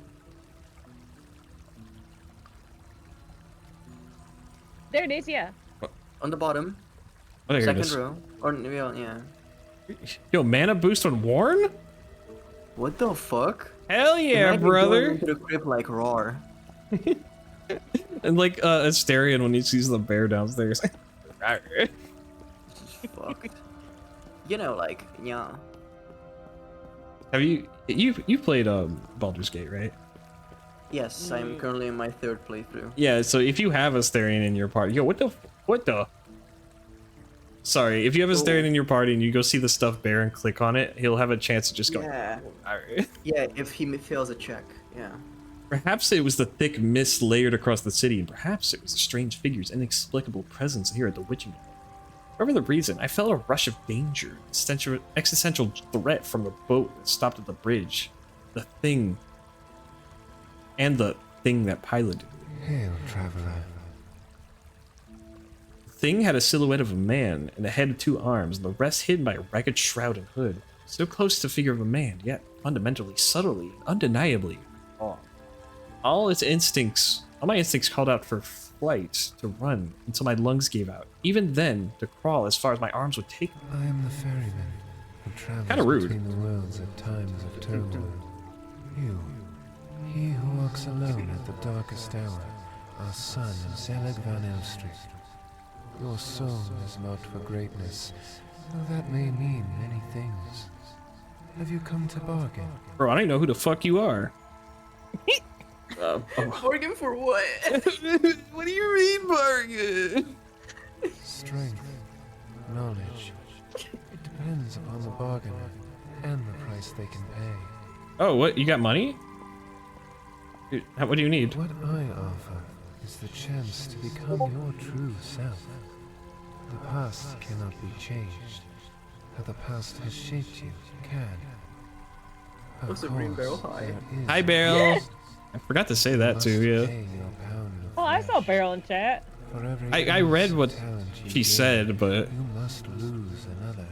There it is, yeah. On the bottom. Oh, there it second is. row. Or, well, yeah. Yo, mana boost on Warren? What the fuck? Hell yeah, brother! Into the crypt like roar. And like Asterion when he sees the bear downstairs. This is fucked. You know, like, yeah. Have you played Baldur's Gate, right? Yes, I'm currently in my 3rd playthrough. Yeah, so if you have Asterion in your party, yo, what the? Sorry, if you have Asterion in your party and you go see the stuffed bear and click on it, he'll have a chance to just go. Yeah. Alright. Yeah, if he fails a check, yeah. Perhaps it was the thick mist layered across the city, and perhaps it was the strange figure's inexplicable presence here at the witching hour. Whatever the reason, I felt a rush of danger, existential threat from the boat that stopped at the bridge. The thing that piloted me. Hail, traveler. The thing had a silhouette of a man, and a head of 2 arms, and the rest hidden by a ragged shroud and hood. So close to the figure of a man, yet fundamentally, subtly, undeniably wrong. All my instincts called out for flight, to run, until my lungs gave out. Even then, to crawl as far as my arms would take me. I am the ferryman who travels Kinda rude. between the worlds at times of turmoil. You, he who walks alone at the darkest hour, our son of Zelig van Elstreet. Your soul is marked for greatness, though that may mean many things. Have you come to bargain? Bro, I don't know who the fuck you are. Bargain for what? What do you mean bargain? Strength, knowledge. It depends upon the bargainer and the price they can pay. Oh, what? You got money? What do you need? What I offer is the chance to become your true self. The past cannot be changed. How the past has shaped you can. What's the green barrel? Hi. Hi, Barrel. I forgot to say that too, yeah. Oh, I saw Barrel in chat. I read what she said, but you must lose another.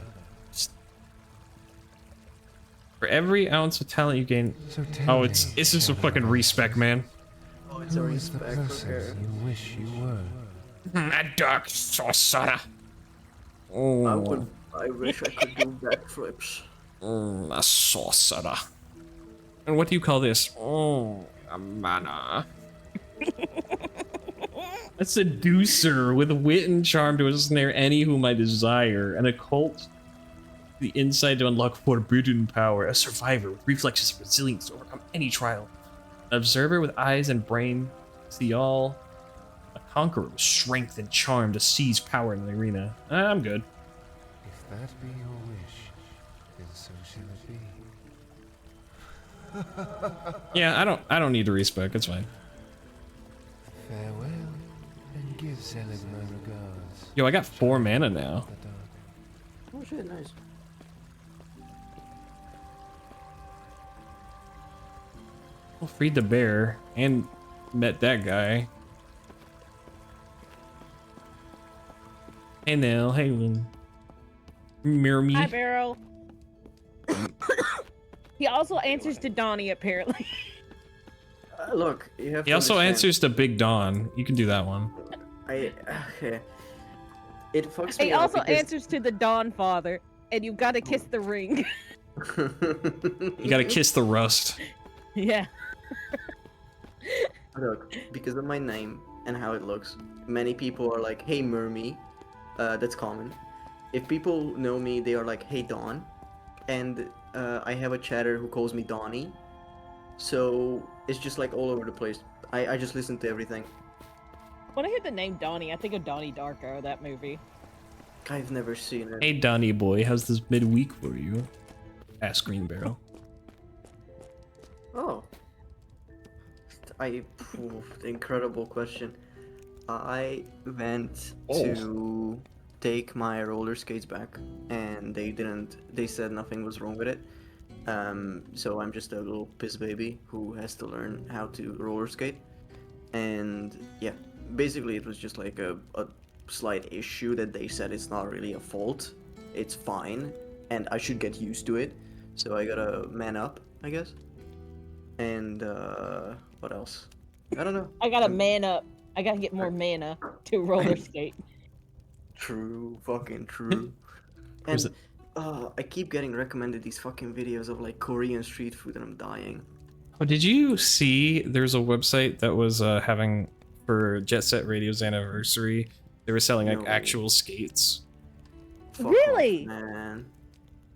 For every ounce of talent you gain, oh, it's just a fucking respec, man. Oh, it's a respect. Okay. You wish you were. A dark sorcerer. Oh, I wish I could do backflips. A sorcerer. And what do you call this? Oh, a mana. A seducer with wit and charm to ensnare any whom I desire. An occult, the insight to unlock forbidden power. A survivor with reflexes and resilience to overcome any trial. An observer with eyes and brain to see all. A conqueror with strength and charm to seize power in the arena. I'm good. If that be your wish, then so shall it be. Yeah, I don't need to respec, it's fine. Farewell, and give Zelig my regards. Yo, I got 4 mana now. Oh shit, nice. Well, freed the bear and met that guy. Hey Nell, hey Lynn. Mirror me. Hi, Barrel. He also answers to Donnie, apparently. Look, you have. He also answers to Big Dawn. You can do that one. Okay. It fucks me He up also because- answers to the Dawn Father, and you've got to kiss the ring. You gotta kiss the rust. Yeah. Look, because of my name and how it looks, many people are like, "Hey, Mermy," that's common. If people know me, they are like, "Hey, Dawn," and I have a chatter who calls me Donnie, so it's just like all over the place. I just listen to everything. When I hear the name Donnie, I think of Donnie Darko, that movie. I've never seen it. Hey Donnie boy, how's this midweek for you? Ask Green Barrel. Oh. Incredible question. I went to take my roller skates back, and they said nothing was wrong with it. So I'm just a little piss baby who has to learn how to roller skate. And yeah, basically it was just like a slight issue that they said it's not really a fault. It's fine, and I should get used to it. So I gotta man up, I guess. And what else? I don't know. I gotta man up. I gotta get more mana to roller skate. True, fucking true. And I keep getting recommended these fucking videos of like Korean street food, and I'm dying. Oh, did you see there's a website that was having for Jet Set Radio's anniversary? They were selling like actual skates. Really? Man.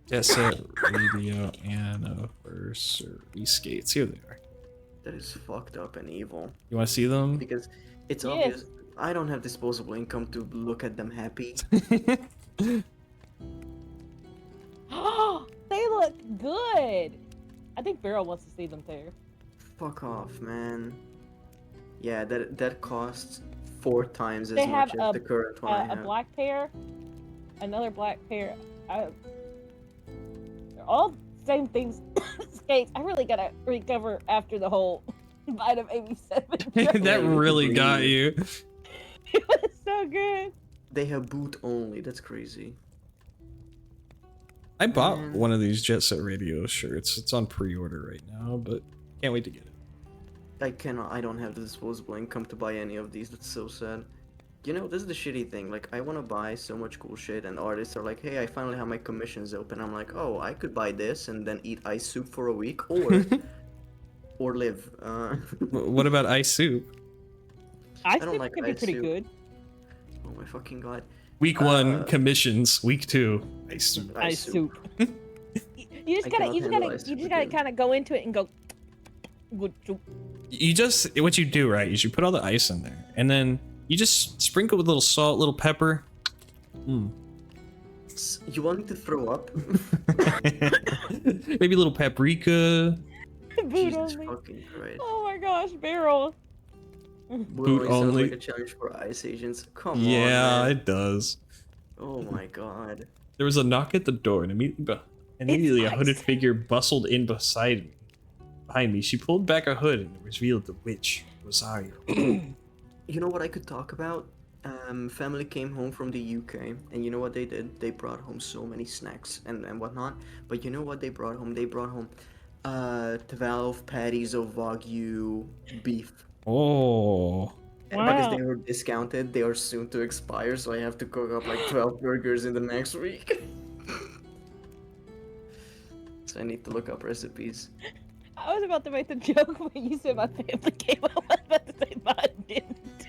Jet Set Radio anniversary skates. Here they are. That is fucked up and evil. You want to see them? Because it's Yes. obvious I don't have disposable income to look at them happy. Oh, they look good. I think Barrel wants to see them too. Fuck off, man. Yeah, that costs 4 times as They much have as the current one I a have. black pair, another black pair. They're all same things. Skates. I really gotta recover after the whole Vitamin 87. That really got you. It was so good. They have boot only. That's crazy. I bought one of these Jet Set Radio shirts. It's on pre-order right now, but can't wait to get it. I don't have the disposable income to buy any of these. That's so sad. You know, this is the shitty thing. Like, I want to buy so much cool shit, and artists are like, hey, I finally have my commissions open. I'm like, oh, I could buy this and then eat ice soup for a week, or live. What about ice soup? I don't think like it could be ice pretty soup. good. Oh my fucking god. Week 1 commissions. Week 2 ice soup. Ice soup. You just I gotta, cannot you just handle gotta, ice you soup just gotta again. kind of go into it and go. Good soup. You just, what you do, right, is you put all the ice in there, and then you just sprinkle with a little salt, little pepper. Mm. You want me to throw up? Maybe a little paprika. Boot Jesus only. fucking Christ. Oh my gosh, barrel. Boot only sounds only. like a challenge for ice agents. Come on, Yeah, man. it does. Oh my god. There was a knock at the door, and immediately a hooded figure bustled in behind me. She pulled back a hood and revealed the witch, Rosario. You know what I could talk about? Family came home from the UK, and you know what they did? They brought home so many snacks and whatnot. But you know what they brought home? They brought home 12 patties of Wagyu beef. Oh. And because they were discounted, they are soon to expire, so I have to cook up like 12 burgers in the next week. So I need to look up recipes. I was about to make the joke when you said my family came home. I was about to say mine didn't.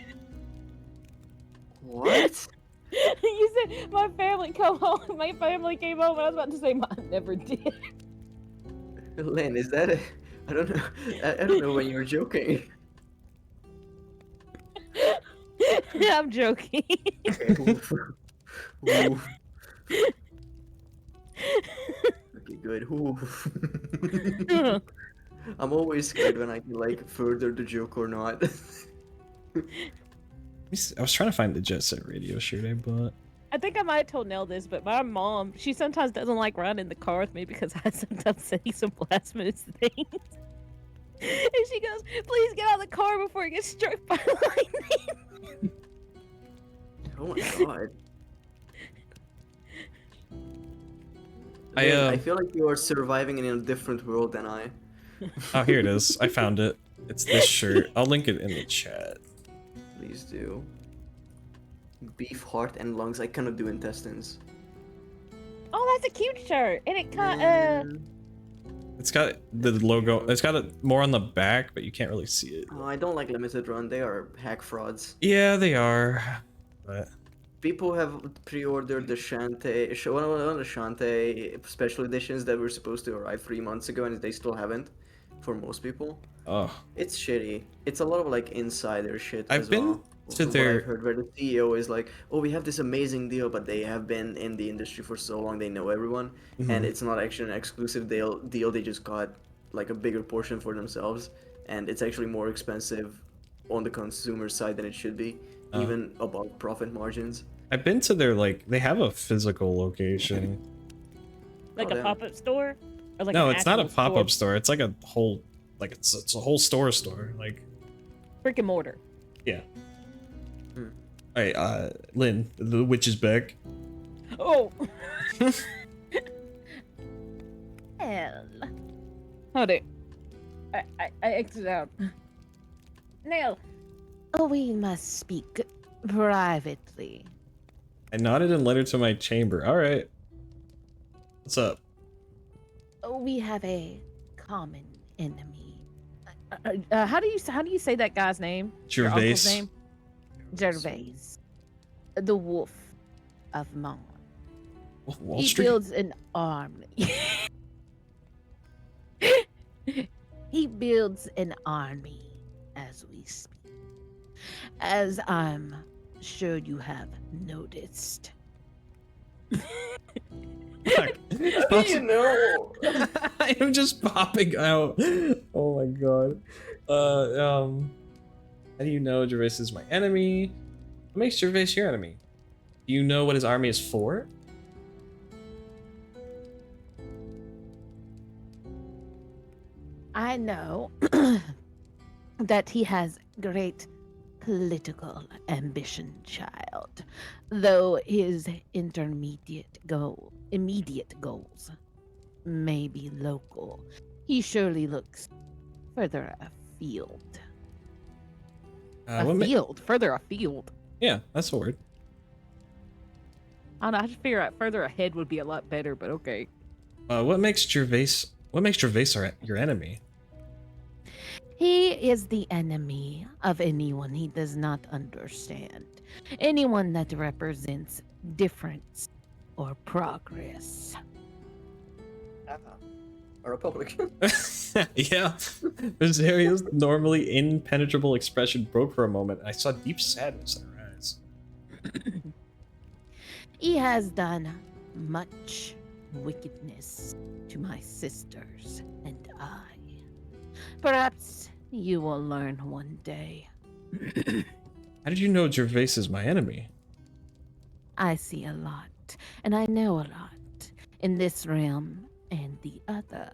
What? You said my family come home. My family came home, and I was about to say mine never did. Lynn, is that a... I don't know. I don't know when you're joking. I'm joking. Okay, oof. Oof. Okay, good. Oof. I'm always scared when I can like further the joke or not. I was trying to find the Jet Set Radio shirt I bought. I think I might have told Nell this, but my mom, she sometimes doesn't like riding in the car with me because I sometimes say some blasphemous things. And she goes, please get out of the car before it gets struck by lightning. Oh my god. I I feel like you are surviving in a different world than I. Oh, here it is. I found it. It's this shirt. I'll link it in the chat. Please do. Beef, heart, and lungs. I cannot do intestines. Oh, that's a cute shirt. And it kind It's got the logo. It's got it more on the back, but you can't really see it. Oh, I don't like limited run. They are hack frauds. Yeah, they are. But People have pre-ordered the Shantae, one of the Shantae special editions that were supposed to arrive 3 months ago, and they still haven't. For most people. oh, It's shitty. It's a lot of like insider shit I've as been well. to What their- I've heard where the CEO is like, oh, we have this amazing deal, but they have been in the industry for so long, they know everyone, Mhm. and it's not actually an exclusive deal. They just got like a bigger portion for themselves, and it's actually more expensive on the consumer side than it should be, even above profit margins. I've been to their they have a physical location. like Oh, a pop-up store? Or like No, an it's not a actual pop-up store. It's like a whole, it's a whole store. Like, Brick and mortar. yeah. Hey, Lynn, the witch is back. Oh. Well, Hold it. I exit out. Neil, we must speak privately. I nodded and led her to my chamber. All right. What's up? We have a common enemy. How do you say that guy's name? Your uncle's Gervais. name? Gervais, the Wolf of Mon. Wall He Street. builds an army. He builds an army as we speak. As I'm sure you have noticed. How do you know? I am just popping out. Oh my god. How do you know Gervais is my enemy? What makes Gervais your enemy? Do you know what his army is for? I know that he has great political ambition, child. Though his immediate goals may be local, he surely looks further afield. Further afield. Yeah, that's the word. I don't know. I just figure out further ahead would be a lot better, but okay. What makes Gervais your enemy? He is the enemy of anyone he does not understand. Anyone that represents difference or progress. a republic. Yeah. Rosario's normally impenetrable expression broke for a moment. I saw deep sadness in her eyes. He has done much wickedness to my sisters and I. Perhaps you will learn one day. How did you know Gervais is my enemy? I see a lot, and I know a lot. In this realm and the other,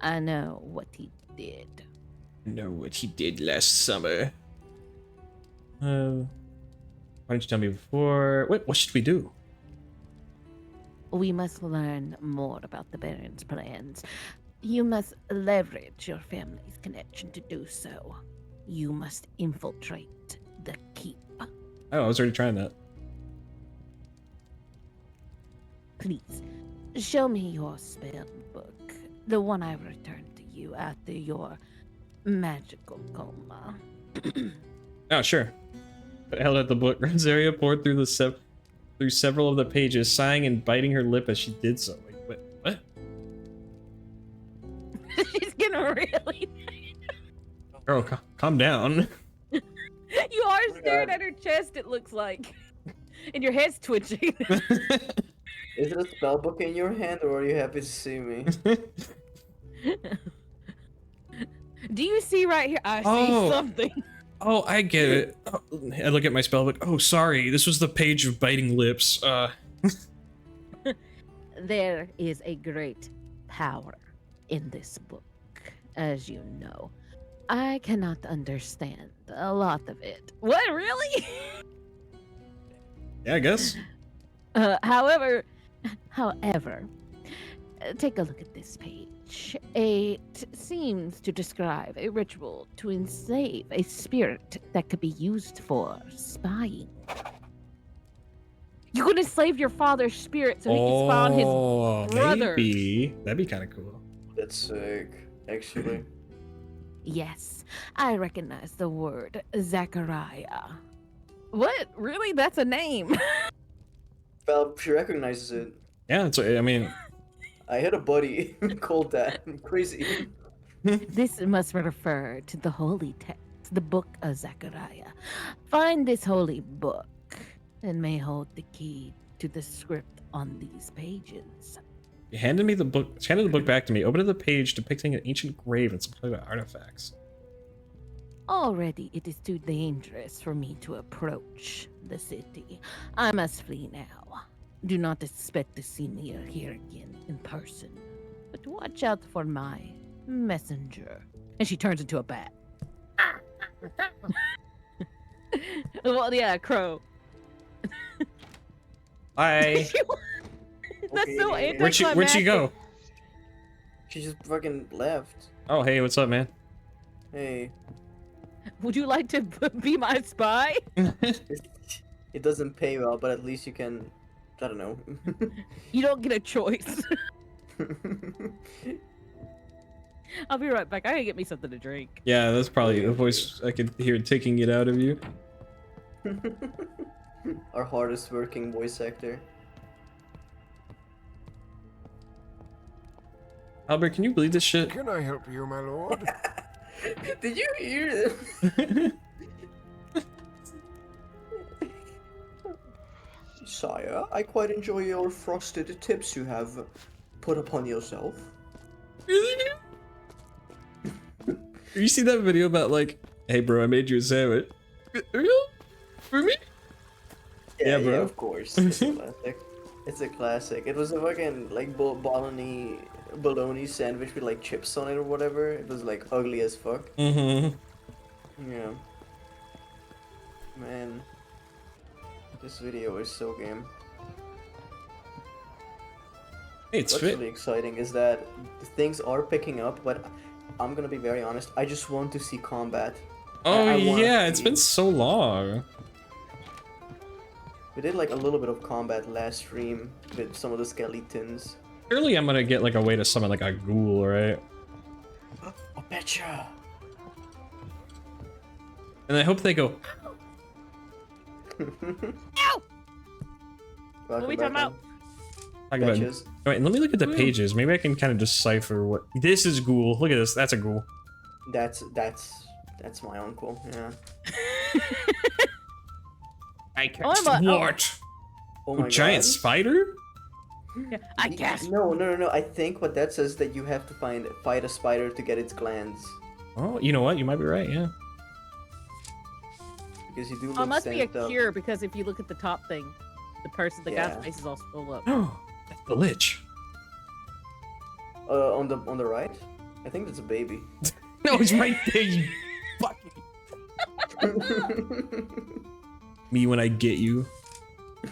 I know what he did. Know what he did last summer. Why didn't you tell me before? Wait, what should we do? We must learn more about the Baron's plans. You must leverage your family's connection to do so. You must infiltrate the keep. Oh, I was already trying that. Please, show me your spell book. The one I returned to you after your magical coma. Oh, sure. I held out the book. Rosaria poured through through several of the pages, sighing and biting her lip as she did so. Wait, what? She's getting really. Girl, calm down. You are staring at her chest, it looks like. And your head's twitching. Is it a spell book in your hand, or are you happy to see me? Do you see right here? I see something. Oh, I get it. Oh, I look at my spellbook. Oh, sorry. This was the page of biting lips. There is a great power in this book, as you know. I cannot understand a lot of it. What, really? Yeah, I guess. However, take a look at this page. It seems to describe a ritual to enslave a spirit that could be used for spying. You could enslave your father's spirit so he can spy on his brother. Maybe. That'd be kind of cool. That's sick, actually. Yes, I recognize the word Zachariah. What? Really? That's a name. Well, she recognizes it. Yeah, it's, I mean... I had a buddy called that. Crazy. This must refer to the holy text, the book of Zechariah. Find this holy book and may hold the key to the script on these pages. She handed me the book. She handed the book back to me. Opened the page depicting an ancient grave and some kind of artifacts. Already, it is too dangerous for me to approach the city. I must flee now. Do not expect to see me here again in person, but watch out for my messenger. And she turns into a bat. Well, yeah, crow. Bye. That's so anticlimactic. Where'd she go? She just fucking left. Oh, hey, what's up, man? Hey. Would you like to be my spy? It doesn't pay well, but at least you can... I don't know. You don't get a choice. I'll be right back. I gotta get me something to drink. Yeah, that's probably the voice I could hear taking it out of you. Our hardest working voice actor. Albert, can you believe this shit? Can I help you, my lord? Did you hear this? Sire, I quite enjoy your frosted tips you have put upon yourself. Really? You see that video about like, hey bro, I made you a sandwich. Real? For me? Yeah, bro. Yeah, of course. It's a classic. It's a classic. It was a fucking like bologna sandwich with like chips on it or whatever. It was like ugly as fuck. Mm-hmm. Yeah. Man. This video is so game. Hey, it's What's fit. really exciting is that things are picking up, but I'm gonna be very honest. I just want to see combat. Oh I wanna yeah, it's see- been so long. We did like a little bit of combat last stream with some of the skeletons. Surely I'm gonna get like a way to summon like a ghoul, right? I betcha. And I hope they go. Ow! What are we talking about? Talk about. Betches. Wait, let me look at the pages. Maybe I can kind of decipher what. This is ghoul. Look at this. That's a ghoul. That's my uncle. Yeah. I cast Oh, what? Oh my Giant god. spider? I guess. No. I think what that says that you have to fight a spider to get its glands. Oh, you know what? You might be right. Yeah. Because you do look Oh, it must be a stamped up. cure because if you look at the top thing, the Yeah. guy's face is all swole up. Oh, that's the lich. On the right? I think that's a baby. No, it's right there. You fucking. Me when I get you.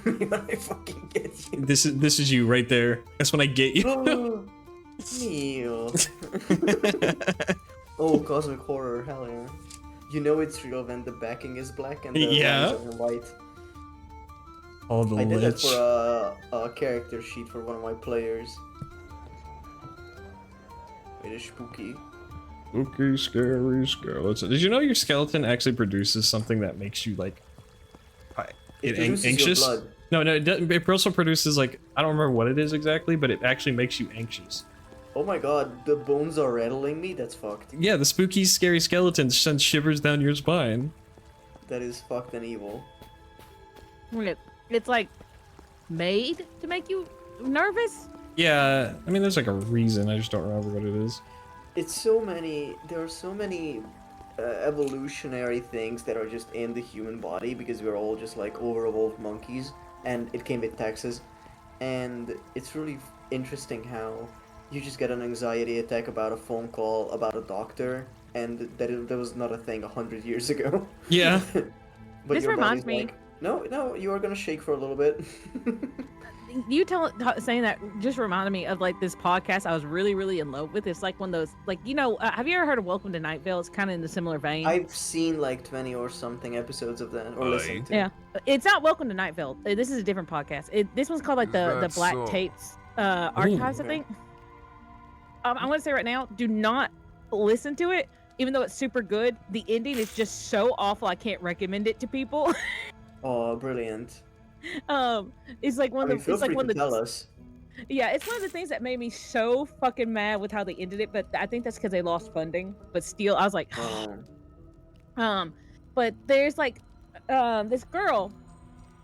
When I fucking get you. This is you right there. That's when I get you. Neil. Oh, cosmic horror, hell yeah. You know it's real when the backing is black and the Yeah. lines are in white. Oh, the I did that lich. for a character sheet for one of my players. It is spooky. Spooky, scary skeleton. Did you know your skeleton actually produces something that makes you like It produces anxious? your blood. No, it doesn't. It also produces like I don't remember what it is exactly, but it actually makes you anxious. Oh my god, the bones are rattling me? That's fucked. Yeah, the spooky, scary skeleton sends shivers down your spine. That is fucked and evil. It's like made to make you nervous. Yeah, I mean, there's like a reason. I just don't remember what it is. It's so many. There are so many evolutionary things that are just in the human body because we're all just like over-evolved monkeys, and it came with taxes. And it's really interesting how you just get an anxiety attack about a phone call about a doctor, and that was not a thing 100 years ago. Yeah. But This your reminds body's me- like, no, you are gonna shake for a little bit. You saying that just reminded me of like this podcast I was really in love with. It's like one of those like have you ever heard of Welcome to Night Vale? It's kind of in the similar vein. I've seen like 20 or something episodes of that, or listened to. Yeah, it's not Welcome to Night Vale. This is a different podcast. This one's called like the That's Black so- Tapes Archives, I okay. think. I'm gonna say right now, do not listen to it, even though it's super good. The ending is just so awful. I can't recommend it to people. Oh, brilliant. It's like one of the. Feel It's like free one to of the. tell us. Yeah, it's one of the things that made me so fucking mad with how they ended it. But I think that's because they lost funding. But still, I was like, But there's like, this girl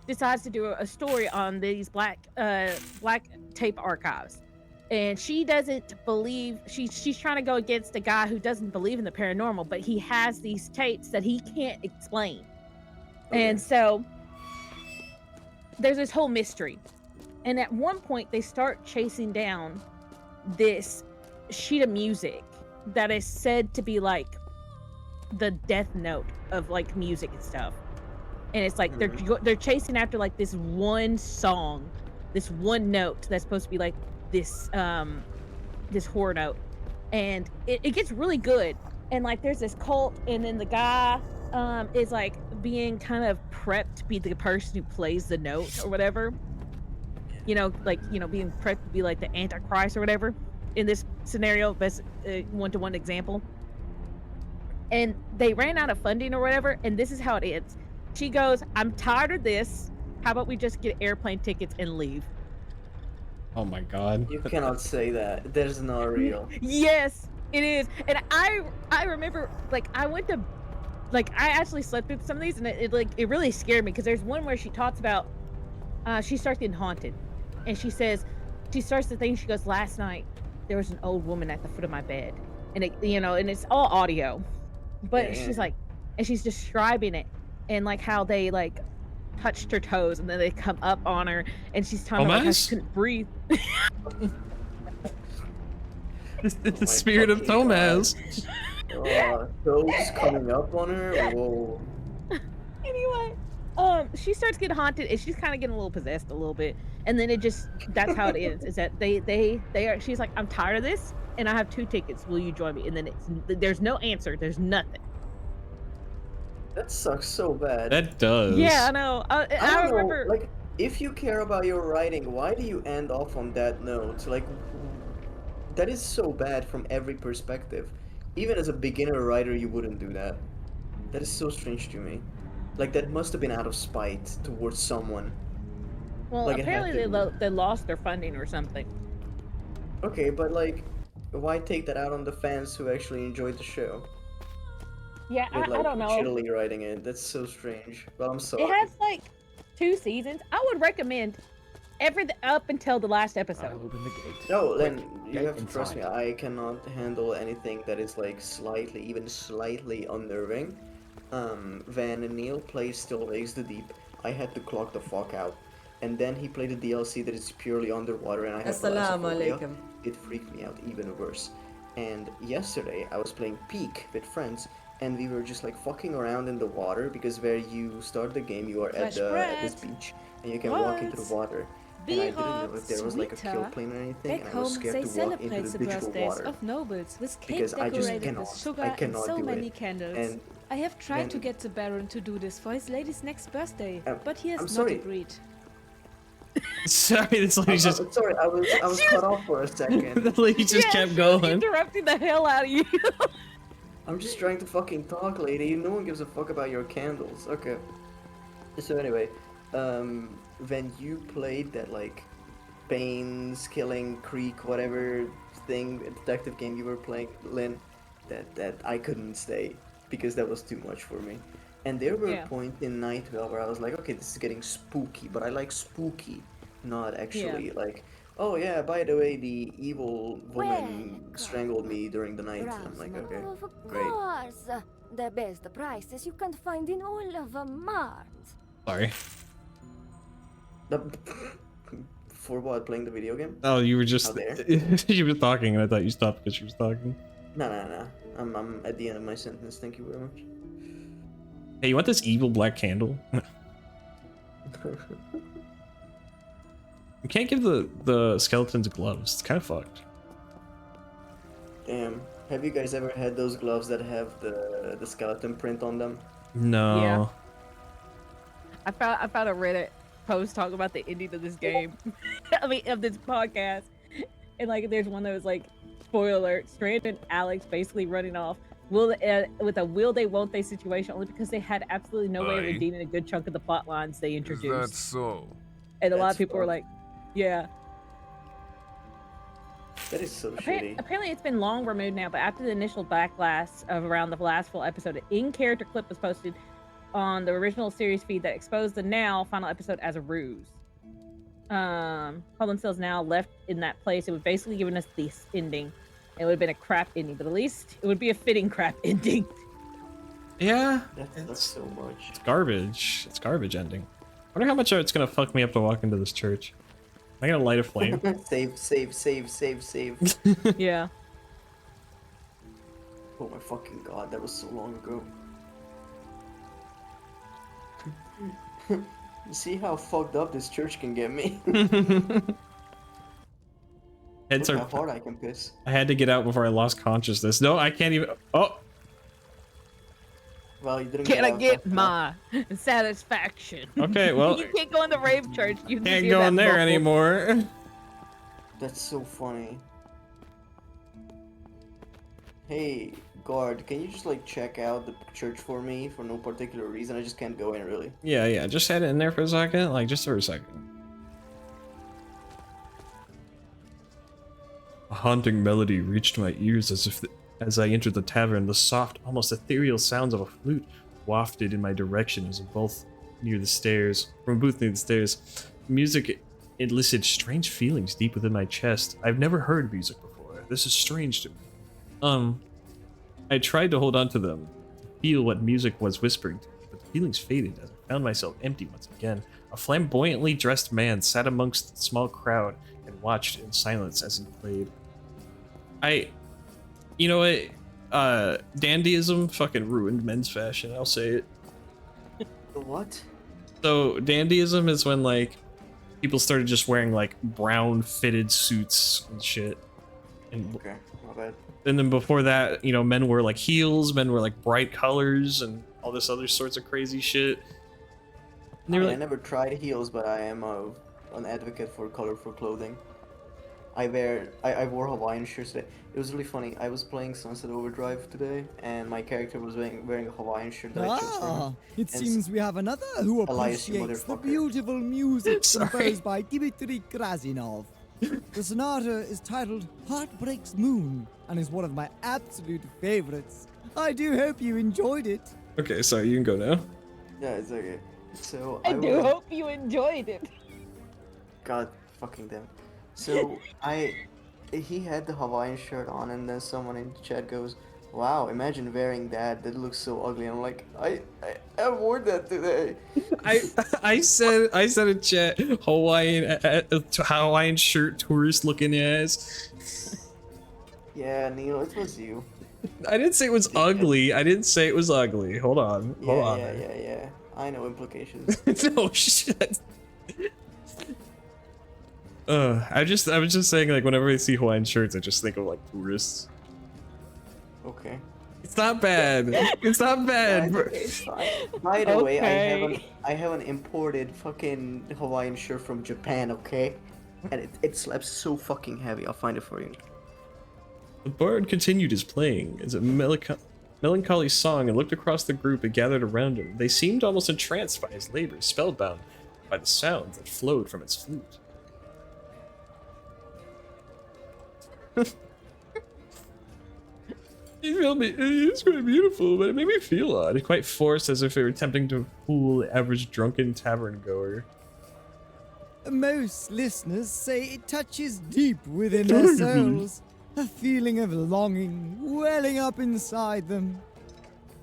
decides to do a story on these black tape archives, and she doesn't believe she's trying to go against a guy who doesn't believe in the paranormal, but he has these tapes that he can't explain. And so there's this whole mystery. And at one point they start chasing down this sheet of music that is said to be like the death note of like music and stuff. And it's like they're chasing after like this one song, this one note that's supposed to be like this this horror note. And it gets really good. And like there's this cult, and then the guy is like being kind of prepped to be the person who plays the note or whatever, being prepped to be like the Antichrist or whatever in this scenario. Best one-to-one example. And they ran out of funding or whatever, and this is how it ends. She goes, I'm tired of this, how about we just get airplane tickets and leave? Oh my god. You cannot say that. That is not real. Yes, it is. And I remember, like, I went to, like, I actually slept through some of these, and it really scared me, because there's one where she talks about, she starts getting haunted, and she starts to think, she goes, last night, there was an old woman at the foot of my bed, and and it's all audio, but she's like, and she's describing it, and like how they like touched her toes, and then they come up on her, and she's talking about how she couldn't breathe. The spirit of Tomaz. Toes coming up on her? Whoa. Anyway, she starts getting haunted, and she's kind of getting a little possessed a little bit, and then that's how it ends, is that they are, she's like, I'm tired of this, and I have 2 tickets, will you join me? And then there's no answer, there's nothing. That sucks so bad. That does. Yeah, I know. I remember, like, if you care about your writing, why do you end off on that note? Like, that is so bad from every perspective. Even as a beginner writer, you wouldn't do that. That is so strange to me. Like, that must have been out of spite towards someone. Well, Like, it had apparently to. they lost their funding or something. Okay, but like, why take that out on the fans who actually enjoyed the show? Yeah, With I like don't know. shittily writing it. That's so strange. But I'm It sorry. has like 2 seasons. I would recommend everything up until the last episode. Open the gate. No, Quick, then you get have to trust me. inside. I cannot handle anything that is like slightly, even slightly unnerving. Van Neil plays Still Lakes the Deep. I had to clock the fuck out. And then he played a DLC that is purely underwater, and I have Assalamu thalassophobia. alaikum. It freaked me out even worse. And yesterday I was playing Peak with friends, and we were just like fucking around in the water because where you start the game, you are at this beach, and you can walk into the water. And I didn't know if there was like a kill plane or anything, Back and I was home, scared they to walk celebrate into the the digital birthdays water. of nobles with cake Because I just decorated cannot. with sugar I and cannot so do many it. candles. And I have tried to then- get the Baron to do this for his lady's next birthday, I'm but he has not sorry. agreed. Sorry, this lady just. I'm sorry, I was cut off for a second. The lady just kept she was going. interrupting the hell out of you. I'm just trying to fucking talk, lady. No one gives a fuck about your candles. Okay. So anyway, when you played that like Bane's Killing Creek whatever thing detective game you were playing, Lynn, that I couldn't stay because that was too much for me. And there were points in Nightwell where I was like, okay, this is getting spooky, but I like spooky, not actually like, oh yeah, by the way, the evil woman strangled me during the night. I'm like, okay, great. Of course, the best prices you can find in all of Mars. Sorry. For what? Playing the video game? Oh, you were just. Out there? You were talking, and I thought you stopped because she was talking. No. I'm at the end of my sentence. Thank you very much. Hey, you want this evil black candle? You can't give the skeletons gloves. It's kind of fucked. Damn. Have you guys ever had those gloves that have the skeleton print on them? No. Yeah. I found a Reddit post talking about the ending of this game. I mean, of this podcast. And like, there's one that was like, spoiler alert, Strand and Alex basically running off. With a will they, won't they situation, only because they had absolutely no way of Aye. redeeming a good chunk of the plot lines they Is introduced. that so? And a lot That's of people were fucked. like, yeah. That is so shitty. Apparently it's been long removed now, but after the initial backlash of around the last full episode, an in-character clip was posted on the original series feed that exposed the now final episode as a ruse. Holland Still's now left in that place. It would basically given us this ending. It would have been a crap ending, but at least it would be a fitting crap ending. Yeah. That's so much. It's garbage. It's garbage ending. I wonder how much it's gonna fuck me up to walk into this church. Am I gonna light a flame? Save. Yeah. Oh my fucking god, that was so long ago. You see how fucked up this church can get me? Heads Look are. how hard I can piss. I had to get out before I lost consciousness. No, I can't even. Oh. Well, you didn't Can I out get fast my satisfaction? Okay, well. You can't go in the rave church. You can Can't hear go that in there muffled. anymore. enough. That's so funny. Hey, guard, can you just like check out the church for me for no particular reason? I just can't go in really. Yeah. Just had it in there for a second. Like, just for a second. A haunting melody reached my ears as I entered the tavern. The soft, almost ethereal sounds of a flute wafted in my direction as a booth near the stairs. From a booth near the stairs, music elicited strange feelings deep within my chest. I've never heard music before. This is strange to me. I tried to hold on to them, to feel what music was whispering to me, but the feelings faded as I found myself empty once again. A flamboyantly dressed man sat amongst the small crowd and watched in silence as he played. You know what? Dandyism fucking ruined men's fashion, I'll say it. The what? So, dandyism is when, like, people started just wearing, like, brown fitted suits and shit. And, Okay, my bad. and then before that, you know, men wear, like, heels, men wear, like, bright colors and all this other sorts of crazy shit. And they were I like, never tried heels, but I am an advocate for colorful clothing. I wore Hawaiian shirts today. It was really funny. I was playing Sunset Overdrive today, and my character was wearing a Hawaiian shirt that I chose for him. It seems we have another who Elias, you appreciates the motherfucker. beautiful music Sorry. composed by Dmitry Krasinov. The sonata is titled Heartbreak's Moon and is one of my absolute favorites. I do hope you enjoyed it. Okay, sorry, you can go now. Yeah, it's okay. So I do was- hope you enjoyed it. God fucking damn. So he had the Hawaiian shirt on, and then someone in the chat goes, "Wow, imagine wearing that. That looks so ugly." And I'm like, I wore that today. I said in chat Hawaiian shirt tourist looking ass. Yeah, Neil, it was you. I didn't say it was ugly. I didn't say it was ugly. Hold on. Hold on. Yeah. I know implications. No shit. I was just saying, like, whenever I see Hawaiian shirts, I just think of like tourists. Okay. It's not bad. It's not bad. Yeah, it's fine. By the way, Okay. I have an imported fucking Hawaiian shirt from Japan, okay? And it slaps so fucking heavy. I'll find it for you. The bard continued his playing as a melancholy song and looked across the group and gathered around him. They seemed almost entranced by his labors, spellbound by the sounds that flowed from its flute. It's quite beautiful, but it made me feel odd, quite forced, as if it were attempting to fool the average drunken tavern goer. Most listeners say it touches deep within their souls, a feeling of longing welling up inside them.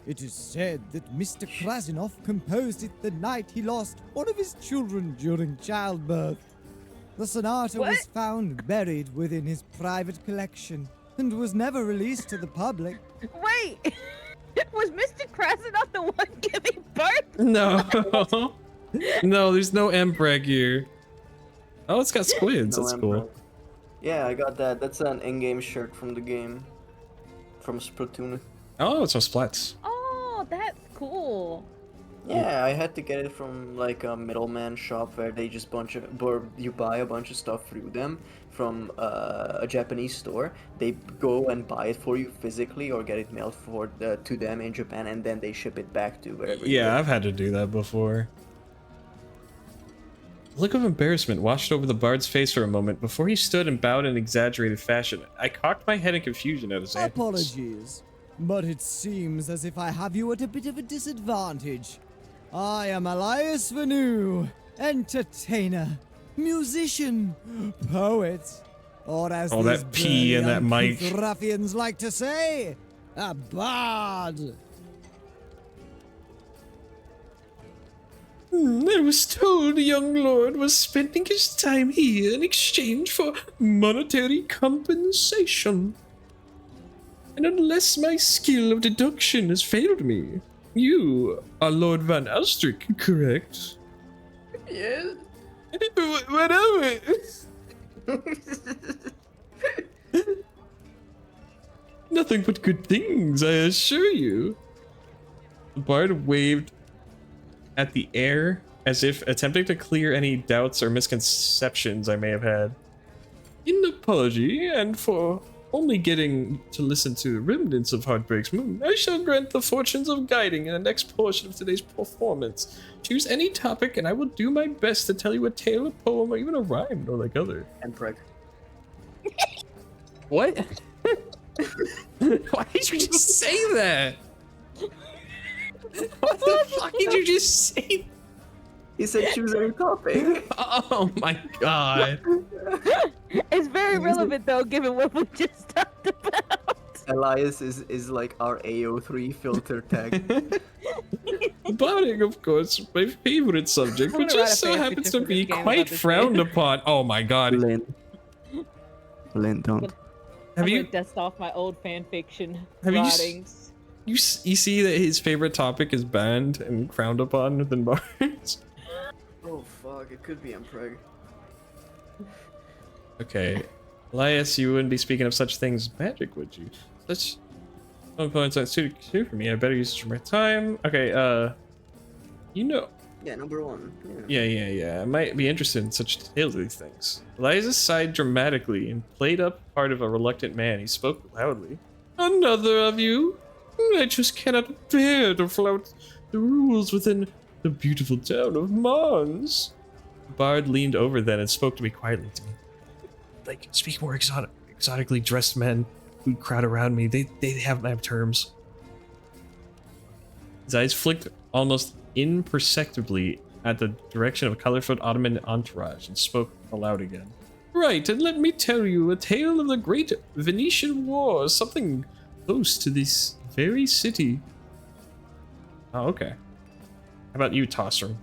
It is said that Mr. Krasinov composed it the night he lost one of his children during childbirth. The sonata was found buried within his private collection and was never released to the public. Wait, was Mr. Krasinov the one giving birth? No. No, there's no Mpreg here. Oh, it's got squids. No, That's I'm cool. broke. Yeah, I got that. That's an in-game shirt from the game. From Splatoon. Oh, it's some splats. Oh, that's cool. Yeah, I had to get it from like a middleman shop where they just where you buy a bunch of stuff through them from a Japanese store. They go and buy it for you physically or get it mailed to them in Japan, and then they ship it back to wherever. you Yeah, live. I've had to do that before. A look of embarrassment washed over the bard's face for a moment before he stood and bowed in exaggerated fashion. I cocked my head in confusion at his antics. Apologies, but it seems as if I have you at a bit of a disadvantage. I am Elias Vanu, entertainer, musician, poet, or as Oh, these that P in burly that mic. uncouth ruffians like to say, a bard. I was told the young lord was spending his time here in exchange for monetary compensation. And unless my skill of deduction has failed me, you are Lord Van Alstric, correct? Yes. Whatever. Nothing but good things, I assure you. The bard waved at the air as if attempting to clear any doubts or misconceptions I may have had. In apology, and for only getting to listen to remnants of Heartbreak's Moon, I shall grant the fortunes of guiding in the next portion of today's performance. Choose any topic, and I will do my best to tell you a tale, a poem, or even a rhyme, or like other. And Preg. What? Why did you just say that? What the fuck did you just say? He said choose any topic. Oh my god. It's very relevant though, given what we just talked about. Elias is like our AO3 filter tag. Barding, of course, my favorite subject, I'm which gonna write just a so fan happens fiction to for be this game quite about this frowned game. upon. Oh my god. Lynn, don't. Have I'm you gonna dust off my old fan fiction Have you s- writings. you see that his favorite topic is banned and frowned upon within bards? Oh fuck, it could be Mpreg. Okay. Elias, you wouldn't be speaking of such things as magic, would you? Such opponents aren't suited for me. I better use it for my time. Okay, you know Yeah, number one. Yeah. I might be interested in such tailory things. Eliza sighed dramatically and played up part of a reluctant man. He spoke loudly. Another of you? I just cannot bear to flout the rules within the beautiful town of Mons. Bard leaned over then and spoke to me quietly to me. Like, speak more exotically dressed men who crowd around me. They have terms. His eyes flicked almost imperceptibly at the direction of a colorful Ottoman entourage and spoke aloud again. Right, and let me tell you a tale of the great Venetian War, something close to this very city. Oh, okay. How about you, Tosser?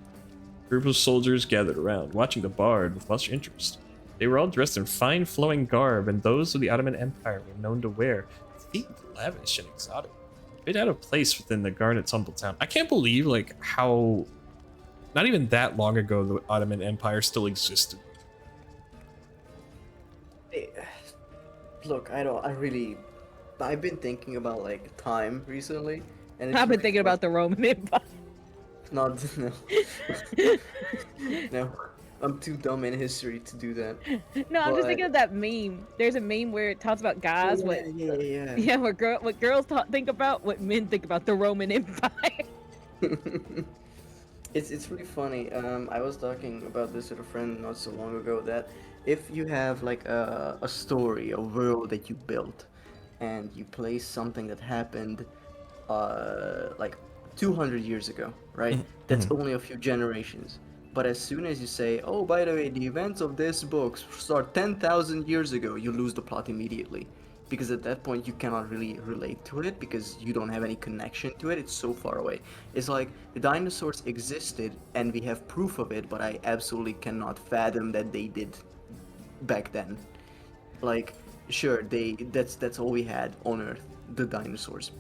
A group of soldiers gathered around, watching the bard with much interest. They were all dressed in fine flowing garb, and those of the Ottoman Empire were known to wear feet lavish and exotic. A bit out of place within the Garnet's humble town. I can't believe, like, how not even that long ago the Ottoman Empire still existed. Look, I've been thinking about like time recently, and it's I've been really thinking about the Roman Empire. No. No, I'm too dumb in history to do that. No, I'm just thinking of that meme. There's a meme where it talks about guys, yeah, what girls think about, what men think about the Roman Empire. It's really funny. I was talking about this with a friend not so long ago that if you have like a story, a world that you built, and you place something that happened, like 200 years ago, right? That's only a few generations. But as soon as you say, oh, by the way, the events of this book start 10,000 years ago, you lose the plot immediately. Because at that point, you cannot really relate to it because you don't have any connection to it. It's so far away. It's like the dinosaurs existed and we have proof of it, but I absolutely cannot fathom that they did back then. Like, sure, that's all we had on Earth, the dinosaurs.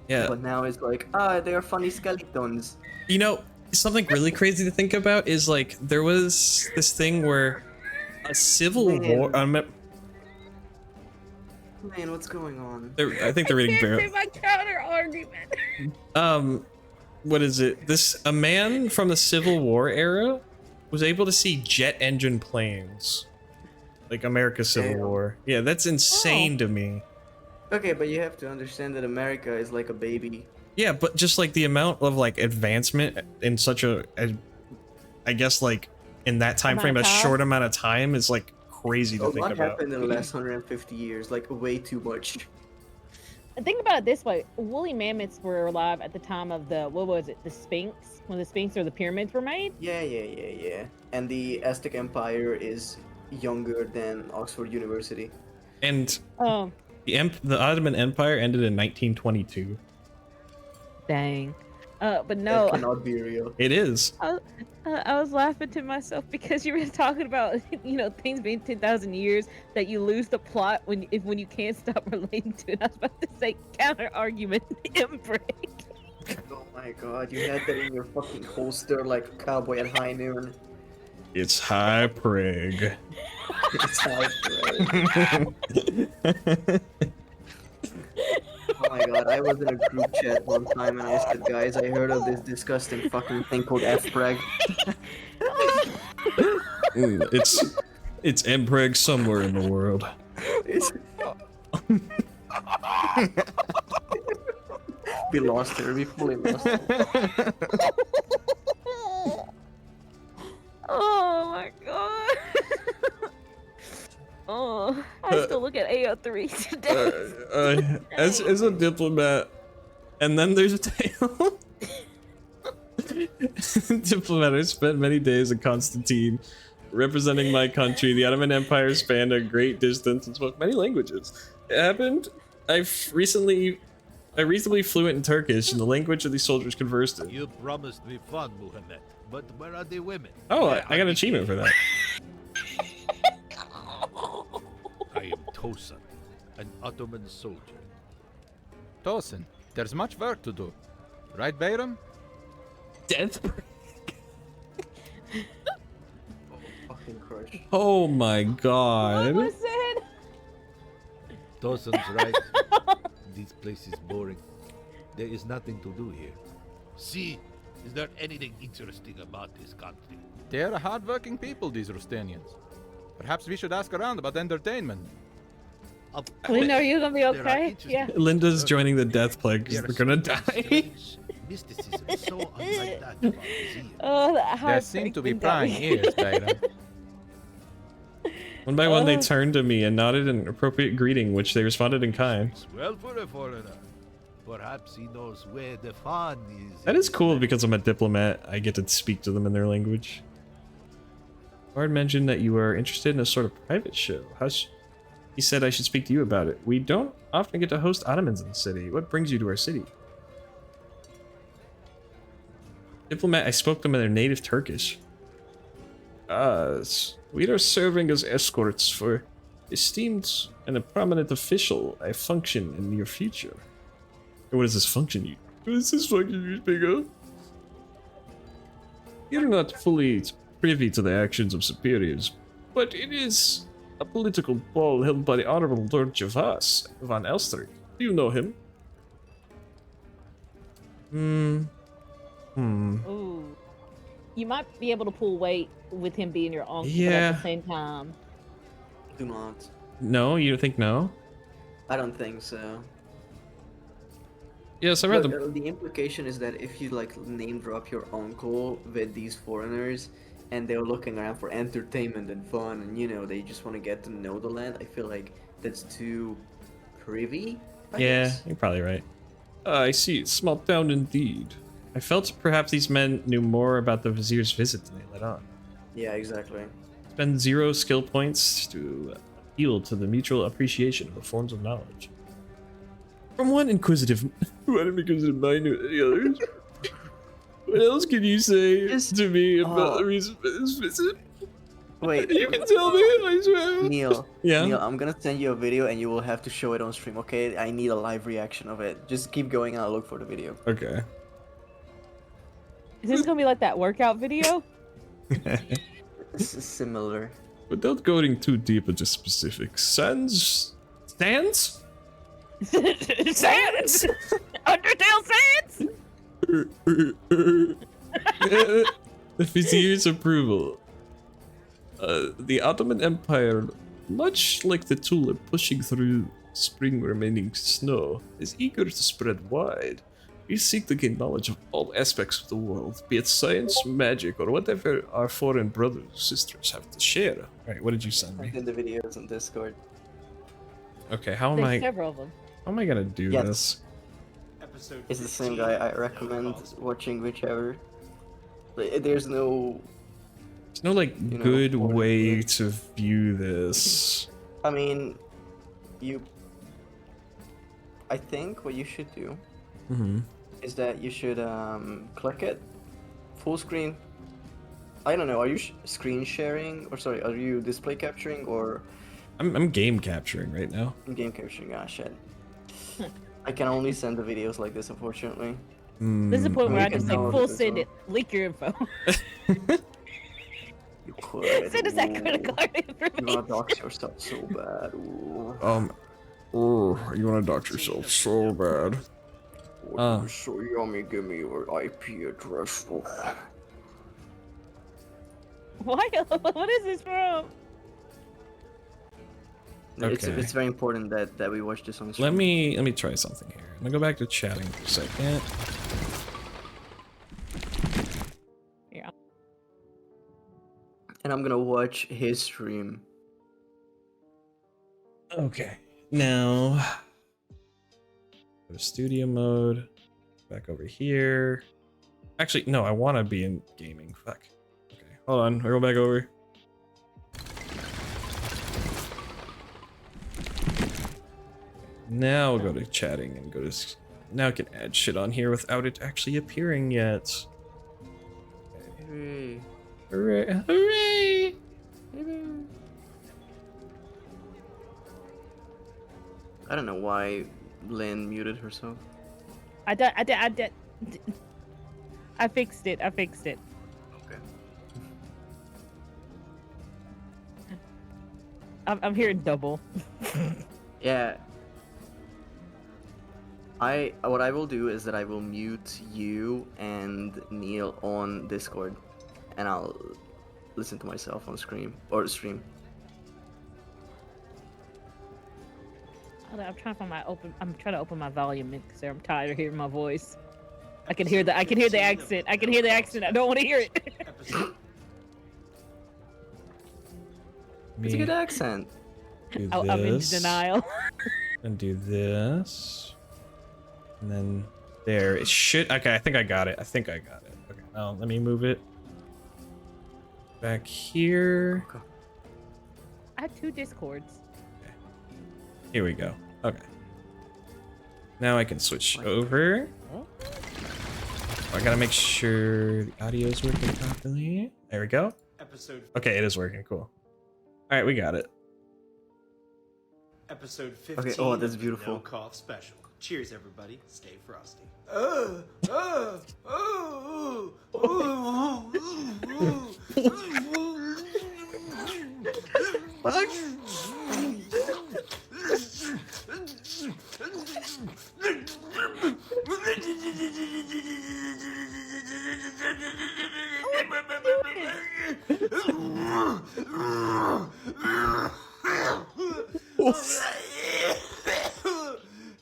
Yeah. But now it's like, they are funny skeletons. You know, something really crazy to think about is like there was this thing where a civil war. Man, what's going on? I think they're reading barrel. My counter argument. What is it? A man from the Civil War era was able to see jet engine planes, like America's Civil War. Yeah, that's insane to me. Okay, but you have to understand that America is like a baby. Yeah, but just like the amount of like advancement in such I guess like in that time frame, a short amount of time is like crazy to think about. What happened in the last 150 years? Like way too much. Think about it this way: woolly mammoths were alive at the time of the the Sphinx, when the Sphinx or the pyramids were made. Yeah. And the Aztec Empire is younger than Oxford University. And the Ottoman Empire ended in 1922. Dang. But no. That cannot be real. It is. I was laughing to myself because you were talking about, things being 10,000 years, that you lose the plot when you can't stop relating to it. I was about to say counter argument, inbreak. Oh my god, you had that in your fucking holster like a cowboy at high noon. It's high prig. It's high prig. Oh my god, I was in a group chat one time and I said, guys, I heard of this disgusting fucking thing called F-Preg. It's M-Preg somewhere in the world. We lost her, we fully lost her. Oh my god. Oh, I still look at AO3 today. As a diplomat, and then there's a tale. Diplomat, I spent many days in Constantine, representing my country. The Ottoman Empire spanned a great distance and spoke many languages. It happened. I reasonably fluent in Turkish, and the language of these soldiers conversed in. You promised me fun, Muhammad, but where are the women? Oh, I got an achievement for that. I am Tosan, an Ottoman soldier. Tosin, there's much work to do. Right, Bayram? Death. Fucking crush. Oh my god. What was it? Tosan's right. This place is boring. There is nothing to do here. See, Is there anything interesting about this country? They are a hard-working people, these Rustanians. Perhaps we should ask around about entertainment. Linda, are you gonna be There are okay? interesting Yeah. Linda's joining the death plague because There they're gonna are die. strange mysticism so unlike that of our museum. Oh, that They heart seem to be break got prying me. ears, Beta. One by one, they turned to me and nodded an appropriate greeting, which they responded in kind. Well for a foreigner. Perhaps he knows where the fun is. That is cool because I'm a diplomat. I get to speak to them in their language. Bard mentioned that you are interested in a sort of private show. He said I should speak to you about it. We don't often get to host Ottomans in the city. What brings you to our city? Diplomat, I spoke to them in their native Turkish. We are serving as escorts for esteemed and a prominent official. I function in your future. What is this function you speak of? You're not fully privy to the actions of superiors, but it is a political ball held by the Honorable Lord Javas von Elstree. Do you know him? Ooh. You might be able to pull weight with him being your uncle, but Yeah. at the same time. Do not. No, you think no? I don't think so. Yes, I read But, them. the implication is that if you like name drop your uncle with these foreigners and they're looking around for entertainment and fun and you know they just want to get to know the land, I feel like that's too privy. I Yeah, guess. you're probably right. I see. Small town indeed. I felt perhaps these men knew more about the vizier's visit than they let on. Yeah, exactly. Spend 0 skill points to appeal to the mutual appreciation of the forms of knowledge. From one inquisitive mind to the others. What else can you say to me about the reason for this visit? Wait. You can tell me, I swear. Neil. Yeah? Neil, I'm gonna send you a video and you will have to show it on stream, okay? I need a live reaction of it. Just keep going and I'll look for the video. Okay. Is this gonna be like that workout video? This is similar. Without going too deep into specifics, Sands? Sands? Undertale Sands? The vizier's approval. The Ottoman Empire, much like the tulip pushing through spring remaining snow, is eager to spread wide. We seek to gain knowledge of all aspects of the world, be it science, magic, or whatever our foreign brothers and sisters have to share. Alright, what did you send I me? did the videos on Discord. Okay, how am There's I several of them. how am I gonna do Yes. this? It's the same guy. I recommend watching whichever. There's no. There's no like You know, good what- way to view this. I mean, I think what you should do is that you should click it, full screen. I don't know. Are you screen sharing or sorry? Are you display capturing or? I'm game capturing right now. Game capturing. Ah, shit. I can only send the videos like this, unfortunately. This is the point where I just say download full it as send well. it, leak your info. You could. Send us that credit card You information. wanna dox yourself so bad. Ooh. You wanna dox yourself so bad. Oh, so yummy. Give me your IP address. Why? What is this from? It's Okay. very important that we watch this on stream. Let me try something here. I'm gonna go back to chatting for a second. Yeah. And I'm gonna watch his stream. Okay. Now go to studio mode. Back over here. Actually, no, I wanna be in gaming. Fuck. Okay, hold on, I go back over. Now we'll go to chatting and go to now I can add shit on here without it actually appearing yet. Hooray. Hooray! Hooray! I don't know why Lynn muted herself. I fixed it. Okay. I'm hearing double. Yeah. What I will do is that I will mute you and Neil on Discord, and I'll listen to myself on stream. Hold on, I'm trying to find my I'm trying to open my volume because I'm tired of hearing my voice. I can hear the accent. I can hear the accent. I don't want to hear it. It's a good accent. I'm in denial. And do this. And then there. It should. Okay, I think I got it. Okay, now let me move it back here. I have 2 Discords. Here we go. Okay. Now I can switch over. I gotta make sure the audio is working properly. There we go. Okay, it is working. Cool. All right, we got it. Episode 15. Okay. Oh, that's beautiful. No cough special. Cheers, everybody. Stay frosty.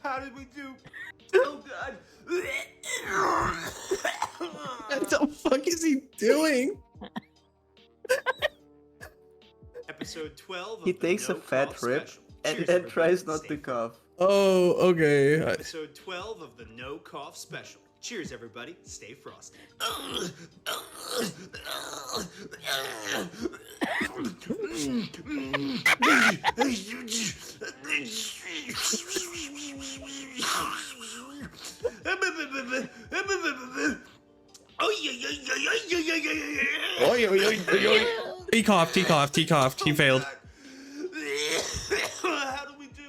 How did we do? Oh God! What the fuck is he doing? Episode 12. He takes a fat rip and then tries not to cough. Oh, okay. Episode 12 of the No Cough Special. Cheers, everybody. Stay frosty. He coughed, he failed. How do we do?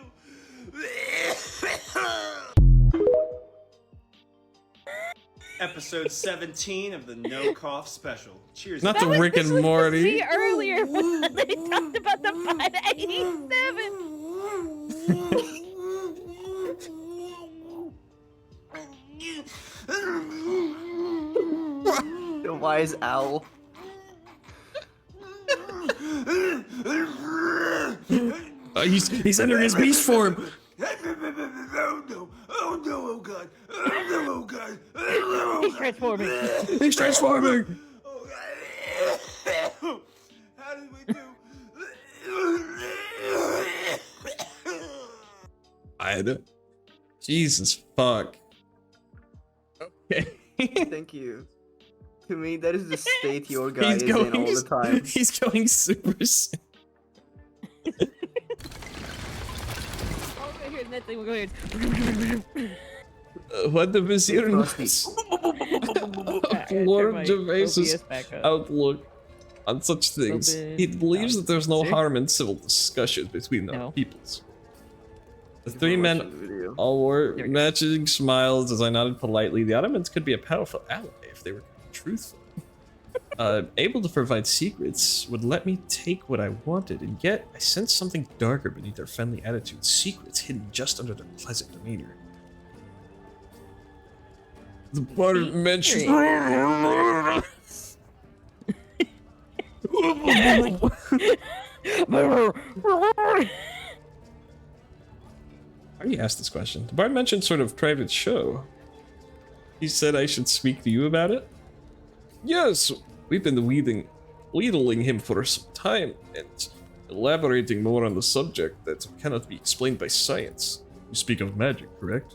Episode 17 of the No Cough Special. Cheers. Not the Rick and Morty. See earlier when they talked about the 587. The wise owl. He's under his beast form. Oh no, oh God. Oh no, oh God. Oh, He's transforming. He's transforming. How did we do? Jesus fuck. Okay. Thank you. To me, that is the state your guy is in all the time. He's going super sick. Here's that thing. We're going. What the Vizier Lord Gervais's outlook on such things. He believes that there's no harm in civil discussions between our peoples. The 3 men all wore matching smiles as I nodded politely. The Ottomans could be a powerful ally if they were truthful. Able to provide secrets would let me take what I wanted, and yet I sensed something darker beneath their friendly attitude. Secrets hidden just under their pleasant demeanor. The bard mentioned. How do you ask this question? The bard mentioned sort of private show. He said I should speak to you about it? Yes, we've been wheedling him for some time and elaborating more on the subject that cannot be explained by science. You speak of magic, correct?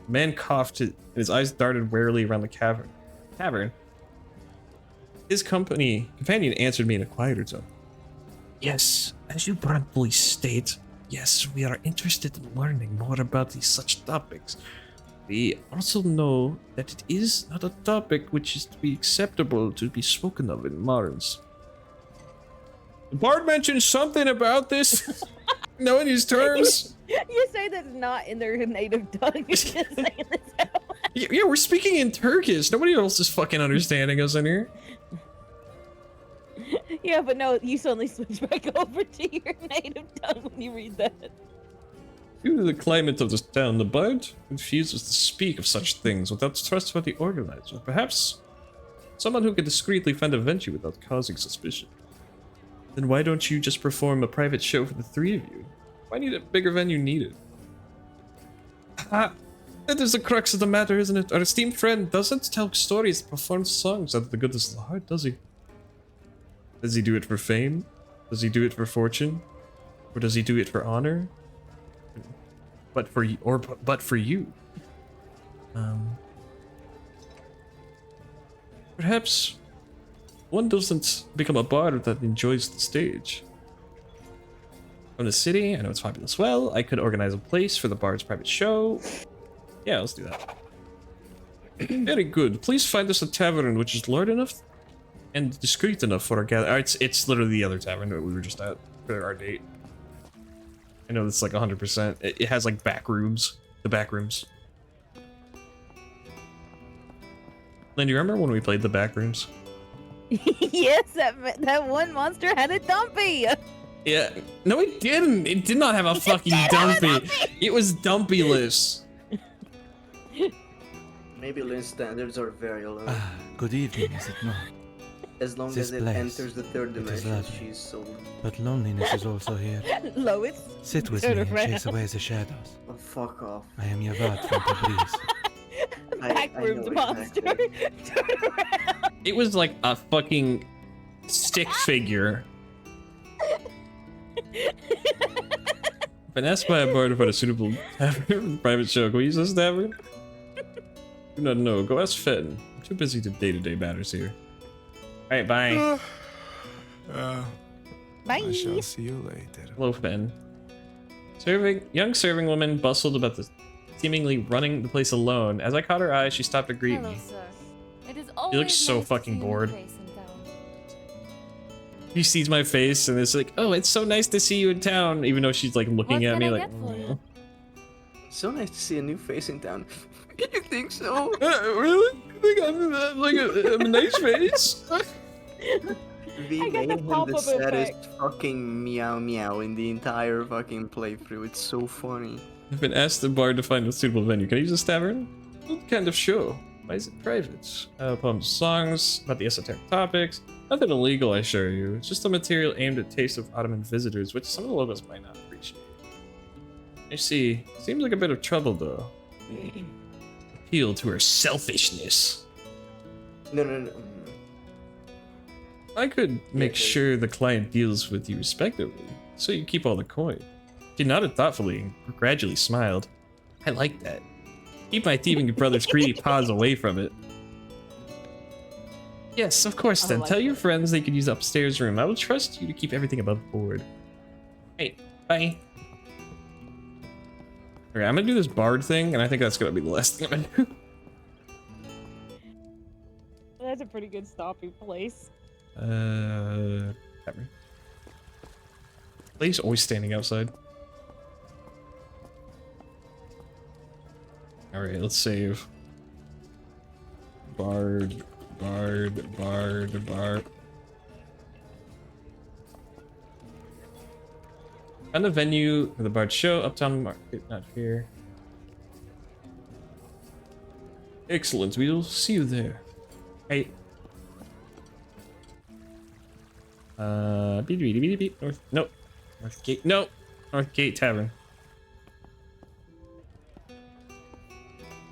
The man coughed and his eyes darted warily around the cavern. His companion answered me in a quieter tone. Yes, as you promptly state, yes, we are interested in learning more about such topics. We also know that it is not a topic which is to be acceptable to be spoken of in Mars. The bard mentioned something about this, knowing his terms. You say that's not in their native tongue. You're just saying this out. Yeah, we're speaking in Turkish. Nobody else is fucking understanding us in here. Yeah, but no, you suddenly switch back over to your native tongue when you read that. Due to the climate of this town, the bard refuses to speak of such things without trustworthy organizer. Perhaps someone who could discreetly fend a venue without causing suspicion. Then why don't you just perform a private show for the three of you? Why need a bigger venue needed? That is the crux of the matter, isn't it? Our esteemed friend doesn't tell stories, perform songs out of the goodness of the heart, does he? Does he do it for fame? Does he do it for fortune? Or does he do it for honor? But for you, but for you. Perhaps one doesn't become a bard that enjoys the stage. From the city, I know it's popular as well. I could organize a place for the bard's private show. Yeah, let's do that. Very good. Please find us a tavern which is large enough and discreet enough for our gathering. It's literally the other tavern that we were just at for our date. I know it's like 100%. It has like back rooms. The back rooms. Lynn, do you remember when we played the back rooms? Yes, that one monster had a dumpy. Yeah. No, it didn't. It did not have a fucking dumpy. It was dumpy-less. Maybe Lynn's standards are very low. Good evening, is it not? As long This as it place, enters the third it is dimension, lovely. she's sold. But loneliness is also here. Lois, Sit with me turn and around. chase away the shadows. Oh, fuck off. I am your guard from the breeze. Backrooms monster. Turn around. It was like a fucking stick figure. Been asked by a bard about a suitable tavern for the private show. Can we use this tavern? Do not know. Go ask Fenn. I'm too busy to day-to-day matters here. Alright, bye. Bye. I shall see you later. Hello, Fenn. Young serving woman bustled about the seemingly running the place alone. As I caught her eye, she stopped to greet me. sir. It is She looks so fucking bored. She sees my face and it's like, oh, it's so nice to see you in town. Even though she's like looking at me like, "Mm." So nice to see a new face in town. You think so? Really? You think I'm like a nice face? We I got made the him pop-up the saddest effect. fucking meow meow in the entire fucking playthrough. It's so funny. I've been asked the bard to find a suitable venue. Can I use this tavern? What kind of show? Why is it private? Poems, songs, about the esoteric topics. Nothing illegal, I assure you. It's just a material aimed at taste of Ottoman visitors, which some of the locals might not appreciate. I see. Seems like a bit of trouble, though. Appeal to her selfishness. No. I could make sure the client deals with you respectively, so you keep all the coin. She nodded thoughtfully and gradually smiled. I like that. Keep my thieving brother's greedy paws away from it. Yes, of course then. Tell your friends they can use the upstairs room. I will trust you to keep everything above board. Hey, bye. Okay, I'm gonna do this bard thing, and I think that's gonna be the last thing I'm gonna do. That's a pretty good stopping place. Whatever. Lady's always standing outside. Alright, let's save. Bard. Found the venue for the Bard show, Uptown Market, not here. Excellent, we'll see you there. Hey. North, nope. North Gate, nope. North Gate Tavern.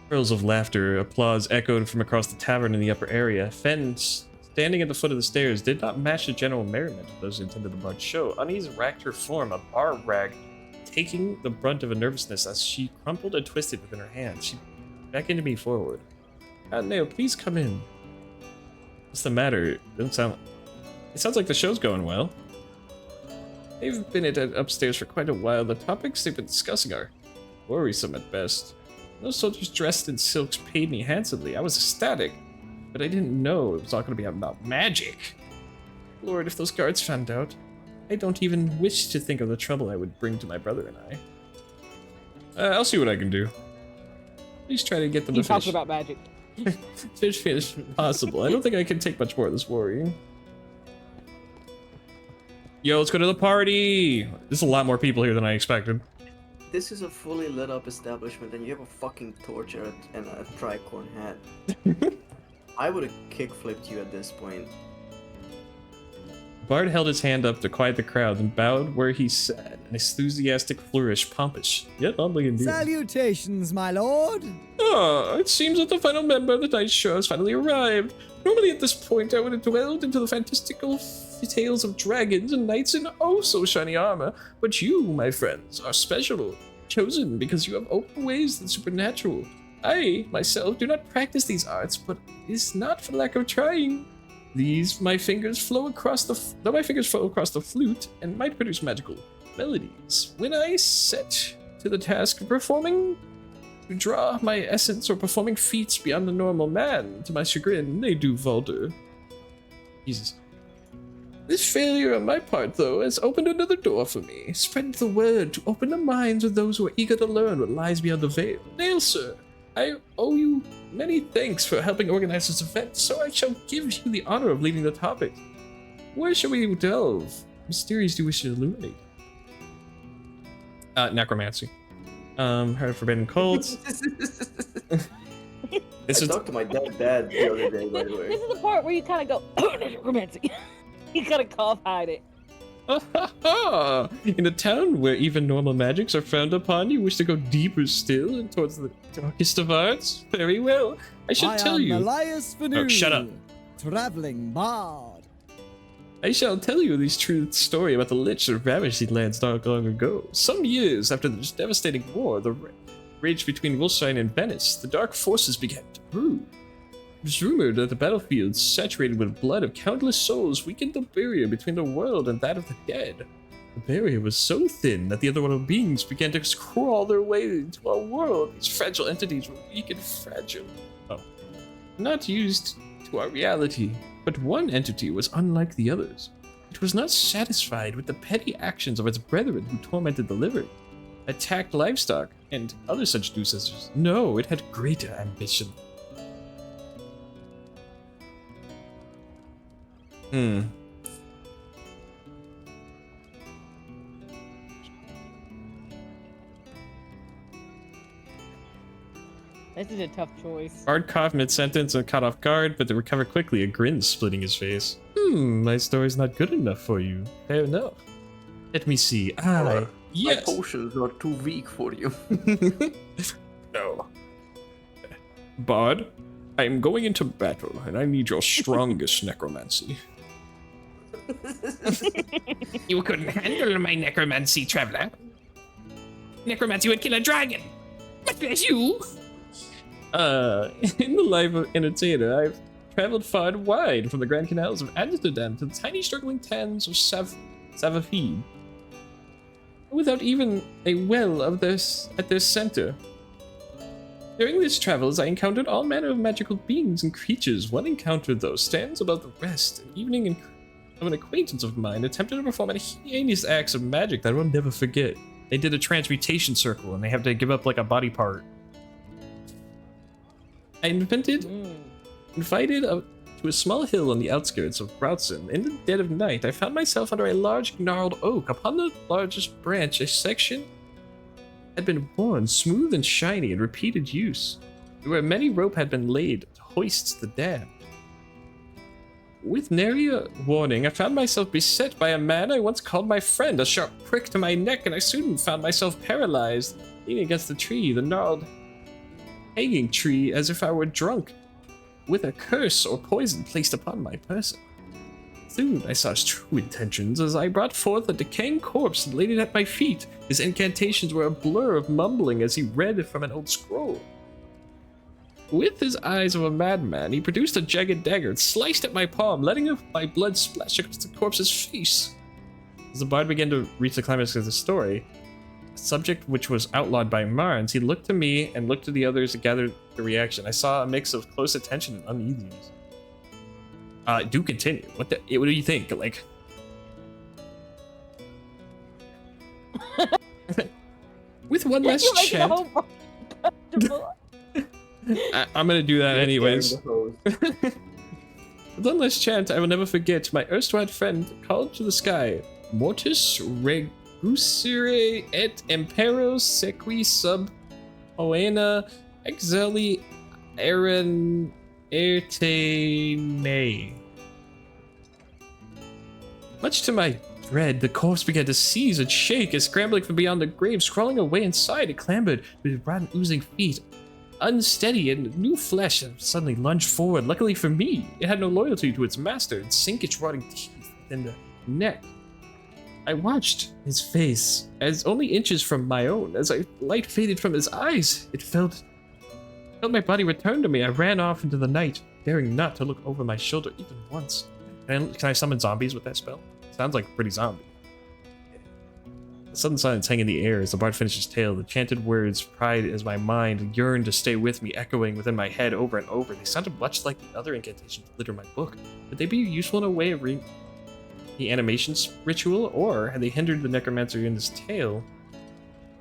Pearls of laughter, applause echoed from across the tavern in the upper area. Fenn, standing at the foot of the stairs, did not match the general merriment of those who attended the Bard's show. Unease racked her form, a bar rag taking the brunt of a nervousness as she crumpled and twisted within her hands. She beckoned me forward. Neo, please come in. What's the matter? It sounds like the show's going well. They've been upstairs for quite a while. The topics they've been discussing are worrisome at best. Those soldiers dressed in silks paid me handsomely. I was ecstatic, but I didn't know it was all going to be about magic. Lord, if those guards found out, I don't even wish to think of the trouble I would bring to my brother and I. I'll see what I can do. Please try to get them to finish. He talks about magic. Finish if possible. I don't think I can take much more of this worrying. Yo, let's go to the party! There's a lot more people here than I expected. this is a fully lit up establishment and you have a fucking torch and a tricorn hat, I would have kickflipped you at this point. Bard held his hand up to quiet the crowd and bowed where he sat, an enthusiastic flourish, pompous, yet oddly endearing. Salutations, my lord! Ah, it seems that the final member of the Night Show has finally arrived. Normally at this point I would have dwelled into the fantastical tales of dragons and knights in oh-so-shiny armor, but you, my friends, are special, chosen because you have opened ways to the supernatural. I, myself, do not practice these arts, but it is not for lack of trying. My fingers flow across the flute and might produce magical melodies. When I set to the task of performing to draw my essence or performing feats beyond the normal man, to my chagrin, they do falter. Jesus. This failure on my part, though, has opened another door for me. Spread the word to open the minds of those who are eager to learn what lies beyond the veil. Nail, sir, I owe you many thanks for helping organize this event, so I shall give you the honor of leading the topic. Where shall we delve? Mysteries do you wish to illuminate? Necromancy. Heard of forbidden cults. I talked to my dad the other day, by the way. This is the part where you kind of go, oh, necromancy. You gotta cough hide it. In a town where even normal magics are frowned upon, you wish to go deeper still and towards the darkest of arts? Very well. I shall tell you. Elias Vanu, oh, shut up. Traveling bard. I shall tell you this true story about the lich that ravaged these lands not long ago. Some years after the devastating war, the rage between Wilshire and Venice, the dark forces began to brew. It was rumored that the battlefields, saturated with blood of countless souls, weakened the barrier between the world and that of the dead. The barrier was so thin that the otherworldly beings began to crawl their way into our world. These fragile entities were weak and fragile. Oh. Not used to our reality, but one entity was unlike the others. It was not satisfied with the petty actions of its brethren who tormented the living, attacked livestock, and other such nuisances. No, it had greater ambition. This is a tough choice. Bard coughed mid-sentence and caught off guard, but to recover quickly, a grin splitting his face. My story's not good enough for you. Fair enough. Let me see. Yes. Yes. My potions are too weak for you. No. Bard, I am going into battle, and I need your strongest necromancy. You couldn't handle my necromancy, traveler. Necromancy would kill a dragon. Much less you. In the life of entertainer, I've traveled far and wide, from the Grand Canals of Amsterdam to the tiny struggling towns of Savafid, without even a well of at their center. During these travels, I encountered all manner of magical beings and creatures. One encounter, though, stands above the rest. An evening of an acquaintance of mine attempted to perform heinous acts of magic that I will never forget. They did a transmutation circle, and they have to give up like a body part. I invited to a small hill on the outskirts of Broughton. In the dead of night, I found myself under a large gnarled oak. Upon the largest branch, a section had been worn, smooth and shiny, in repeated use, where many rope had been laid to hoist the dam. With nary a warning, I found myself beset by a man I once called my friend. A sharp prick to my neck, and I soon found myself paralyzed, leaning against the tree, the gnarled hanging tree, as if I were drunk, with a curse or poison placed upon my person. Soon I saw his true intentions as I brought forth a decaying corpse and laid it at my feet. His incantations were a blur of mumbling as he read from an old scroll. With his eyes of a madman, he produced a jagged dagger and sliced at my palm, letting my blood splash across the corpse's face. As the bard began to reach the climax of the story, a subject which was outlawed by Marns, he looked to me and looked to the others to gather the reaction. I saw a mix of close attention and uneasiness. Do continue. What do you think? Like, with one last chant. I'm gonna do that anyways. With one last chant, I will never forget. My erstwhile friend called to the sky, Mortis Gusire et impero sequi sub Oena exeli eren ertene. Much to my dread, the corpse began to seize and shake as, scrambling from beyond the grave, crawling away inside, it clambered with rotten, oozing feet, unsteady, and new flesh, and suddenly lunged forward. Luckily for me, it had no loyalty to its master and sank its rotting teeth within the neck. I watched his face as only inches from my own. As light faded from his eyes, it felt my body return to me. I ran off into the night, daring not to look over my shoulder even once. Can I summon zombies with that spell? Sounds like a pretty zombie. The sudden silence hang in the air as the bard finished his tale. The chanted words pried as my mind yearned to stay with me, echoing within my head over and over. They sounded much like the other incantations that litter my book. Would they be useful in a way of reading the animations ritual, or had they hindered the necromancer in his tale,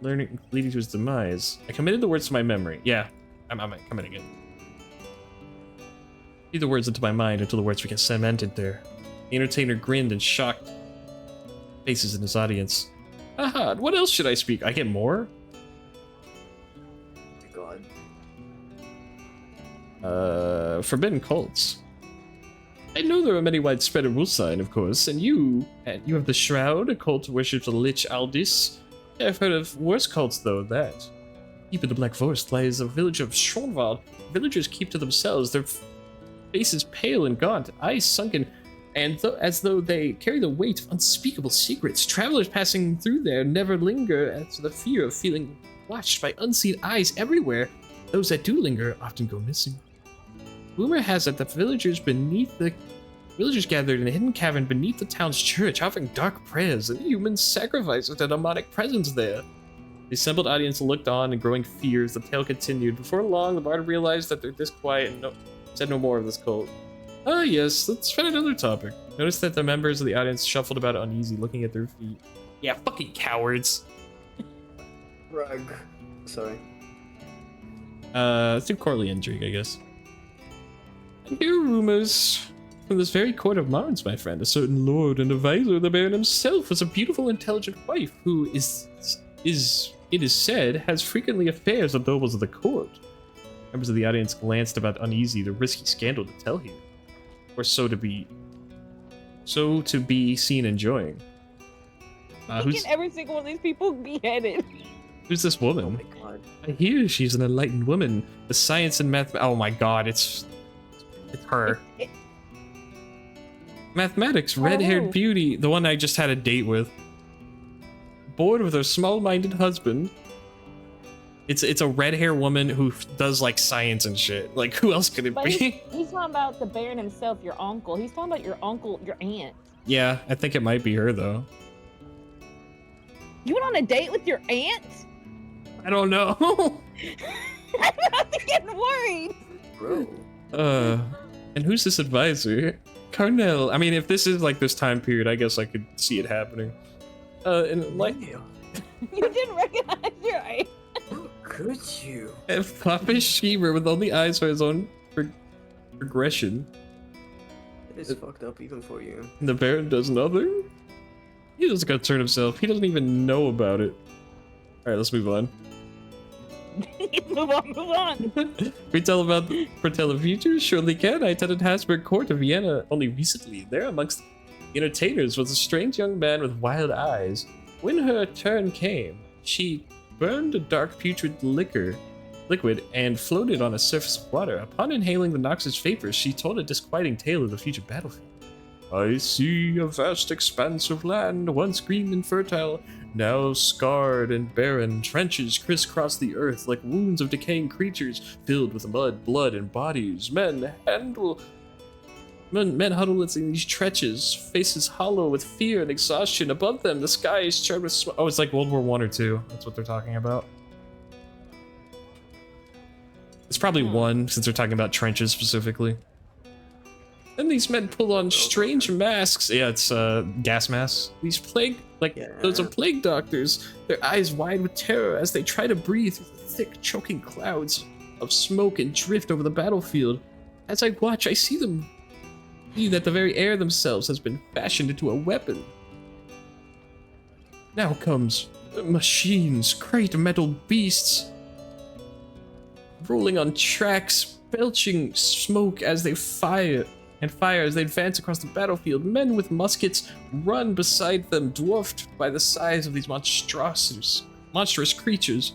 leading to his demise? I committed the words to my memory. Yeah, I'm committing it. Feed the words into my mind until the words became cemented there. The entertainer grinned and shocked faces in his audience. Haha, what else should I speak? I get more? Oh my god. Forbidden cults. I know there are many widespread in Wulstein, of course, and you have the Shroud, a cult that worships the Lich Aldis. I've heard of worse cults, though, that. Deep in the Black Forest lies a village of Schronwald. Villagers keep to themselves, their faces pale and gaunt, eyes sunken, and as though they carry the weight of unspeakable secrets. Travelers passing through there never linger as the fear of feeling watched by unseen eyes everywhere. Those that do linger often go missing. Rumor has it that villagers gathered in a hidden cavern beneath the town's church, offering dark prayers and human sacrifices to demonic presence there. The assembled audience looked on in growing fears. The tale continued. Before long, the bard realized that they're this quiet and said no more of this cult. Ah, yes, let's find another topic. Notice that the members of the audience shuffled about uneasy, looking at their feet. Yeah, fucking cowards. Rug. Sorry. Let's do courtly intrigue, I guess. I hear rumors from this very court of Marnes, my friend. A certain lord and advisor of the Baron himself has a beautiful, intelligent wife who it is said, has frequently affairs with nobles of the court. Members of the audience glanced about uneasy, the risky scandal to tell here. Or so to be seen enjoying. Who's every single one of these people beheaded? Who's this woman? Oh my god. I hear she's an enlightened woman. The science and math. Oh my god, it's her. Mathematics, red-haired beauty, the one I just had a date with. Bored with her small-minded husband. It's a red-haired woman who does like science and shit. Like, who else could it be? He's talking about the Baron himself, your uncle. He's talking about your uncle, your aunt. Yeah, I think it might be her though. You went on a date with your aunt? I don't know. I'm not getting worried. Bro. And who's this advisor? Carnell. I mean, if this is like this time period, I guess I could see it happening. And like, you didn't recognize your aunt. Could you? A foppish schemer with only eyes for his own progression. It is fucked up even for you. And the Baron does nothing? He doesn't concern himself. He doesn't even know about it. Alright, let's move on. Move on. We foretell the future? Surely can. I attended Habsburg Court of Vienna only recently. There amongst the entertainers was a strange young man with wild eyes. When her turn came, she burned a dark putrid liquid and floated on a surface of water. Upon inhaling the noxious vapors, she told a disquieting tale of the future battlefield. I see a vast expanse of land, once green and fertile, now scarred and barren. Trenches crisscross the earth like wounds of decaying creatures, filled with mud, blood, and bodies. Men huddle in these trenches, faces hollow with fear and exhaustion. Above them, the sky is charred with smoke. Oh, it's like World War I or II. That's what they're talking about. It's probably one, since they're talking about trenches specifically. Then these men pull on strange masks. Yeah, it's gas masks. These those are plague doctors. Their eyes wide with terror as they try to breathe through the thick, choking clouds of smoke and drift over the battlefield. As I watch, I see that the very air themselves has been fashioned into a weapon. Now comes machines, great metal beasts, rolling on tracks, belching smoke as they fire as they advance across the battlefield. Men with muskets run beside them, dwarfed by the size of these monstrous creatures.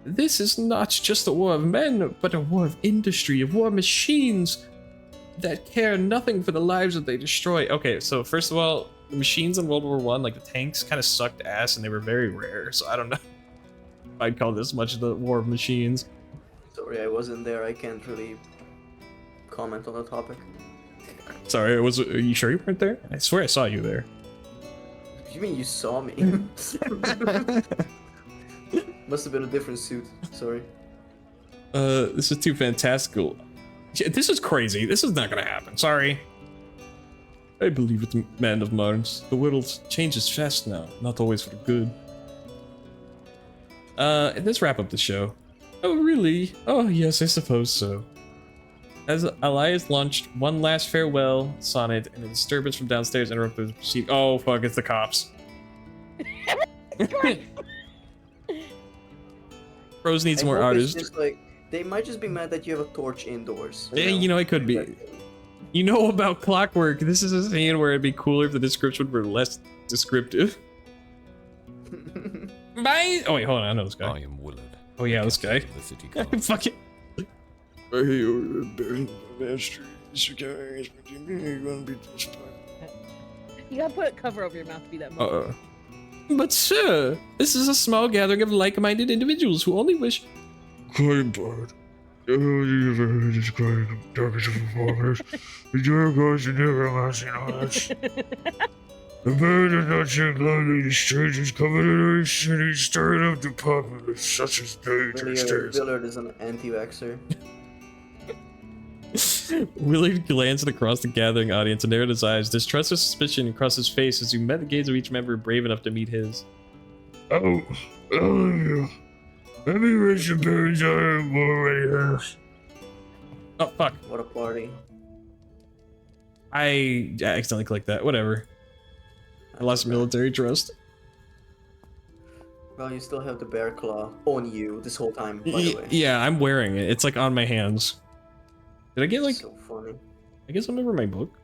This is not just a war of men, but a war of industry, a war of machines that care nothing for the lives that they destroy. Okay, so first of all, the machines in World War I, like the tanks, kind of sucked ass and they were very rare, so I don't know if I'd call this much the war of machines. Sorry, I wasn't there. I can't really comment on the topic. Sorry, are you sure you weren't there? I swear I saw you there. You mean you saw me? Must have been a different suit. Sorry. This is too fantastical. This is crazy. This is not gonna happen. Sorry. I believe with the man of Mars. The world changes fast now, not always for the good. Let's wrap up the show. Oh, really? Oh, yes, I suppose so. As Elias launched one last farewell sonnet, and a disturbance from downstairs interrupted the proceeding. Oh, fuck, it's the cops. Rose needs more artists. Just like, they might just be mad that you have a torch indoors. Yeah, you know, it could be. You know about Clockwork. This is a scene where it'd be cooler if the description were less descriptive. Bye! Oh, wait, hold on. I know this guy. I am Willard. Oh, yeah, this guy. Fuck it. You gotta put a cover over your mouth to be that moment. But sir, this is a small gathering of like-minded individuals who only wish... Quiet, bud. Have you ever heard this kind of darkest of performers? The Jerichos and Necromancer knowledge. The bird does not shake loudly, the strangers coming in our city, stirring up the populace, such as dangerous days. Willard is an anti-vaxxer. Willard glanced across the gathering audience and narrowed his eyes, distrust and suspicion across his face as he met the gaze of each member brave enough to meet his. Oh, all of you. Let me raise your parents I have already have. Oh, fuck. What a party. I accidentally clicked that. Whatever. I lost military trust. Well, you still have the bear claw on you this whole time, by the way. Yeah, I'm wearing it. It's like on my hands. Did I get like... So funny. I guess I'm over my book.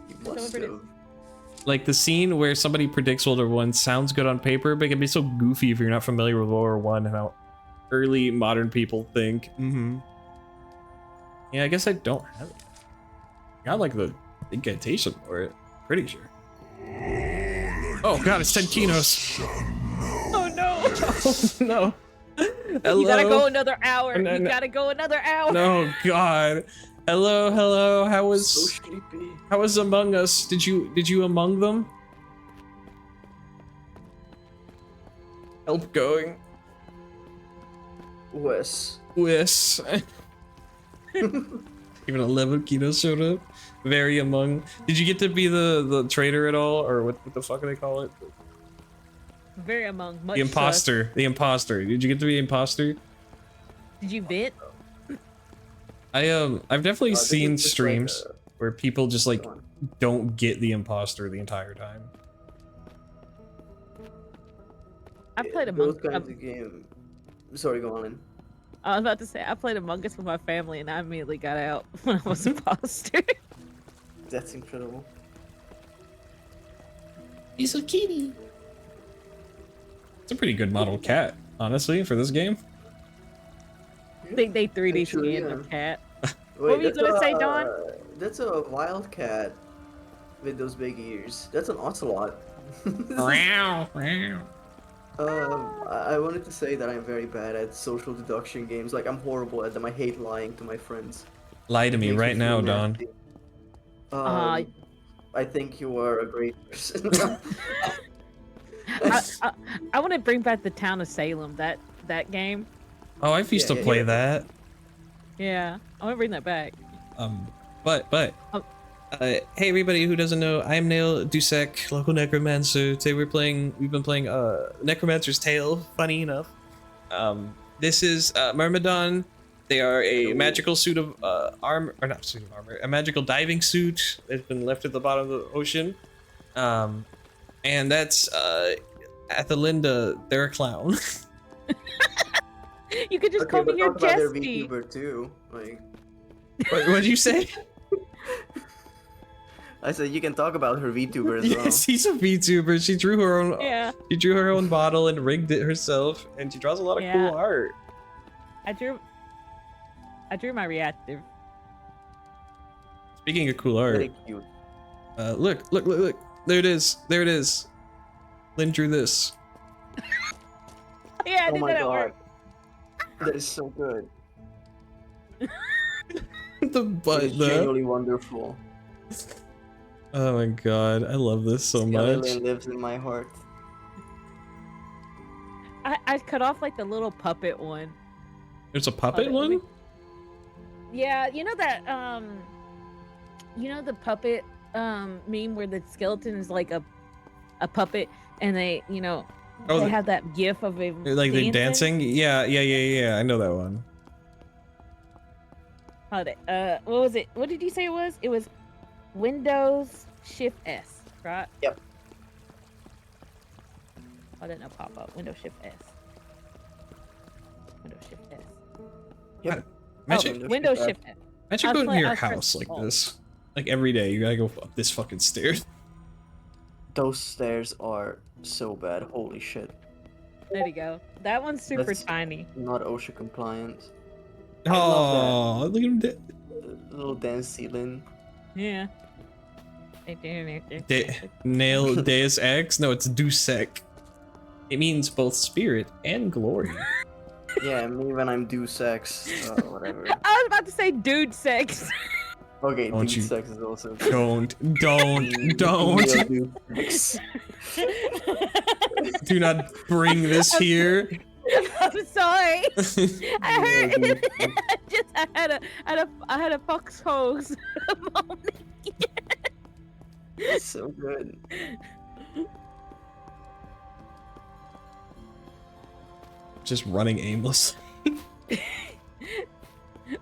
You must have. Like the scene where somebody predicts World War I sounds good on paper, but it can be so goofy if you're not familiar with World War I and how early modern people think. Yeah, I guess I don't have it. I got like the incantation for it. Pretty sure. Oh god, it's 10 Kinos. Oh no! Oh no. Hello? You gotta go another hour. You gotta go another hour. No god. Hello, hello. How was So sleepy. How was Among Us? Did you among them? Help going. Wes. Even 11 Kinos showed up. Very among. Did you get to be the traitor at all, or what the fuck do they call it? Very among. Much The imposter. The imposter. Did you get to be imposter? Did you vent? I've definitely seen just streams like where people just like don't get the imposter the entire time. I played Those Among kinds of game. Sorry, go on in. I was about to say I played Among Us with my family and I immediately got out when I was imposter. That's incredible. He's a kitty. It's a pretty good model cat, honestly, for this game. I think they 3D Actually, scanned yeah. the cat. Wait, What were you that's gonna say, Dawn? That's a wild cat with those big ears. That's an ocelot. Meow, meow. I wanted to say that I'm very bad at social deduction games. Like, I'm horrible at them. I hate lying to my friends. Lie to me Makes right now, feel Don. nasty. I think you are a great person. I want to bring back the town of Salem. That game. Oh, I used to play that. Yeah, I want to bring that back. Hey everybody who doesn't know, I'm Nail Dusek, local Necromancer. Today we've been playing Necromancer's Tale, funny enough. This is Myrmidon, They are a magical suit of armor, or not suit of armor, a magical diving suit that's been left at the bottom of the ocean. And that's Athelinda, they're a clown. You could just Okay, call me but your talk about their Jesty. VTuber too. Like, What'd you say? I said you can talk about her VTuber as well. Yes, he's a VTuber. She drew her own. Yeah. She drew her own bottle and rigged it herself, and she draws a lot of Yeah. cool art. I drew my reactive. Speaking of cool art, Very cute. look. There it is. Lynn drew this. Yeah, I Oh did my that at god. work. That is so good. The butt, It's though. genuinely wonderful. Oh my god, I love this so much. Skeleton lives in my heart. I cut off like the little puppet one. There's a puppet that one? Yeah, you know that the puppet meme where the skeleton is like a puppet and they, Oh, they have that gif of a Like they're dancing? Yeah. I know that one. Hold it. What was it? What did you say it was? It was Windows Shift S, right? Yep. I didn't know pop up. Windows Shift S. Windows Shift S. Yep. Imagine, Windows Shift S. imagine I was going to playing- your I was pressing house like alt. this. Like every day, you gotta go up this fucking stairs. Those stairs are so bad. Holy shit. There you go. That one's super That's tiny. Not OSHA compliant. Oh, look at him. Little dance ceiling. Yeah. Nail Deus Ex? No, it's Dusek. It means both spirit and glory. Yeah, me when I'm due sex. Whatever. I was about to say dude sex. Okay, Don't dude you- sex is also. Don't. Real dude sex. Do not bring this here. I'm sorry. I heard. I had a fox hose moment. So good. Just running aimlessly.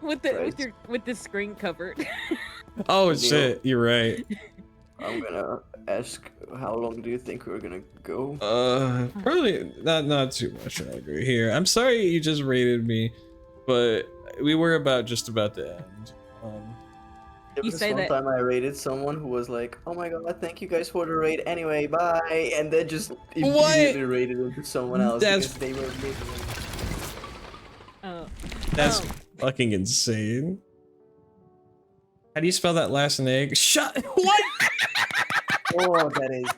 with the screen covered. Oh shit, you're right. I'm gonna ask, how long do you think we're gonna go? Probably not too much longer here. I'm sorry you just rated me, but we were just about to end. There was You this say one that- time I rated someone who was like, "Oh my god, thank you guys for the raid. Anyway, bye," and then just immediately rated it to someone else That's- because they were miserable. Oh. That's fucking insane. How do you spell that last name? Shut. What? Oh, that is.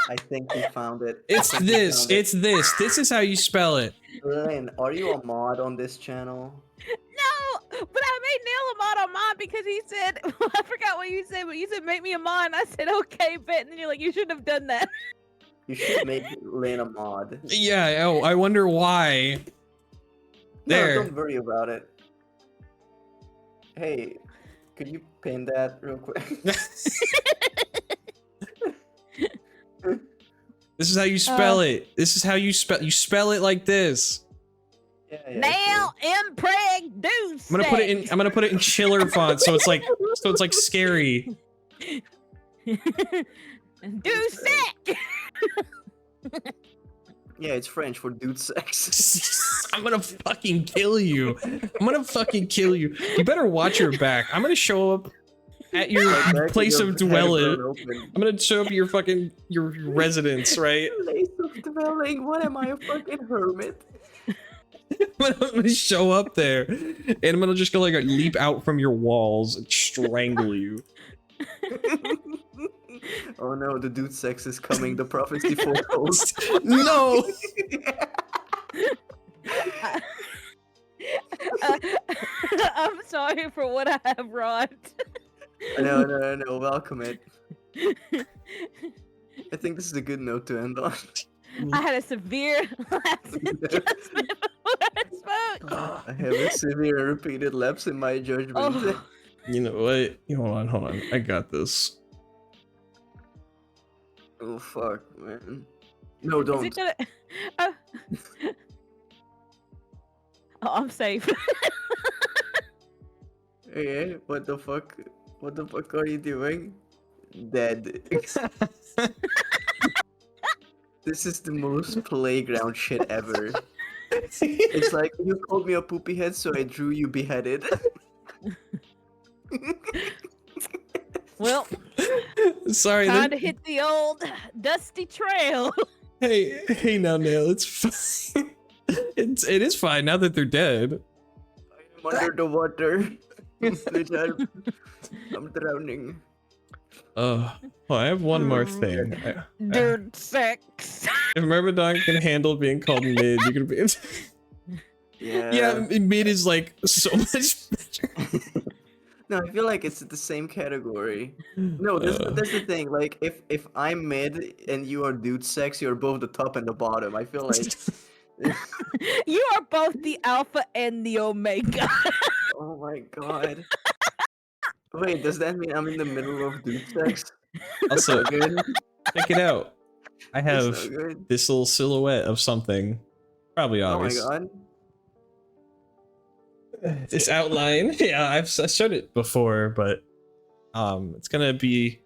I think we found it. It's I think we this. found it. It's this. This is how you spell it. Lynn, are you a mod on this channel? No, but I made Neil a mod on mine because he said, I forgot what you said, but you said make me a mod. And I said okay, bet, and then you're like, you shouldn't have done that. You should make Lynn a mod. Yeah. Oh, I wonder why. There. No, don't worry about it. Hey, could you pin that real quick? This is how you spell it. This is how you spell it like this. Nail impreg do. I'm gonna put it in chiller font so it's like scary. Do sick. Yeah, it's French for dude sex. I'm gonna fucking kill you. I'm gonna fucking kill you. You better watch your back. I'm gonna show up at your place of dwelling. I'm gonna show up at your residence, right? Place of dwelling. What am I, a fucking hermit? I'm gonna show up there, and I'm gonna just go like leap out from your walls and strangle you. Oh no, the dude sex is coming. The prophecy foretold. No. I'm sorry for what I have wrought. No. Welcome it. I think this is a good note to end on. I had a severe lapse in judgment before I spoke. I have a severe and repeated lapse in my judgment. Oh. You know what? Hold on. I got this. Oh fuck, man. No, don't. Is it gonna... Oh, I'm safe. Hey, what the fuck? What the fuck are you doing? Dead. This is the most playground shit ever. It's like, you called me a poopy head, so I drew you beheaded. Well, sorry. time to hit the old dusty trail. Hey, now, Nail, it's fine. It is fine now that they're dead. I'm under the water. I'm drowning. Oh, I have one more thing. Dude, sex. If Myrmidon can handle being called mid, you can be. Yeah, mid is like so much better. No, I feel like it's the same category. No, that's the thing. Like, if I'm mid and you are dude sex, you're both the top and the bottom. I feel like You are both the alpha and the omega. oh my god. Wait, does that mean I'm in the middle of dude sex? Also, good. check it out. I have so good. this little silhouette of something. Probably obvious. Oh my god. This outline. Yeah, I showed it before, but it's gonna be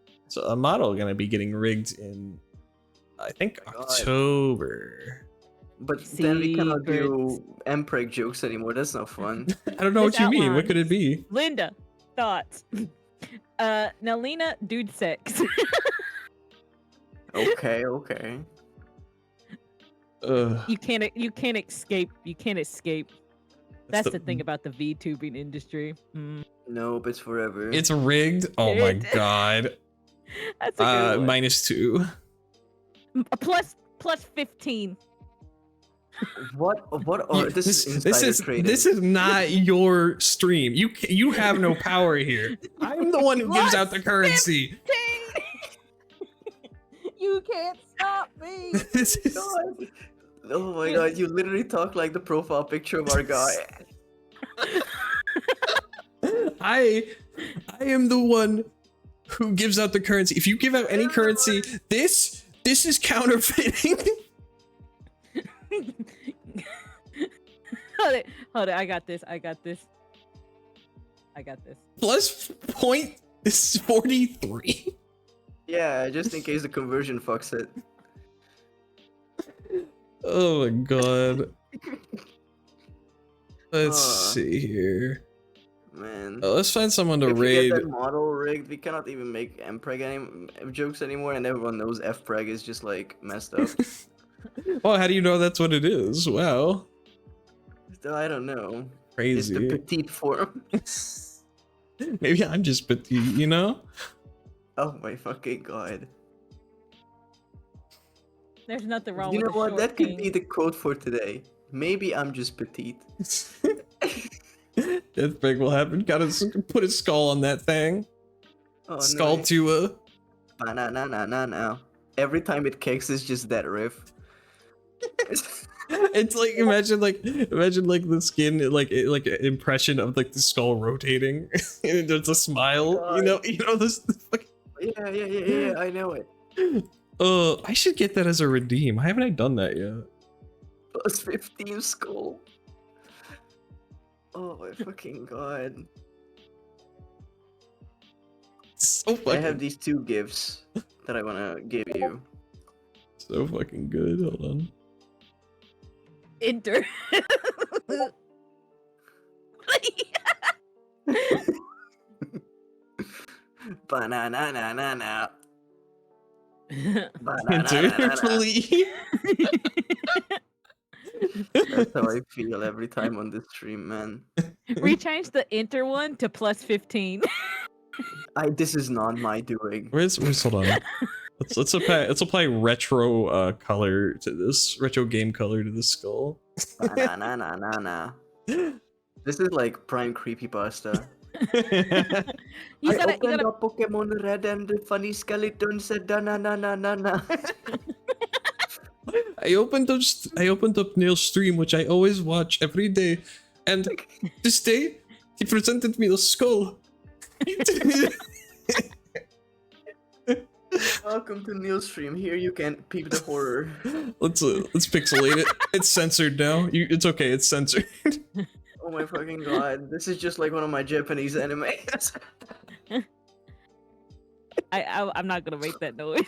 a model gonna be getting rigged in I think October. But then we cannot do Mpreg jokes anymore. That's not fun. I don't know what you mean. What could it be? Linda, thoughts. Now Lena, dude sex. Okay. You can't escape. You can't escape. That's the thing about the VTubing industry. Nope, it's forever. It's rigged. Oh my god. That's a good one. -2. Plus 15. What are this is not your stream. You have no power here. I'm the one who gives out the currency. You can't stop me. Oh my god, you literally talk like the profile picture of our guy. I am the one who gives out the currency. If you give out any currency, this is counterfeiting. Hold it. I got this. Plus point is 43. Yeah, just in case the conversion fucks it. Oh my god. Let's see here. Man. Let's find someone to if raid. We get that model rigged, we cannot even make Mpreg jokes anymore, and everyone knows Fpreg is just like messed up. Well, how do you know that's what it is? Wow. I don't know. Crazy. It's the petite form. Maybe I'm just petite, you know? Oh my fucking god. There's nothing wrong You with know what? short That could king. be the quote for today. Maybe I'm just petite. Deathbreak will happen. Gotta put a skull on that thing. Oh, skull no. to a. Ba-na-na-na-na-na. Every time it kicks, it's just that riff. It's like imagine like the skin like impression of like the skull rotating and it's a smile. Oh, you know this. Yeah. I know it. I should get that as a redeem. Why haven't I done that yet? Plus 15 skull. Oh my fucking god. So fucking... I have these two gifts that I wanna give you. So fucking good. Hold on. Enter. Ba-na-na-na-na-na. Enter, please. That's how I feel every time on this stream, man. Rechange the enter one to plus 15. This is not my doing. Where's hold on. Let's apply retro color to this retro game color to the skull. Na. This is like prime creepypasta. You I gotta- opened up Pokemon Red and the funny skeleton said na na na na. I opened up Neil's stream, which I always watch every day, and this day he presented me the skull. Welcome to Neil's stream. Here you can peep the horror. Let's pixelate it. It's censored now. It's okay. It's censored. Oh Oh my fucking god! This is just like one of my Japanese animes. I'm not gonna make that noise.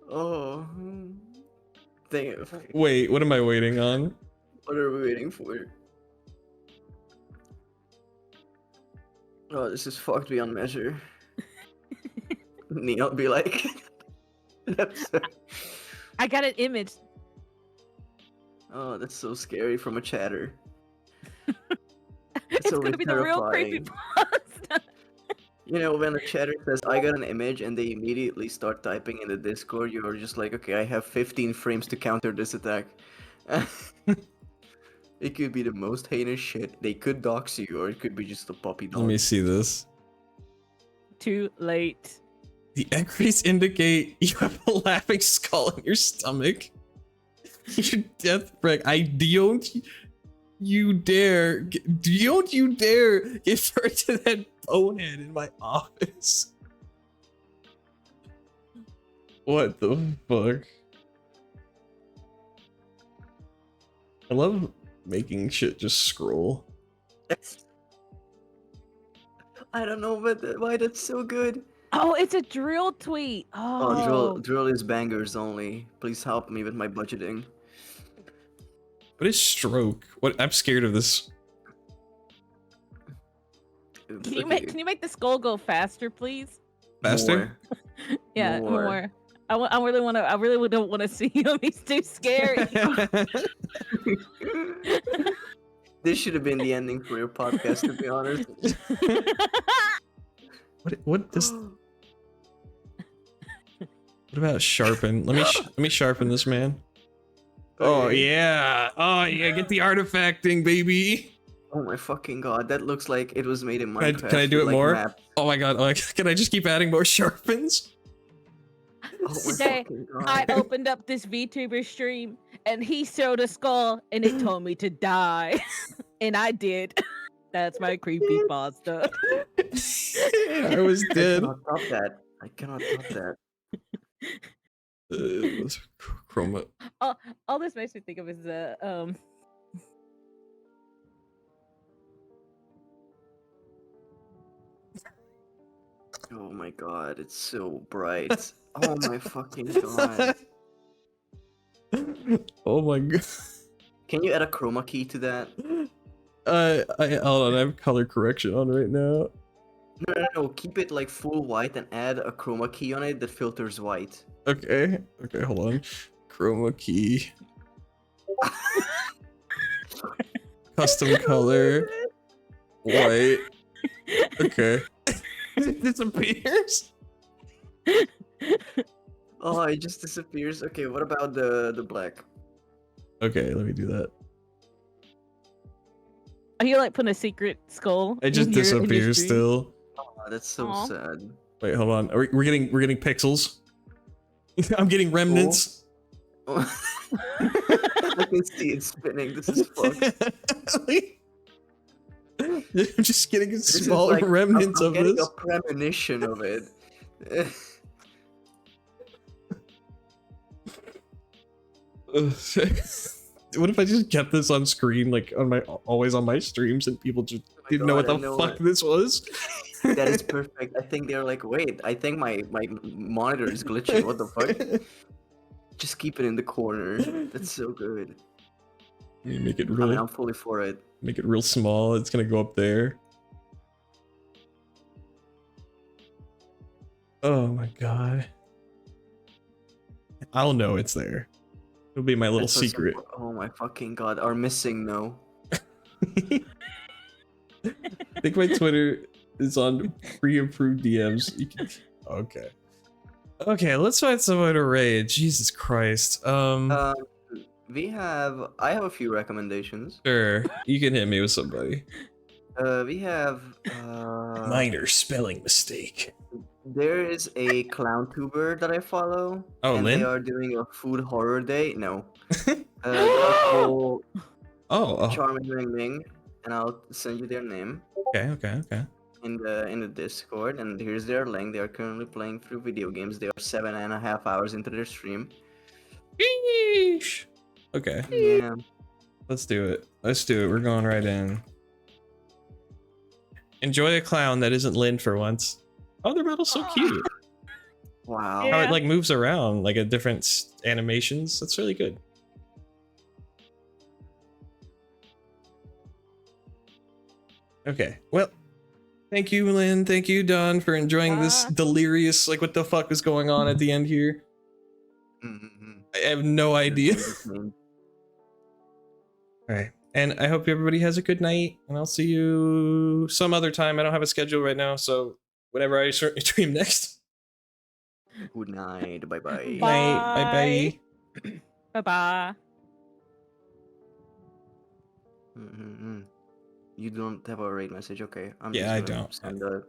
Oh, dang it! Wait, what am I waiting on? What are we waiting for? Oh, this is fucked beyond measure. Neil be like, I got an image. oh, that's so scary from a chatter. It's gonna be the real creepy pasta. You know, when a chatter says, I got an image, and they immediately start typing in the Discord, you're just like, okay, I have 15 frames to counter this attack. It could be the most heinous shit. They could dox you, or it could be just a puppy dog. Let me see this. Too late. The x-rays indicate you have a laughing skull in your stomach. Your death threat. Don't you dare give birth to that bonehead in my office. What the fuck? I love making shit just scroll. I don't know why that's so good. Oh, it's a drill tweet. Oh, drill is bangers only. Please help me with my budgeting. What is stroke? What? I'm scared of this. Can you make the skull go faster, please? Faster? Yeah, more. I really don't want to see him. He's too scary. This should have been the ending for your podcast, to be honest. What does? What about sharpen? Let me sharpen this man. Oh yeah! Oh yeah! Get the artifacting, baby. Oh my fucking god! That looks like it was made in Minecraft. Can I do it like more? maps. Oh my god! Can I just keep adding more sharpens? Oh Today, I opened up this VTuber stream and he showed a skull and it told me to die. And I did. That's my creepy pasta. I was dead. I cannot top that. Chroma. All this makes me think of is Oh my god, it's so bright. Oh my fucking god. Oh my god. Can you add a chroma key to that? Hold on, I have color correction on right now. No, keep it like full white and add a chroma key on it that filters white. Okay, hold on. Chroma key. Custom color. White. Okay. It disappears? Oh, it just disappears. Okay, what about the black? Okay, let me do that. Are you like putting a secret skull? It just disappears still. Oh, that's so Aw. sad. Wait, hold on. We're getting pixels. I'm getting remnants. I can see it spinning. This is fucked. I'm just getting This is small like- remnants I'm of getting this. a premonition of it. What if I just kept this on screen, like always on my streams, and people just didn't know what God, the I know fuck it. this was? That is perfect. I think they're like, wait, I think my monitor is glitching. What the fuck? Just keep it in the corner. That's so good. You make it I real. mean, I'm fully for it. Make it real small. It's gonna go up there. Oh my god. I'll know it's there. It'll be my little That's what's so- secret. Oh my fucking god. Our missing no. I think my Twitter is on pre-approved DMs. You can... Okay. Okay, let's find someone to raid. Jesus Christ. I have a few recommendations. Sure. You can hit me with somebody. We have Minor spelling mistake. there is a clown tuber that I follow. Oh, and Lynn? they are doing a food horror day. No. Called Oh. Charming Ring Ming, and I'll send you their name Okay. in the Discord. And here's their link. They are currently playing through video games. They are 7.5 hours into their stream. Yeesh. Okay. Yeah. Let's do it. Let's do it. We're going right in. Enjoy a clown that isn't Lynn for once. Oh, their model's so cute. Wow. How it like moves around like at different animations. That's really good. Okay. Well, thank you, Lynn. Thank you, Don, for enjoying this delirious, like, what the fuck is going on at the end here? I have no idea. Alright. And I hope everybody has a good night, and I'll see you some other time. I don't have a schedule right now, so whenever I stream next. Good night. Bye-bye. Night. Bye-bye. Bye-bye. You don't have a raid message, okay? I'm Yeah, I just gonna don't. send a